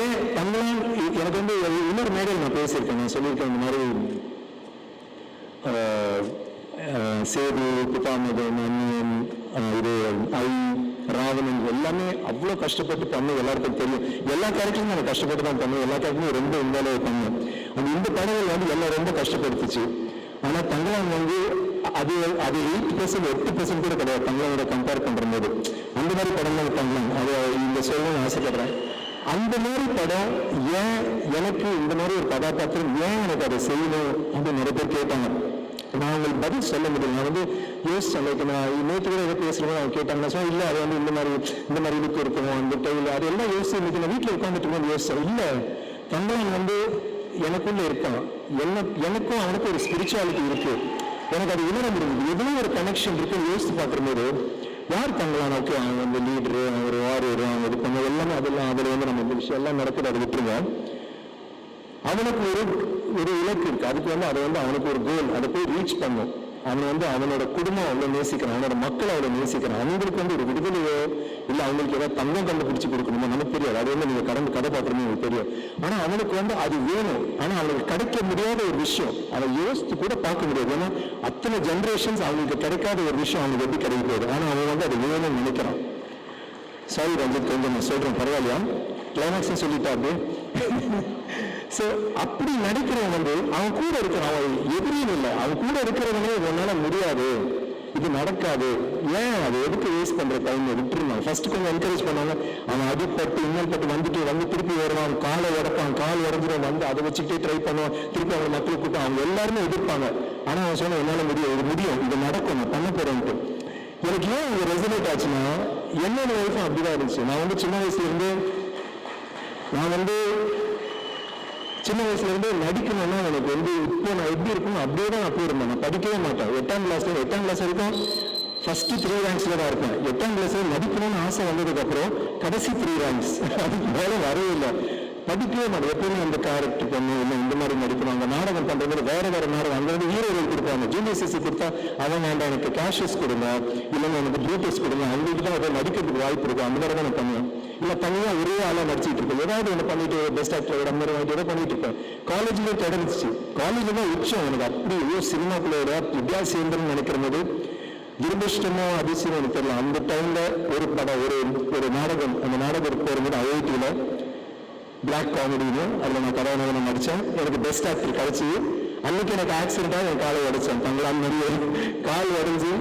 ஏன் தங்களான் எனக்கு வந்து இன்னொரு மேடையில் நான் பேசியிருக்கேன். நான் சொல்லியிருக்கேன் இந்த மாதிரி சேது, பிதாமதன், அந்நியன், இது ஐ, ராவணன் எல்லாமே அவ்வளோ கஷ்டப்பட்டு பண்ண எல்லாருக்கும் தெரியும். எல்லா கேரக்டரும் நம்ம கஷ்டப்பட்டு தான் பண்ணோம். எல்லா கேரக்டரும் ரொம்ப இன்வால்வ் பண்ணோம். அது இந்த படங்கள் வந்து எல்லாம் ரொம்ப கஷ்டப்படுத்துச்சு. ஆனால் தங்களான் வந்து அது 8%, 8% கூட கிடையாது தங்களானோட கம்பேர் பண்ணுற போது. அந்த மாதிரி படங்கள் தங்களான் அது இந்த சொல்லணும்னு ஆசைப்படுறேன். அந்த மாதிரி படம் ஏன் எனக்கு இந்த மாதிரி ஒரு கதாபாத்திரம் ஏன் எனக்கு அதை செய்யணும் அப்படின்னு நிறைய பேர் கேட்டாங்க. நான் உங்களுக்கு பதில் சொல்ல முடியல. நான் வந்து யோசிச்சேன். லைக் நான் நேற்று கூட எதை பேசுகிறேன் அவங்க கேட்டாங்க. ஸோ இல்லை அது வந்து இந்த மாதிரி லுக் இருக்கும் அந்த டைமில் அது எல்லாம் யோசிச்சு இன்னைக்கு நான் வீட்டில் உட்காந்துட்டு யோசிச்சேன். இல்லை தங்களான் வந்து எனக்குள்ள இருக்கான். எனக்கும் அவனுக்கும் ஒரு ஸ்பிரிச்சுவாலிட்டி இருக்கு. எனக்கு அது உணர முடியுது. எதுவும் ஒரு கனெக்ஷன் இருக்குன்னு யோசித்து பார்க்கும்போது யார் தங்களான் ஓகே அவன் வந்து லீடரு, ஒரு வாரியர், அவங்க இது பண்ண எல்லாமே அதெல்லாம் அதில் வந்து நம்ம இந்த விஷயம் எல்லாம் நடக்குது. அதை விட்டுருங்க. அவனுக்கு ஒரு இலக்கு இருக்கு. அதுக்கு வந்து அதை வந்து அவனுக்கு ஒரு கோல், அதை போய் ரீச் பண்ணும். அவன் வந்து அவனோட குடும்பம் அவ்வளோ நேசிக்கிறான், அவனோட மக்கள் அவ்வளோ நேசிக்கிறான். அவங்களுக்கு வந்து ஒரு விடுதலையோ இல்லை அவங்களுக்கு ஏதாவது தங்கம் கண்டுபிடிச்சு கொடுக்கணுமோ நமக்கு தெரியாது. அது வந்து நீங்கள் கதை பார்க்குறீங்க உங்களுக்கு தெரியும். ஆனால் அவனுக்கு வந்து அது வேணும். ஆனால் அவனுக்கு கிடைக்க முடியாத ஒரு விஷயம் அதை யோசித்து கூட பார்க்க முடியாது. ஏன்னா அத்தனை ஜென்ரேஷன்ஸ் அவங்களுக்கு கிடைக்காத ஒரு விஷயம் அவனுக்கு எப்படி கிடைக்க போகுது. ஆனால் அவன் வந்து அது வேணும்னு நினைக்கிறான். சாரி ரஞ்சித், கொஞ்சம் நான் சொல்கிறேன் பரவாயில்லையா, கிளைமேக்ஸ் சொல்லிட்டா அப்படியே. ஸோ அப்படி நடிக்கிறவன் வந்து அவன் கூட இருக்கிறான். அவன் எதிரியும் இல்லை, அவன் கூட இருக்கிறவனே உன்னால முடியாது, இது நடக்காது, ஏன் அது எதுக்கு வேஸ்ட் பண்ற டைம் விட்டுருந்தான். ஃபர்ஸ்ட் கொஞ்சம் என்கரேஜ் பண்ணாங்க. அவன் அடிப்பட்டு இன்னல்பட்டு வந்து திருப்பி வருவான், காலை உடப்பான், கால் உடஞ்சிடும், வந்து அதை வச்சுக்கிட்டே ட்ரை பண்ணுவான், திருப்பி அவங்க மக்களை கூட்டம் அவங்க எல்லாருமே எதிர்ப்பாங்க. ஆனால் அவன் சொன்ன என்னால் முடியும், இது நடக்கும், நான் பண்ண போறேன்ட்டு. எனக்கு ஏன் இது ரெசனேட் ஆச்சுன்னா என்னோட லைஃப்பும் அப்படிதான் இருந்துச்சு. நான் வந்து சின்ன வயசுல இருந்து நடிக்கணும்னா எனக்கு வந்து இப்போ நான் எப்படி இருக்கணும் அப்படியே தான் நான் போயிருந்தேன். நான் படிக்கவே மாட்டேன். 8ஆம் கிளாஸ் வரைக்கும் ஃபர்ஸ்ட் 3 ரேங்க்ஸ்ல தான் இருப்பேன். 8ஆம் கிளாஸ்ல நடிக்கணும்னு ஆசை வந்ததுக்கு அப்புறம் கடைசி 3 ரேங்க்ஸ், அதுக்கு மேல வரவே இல்லை. படிக்கவே மாட்டேன். எப்பவுமே அந்த கேரக்டர் பண்ணணும், இல்லை இந்த மாதிரி நடிக்கணும். அந்த நாடகம் பண்றது வேற நாடகம். அங்கே வந்து ஹீரோகள் கொடுப்பாங்க. ஜூனியர்சிசி கொடுத்தா அவன் வேண்டாம் எனக்கு கேஷஸ் கொடுங்க, இல்லைன்னா எனக்கு ப்ளூட்டஸ் கொடுங்க, அவங்களுக்கு தான் அதை நடிக்கிறதுக்கு வாய்ப்பு இருக்கும். அந்த மாதிரி தான் நான் பண்ணுவேன். இல்லை தனியாக ஒரே ஆளாக நடிச்சிட்டு இருப்பேன். ஏதாவது ஒன்று பண்ணிட்டு பெஸ்ட் ஆக்டர் அந்த மாதிரி வாங்கிட்டு பண்ணிட்டு இருப்பேன். காலேஜ்லேயே தொடர்ந்துச்சு. காலேஜில் தான் உச்சம் எனக்கு. அப்படி சினிமாக்குள்ள வித்தியாசேந்திரன் நினைக்கிற போது துரதிருஷ்டமோ அதிசயம் எனக்கு தெரியல. அந்த டைம்ல ஒரு படம் ஒரு நாடகம், அந்த நாடகம் போகும்போது ஐஐடியில் பிளாக் காமெடின்னு அதில் நான் கதாநாயகன் நடித்தேன். எனக்கு பெஸ்ட் ஆக்டர் கிடைச்சி. அன்னைக்கு எனக்கு ஆக்சிடென்ட்டாக என் காலை உடைச்சேன். தங்களான் நிறைய கால் உடைஞ்சு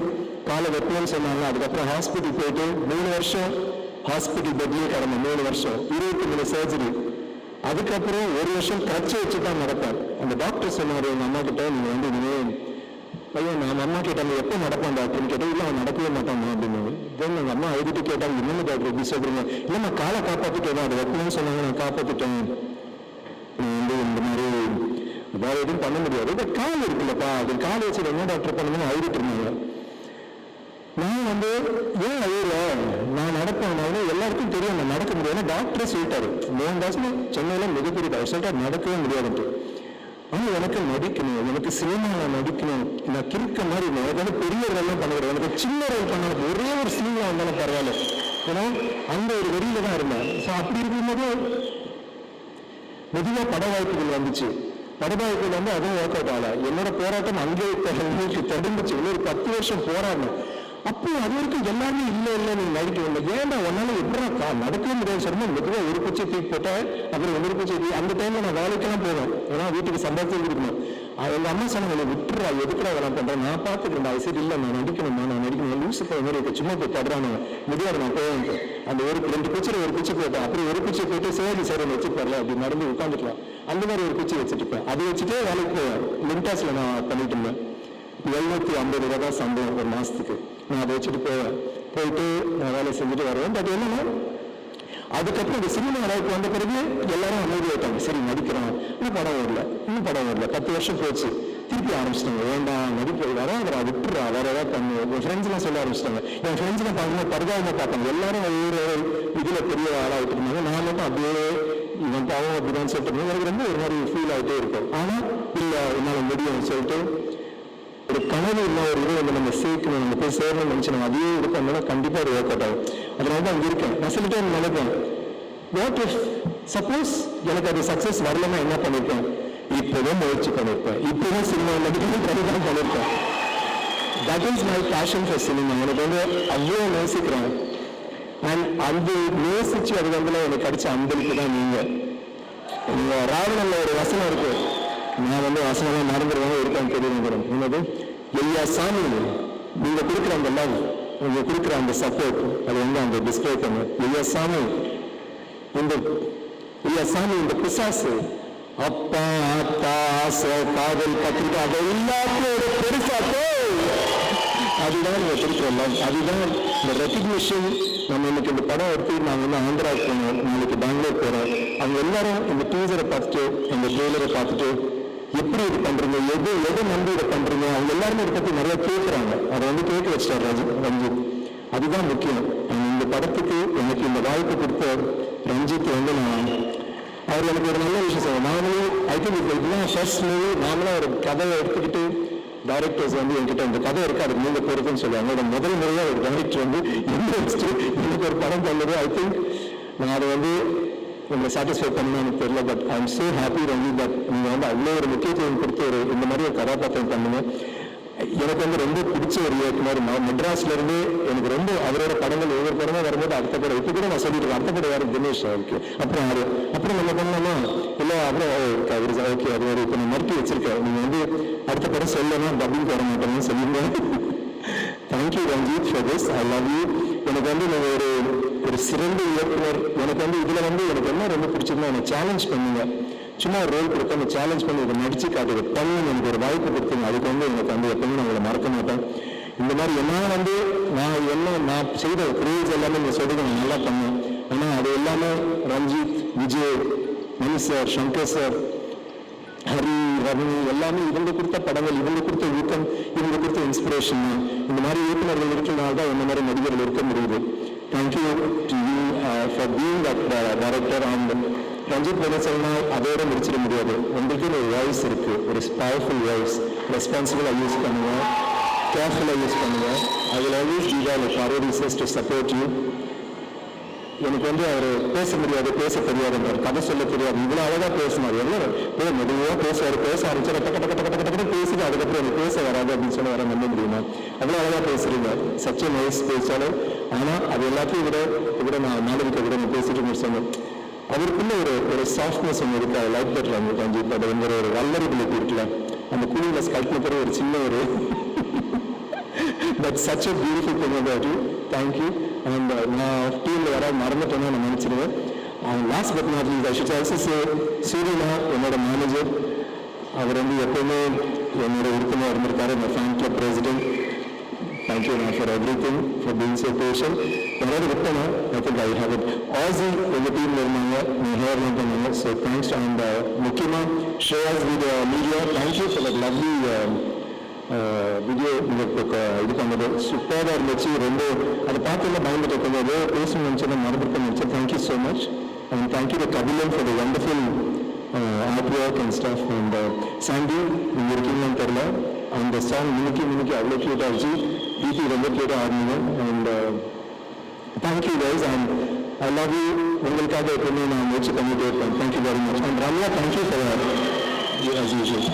காலை வெட்டணும்னு சொன்னாங்க. அதுக்கப்புறம் ஹாஸ்பிட்டல் போயிட்டு 3 வருஷம் ஹாஸ்பிட்டல் பெட்லேயே கிடந்தேன். 3 வருஷம் 23 சர்ஜரி. அதுக்கப்புறம் 1 வருஷம் கட்சி வச்சு தான் நடப்பேன். அந்த டாக்டர் சொன்னார் எங்கள் அம்மா கிட்ட, நீங்கள் வந்து இனிமேல் பையன் நான் அம்மா கேட்டாங்க எப்போ நடப்பான் டாக்டர்னு கேட்டால் இல்லை அவன் நடக்கவே மாட்டாங்க அப்படின்னு. தென் எங்கள் அம்மா எழுதிட்டு கேட்டாங்க என்னென்ன டாக்டர் எப்படி சொல்கிறீங்க? இல்லைம்மா காலை காப்பாற்றிட்டேன், அதை வைக்கணும்னு சொன்னாங்க, நான் காப்பாற்றிட்டேன். வந்து இந்த மாதிரி வேறு எதுவும் பண்ண முடியாது, இந்த கால் இருக்குல்லப்பா அது காலை வச்சு என்ன டாக்டர் பண்ணணும்னு அழுதுட்டு இருந்தாங்க. நான் வந்து ஏன் அழுகுற, நான் நடப்பேன், நான் எல்லாருக்கும் தெரியும் நான் நடக்க முடியாது. ஏன்னா டாக்டரே சொல்லிட்டாரு, மோகன்தாஸ்னு சென்னையில் மிகப்பெரிய டாக்டர் சொல்லிட்டாரு நடக்கவே முடியாதுன்ட்டு. ஆனால் எனக்கு நடிக்கணும், எனக்கு சினிமாவில் நடிக்கணும், நான் கிறுக்க மாதிரி இல்லை. எனக்கு வந்து பெரிய ரோல்லாம் பண்ணுறேன், எனக்கு சின்ன ரோல் பண்ணணும், ஒரே ஒரு சீனில் வந்தாலும் பரவாயில்ல. ஏன்னா அந்த ஒரு வெளியில தான் இருந்தேன். ஸோ அப்படி இருக்கும்போது மெதுவாக பட வாய்ப்புகள் வந்துச்சு. பட வாய்ப்புகள் வந்து அதுவும் ஒர்க் அவுட் ஆகலை. என்னோட போராட்டம் அங்கே தடுந்துச்சு. இன்னொரு 10 வருஷம் போராடணும். அப்போ அது வரைக்கும் எல்லாமே இல்லை நீ நடிக்க இல்லை, ஏன்டா உன்னால எப்படி நடக்கவே முடியாது சொன்னா மெதுவாக ஒரு குச்சி தூக்கி போட்டேன், அப்புறம் இன்னொரு குச்சி தூக்கி. அந்த டைம்ல நான் வேலைக்கெல்லாம் போவேன், ஏன்னா வீட்டுக்கு சம்பாதிச்சு கொடுக்கணும். எங்க அம்மா சொன்னாங்க, விட்டுறா எதுக்குறா அதெல்லாம் பண்றேன், நான் பார்த்துக்கிறேன். அது சரி இல்லை நான் நடிக்கணும் லூசு போய் மாதிரி இருக்க, சும்மா போய் தடுறாங்க முடியாது. நான் போவேன், அந்த ஒரு 2 குச்சியில் ஒரு குச்சி போட்டேன், அப்புறம் ஒரு குச்சி போயிட்டு சரி வச்சுப்பார்ல அப்படி நடந்து உட்காந்துக்கலாம். அந்த மாதிரி ஒரு குச்சி வச்சுட்டுப்பேன், அதை வச்சுட்டே வேலைக்கு போவேன். லிம்டாஸ்ல நான் பண்ணிட்டு இருந்தேன். 750 ரூபா தான் சம்பளம் ஒரு மாசத்துக்கு. நான் அதை வச்சுட்டு போயிட்டு நான் வேலை செஞ்சுட்டு வருவேன். பட் என்னன்னா அதுக்கப்புறம் இந்த சினிமா அளவுக்கு வந்த பிறகு எல்லாரும் அமைதியாயிட்டாங்க. சரி நடிக்கிறோம், இன்னும் படம் வரல 10 வருஷம் போச்சு. திருப்பி ஆரம்பிச்சிட்டாங்க, வேண்டாம் நடிப்பு வராதரா விட்டுறா வேற ஏதாவது பண்ணு. என் ஃப்ரெண்ட்ஸ் எல்லாம் சொல்ல ஆரம்பிச்சிட்டாங்க. என் ஃப்ரெண்ட்ஸ் எல்லாம் பார்க்கணும் பரிதாபமா பார்ப்பாங்க. எல்லாரும் ஒவ்வொரு இதுல பெரிய ஆளாகிட்டு இருந்தாங்க. நான் மட்டும் அப்படியே இவன் பாவம் அப்படிதான் சொல்லிட்டு எனக்கு ரொம்ப ஒரு மாதிரி ஃபீல் ஆகிட்டே இருக்கும். ஆனா இல்லை என்னால் முடியும் சொல்லிட்டு ஒரு கனவு இல்லை, ஒரு இது வந்து நம்ம சேர்க்கணும், நம்ம போய் சேரணும்னு நினைச்சோம். அதையே இது பண்ணா கண்டிப்பா ஒரு ஒர்க் அவுட் ஆகும். அதனால தான் அங்கே இருக்கேன். நான் சில டைம் நினைப்பேன், வாட் இஃப் சப்போஸ் எனக்கு அது சக்சஸ் வரலன்னா என்ன பண்ணிருப்பேன், இப்போதான் முயற்சி பண்ணிருப்பேன், இப்போதான் சினிமா தான் பண்ணிருப்பேன். That is my passion for cinema. எனக்கு வந்து அவ்வளோ நேசிக்கிறேன். அண்ட் அந்த நேசிச்சு அது வந்து எனக்கு கிடைச்ச அன்பளிப்பு தான் நீங்க ராவணன்ல ஒரு வசனம் இருக்கு, நான் வந்து வசனம்லாம் மறந்துடுவாங்க இருக்கான்னு தெரியும். என்னது, ஐயா சாமி நீங்க கொடுக்குற அந்த லவ், நீங்க கொடுக்குற அந்த சப்போர்ட், அது வந்து அந்த டிஸ்பிளே பண்ணு. ஐயா சாமி இந்த பிசாசு அப்பா அத்தா ஆசை காதல் பத்திரிக்கை அதை எல்லாத்தையும் ஒரு பெருசாக்கோ, அதுதான் நம்ம கொடுக்குற லவ், அதுதான் இந்த ரெக்கக்னிஷன். நம்ம இன்னைக்கு இந்த படம் எடுத்து நாங்கள் வந்து ஆந்திராவுக்கு போனோம், நாளைக்கு பெங்களூர் போகிறோம். அவங்க எல்லாரும் இந்த டீசரை பார்த்துட்டு இந்த ட்ரெய்லரை பார்த்துட்டு எப்படி இது பண்றீங்க, எது நம்பி இதை பண்றீங்க, அவங்க எல்லாருமே இதை பத்தி நிறைய கேட்குறாங்க. அதை வந்து கேட்க வச்சிட்டார் ரஞ்சித். அதுதான் முக்கியம். இந்த படத்துக்கு எனக்கு இந்த வாய்ப்பு கொடுத்த ரஞ்சித் வந்து அவர் எனக்கு ஒரு நல்ல விஷயம் சொல்லுவேன். நாமளே ஐ திங்க் இதுதான் ஃபர்ஸ்ட் மூவி. நாமளும் ஒரு கதையை எடுத்துக்கிட்டு டைரக்டர்ஸ் வந்து என்கிட்ட இந்த கதை இருக்கு அதுக்கு நீங்க போறதுன்னு சொல்லுவாங்க. முதல் முறையாக ஒரு டைரக்டர் வந்து எனக்கு ஒரு படம் பண்ணது. ஐ திங்க் நான் அதை வந்து உங்களை சாட்டிஸ்ஃபை பண்ணணும் எனக்கு தெரியல. But I am so happy Ranjith that நீங்கள் வந்து அவ்வளோ ஒரு முக்கியத்துவம் கொடுத்து ஒரு இந்த மாதிரி ஒரு கதாபாத்திரம் பண்ணுங்க. எனக்கு வந்து ரொம்ப பிடிச்ச ஒரு இயக்குனர். மெட்ராஸ்ல இருந்து எனக்கு ரொம்ப அவரோட படங்கள் ஒவ்வொரு படமும் வரும்போது அடுத்த படம் இப்போ கூட நான் சொல்லிட்டு இருக்கேன், அடுத்த படம் யாரும் தினேஷ் இருக்கு, அப்புறம் யாரு, அப்புறம் நம்ம பண்ணலாமா இல்லை அப்புறம் ஓகே அது ஒரு இப்போ நான் மறுத்து வச்சிருக்கேன். நீங்கள் வந்து அடுத்த படம் சொல்லணும் டப்பிங் போட மாட்டேன்னு சொல்லியிருந்தேன். Thank you Ranjith for this, I love you. எனக்கு வந்து நீங்கள் ஒரு சிறந்த இயக்குனர். எனக்கு வந்து இதில் வந்து எனக்கு என்ன ரொம்ப பிடிச்சிருந்தா எனக்கு சேலஞ்ச் பண்ணுங்க. சும்மா ஒரு ரோல் கொடுத்து அந்த சேலஞ்ச் பண்ணி இதை நடிச்சு காட்டுது பண்ணு எனக்கு ஒரு வாய்ப்பு கொடுத்துங்க. அதுக்கு வந்து எனக்கு வந்து எப்பவுமே நான் உங்களை மறக்க மாட்டேன். இந்த மாதிரி என்ன வந்து நான் செய்த கிரியேட்ஸ் எல்லாமே நீங்கள் சொல்லுங்க நான் நல்லா பண்ணேன். ஆனால் அது எல்லாமே ரஞ்சித், விஜய், மணி சார், சங்கர் சார், ஹரி, ரவி எல்லாமே இவங்க கொடுத்த படங்கள், இவங்க கொடுத்த ஊக்கம், இவங்க கொடுத்த இன்ஸ்பிரேஷன். இந்த மாதிரி இயக்குநர்கள் இருக்கிறனால தான் இந்த மாதிரி நடிகர்கள் இருக்க முடியுது. Thank you to you for being that director. And Ranjith பிரதேசம்னா அதோட முடிச்சிட முடியாது. உங்களுக்கு ஒரு வாய்ஸ் இருக்கு, ஒரு பவர்ஃபுல் வாய்ஸ். ரெஸ்பான்சிபிளாக யூஸ் பண்ணுவேன், கேர்ஃபுல்லாக யூஸ் பண்ணுவேன். I will always be there with our research to support you. எனக்கு வந்து அவர் பேச முடியாது, பேச தெரியாதுன்றார், கதை சொல்ல தெரியாது. இவ்வளோ அழகாக பேசினார், எவ்வளோ மெதுவாக பேசுவார். பேச ஆரம்பிச்சு டக்கு பேசிட்டு அதுக்கப்புறம் எனக்கு பேச வராது அப்படின்னு சொல்லி வர நம்ப முடியுமா? அவ்வளோ அழகாக பேசுறீங்க, சச் எ நைஸ் பேச்சாளர். ஆனால் அது எல்லாத்தையும் விட நான் நாளைக்கு கூட நான் பேசிட்டு முடிச்சாங்க. அவருக்குள்ள ஒரு சாஃப்ட்னஸ் ஒன்று இருக்கு. I like that Ranjith. அது வந்து ஒரு வல்லரிபிலிட்டி இருக்குல்ல, அந்த குழுவில் ஸ்கல்ட் பண்ணுற ஒரு சின்ன ஒரு That's such a beautiful thing about you. Thank you. And நான் டீமில் யாராவது மறந்துட்டேன்னு நான் நினச்சிடுவேன். Last but not least I should also say சூரியனா என்னோட மேனேஜர். அவர் வந்து எப்பவுமே என்னோட உறுப்பினர் இருந்திருக்காரு, என்னோட ஃபேன் கிளப் பிரசிடென்ட். தேங்க்யூ நான் for everything, for being so passion. யாராவது விட்டேன்னா I think I have it. ஆஸி எங்கள் டீமில் இருந்தாங்க, ஹேர்லாம் பண்ணாங்க. So thanks. அண்ட் முக்கியமாக shares with media, thank you for that lovely video உங்களுக்கு இது பண்ணது சூப்பராக இருந்துச்சு. ரொம்ப அதை பார்த்து பயந்துட்டு கொஞ்சம் ஏதோ பேசணும்னு நினச்சேன், மறந்துட்டு நினச்சேன். Thank you so much. And thank you to Kabilan for the wonderful art work and staff. And Sandy நீங்கள் இருக்கீங்கன்னு தெரியல, அந்த சாங் மினிக்கி அவ்வளோ க்யூட்டாக இருந்துச்சு. ஈட்டி ரொம்ப க்யூட்டாக ஆடினீங்க. And thank you guys. And I love you. உங்களுக்காக எப்பவுமே நான் முயற்சி பண்ணிகிட்டே இருப்பேன். Thank you very much. And Ramya, thank you for as usual.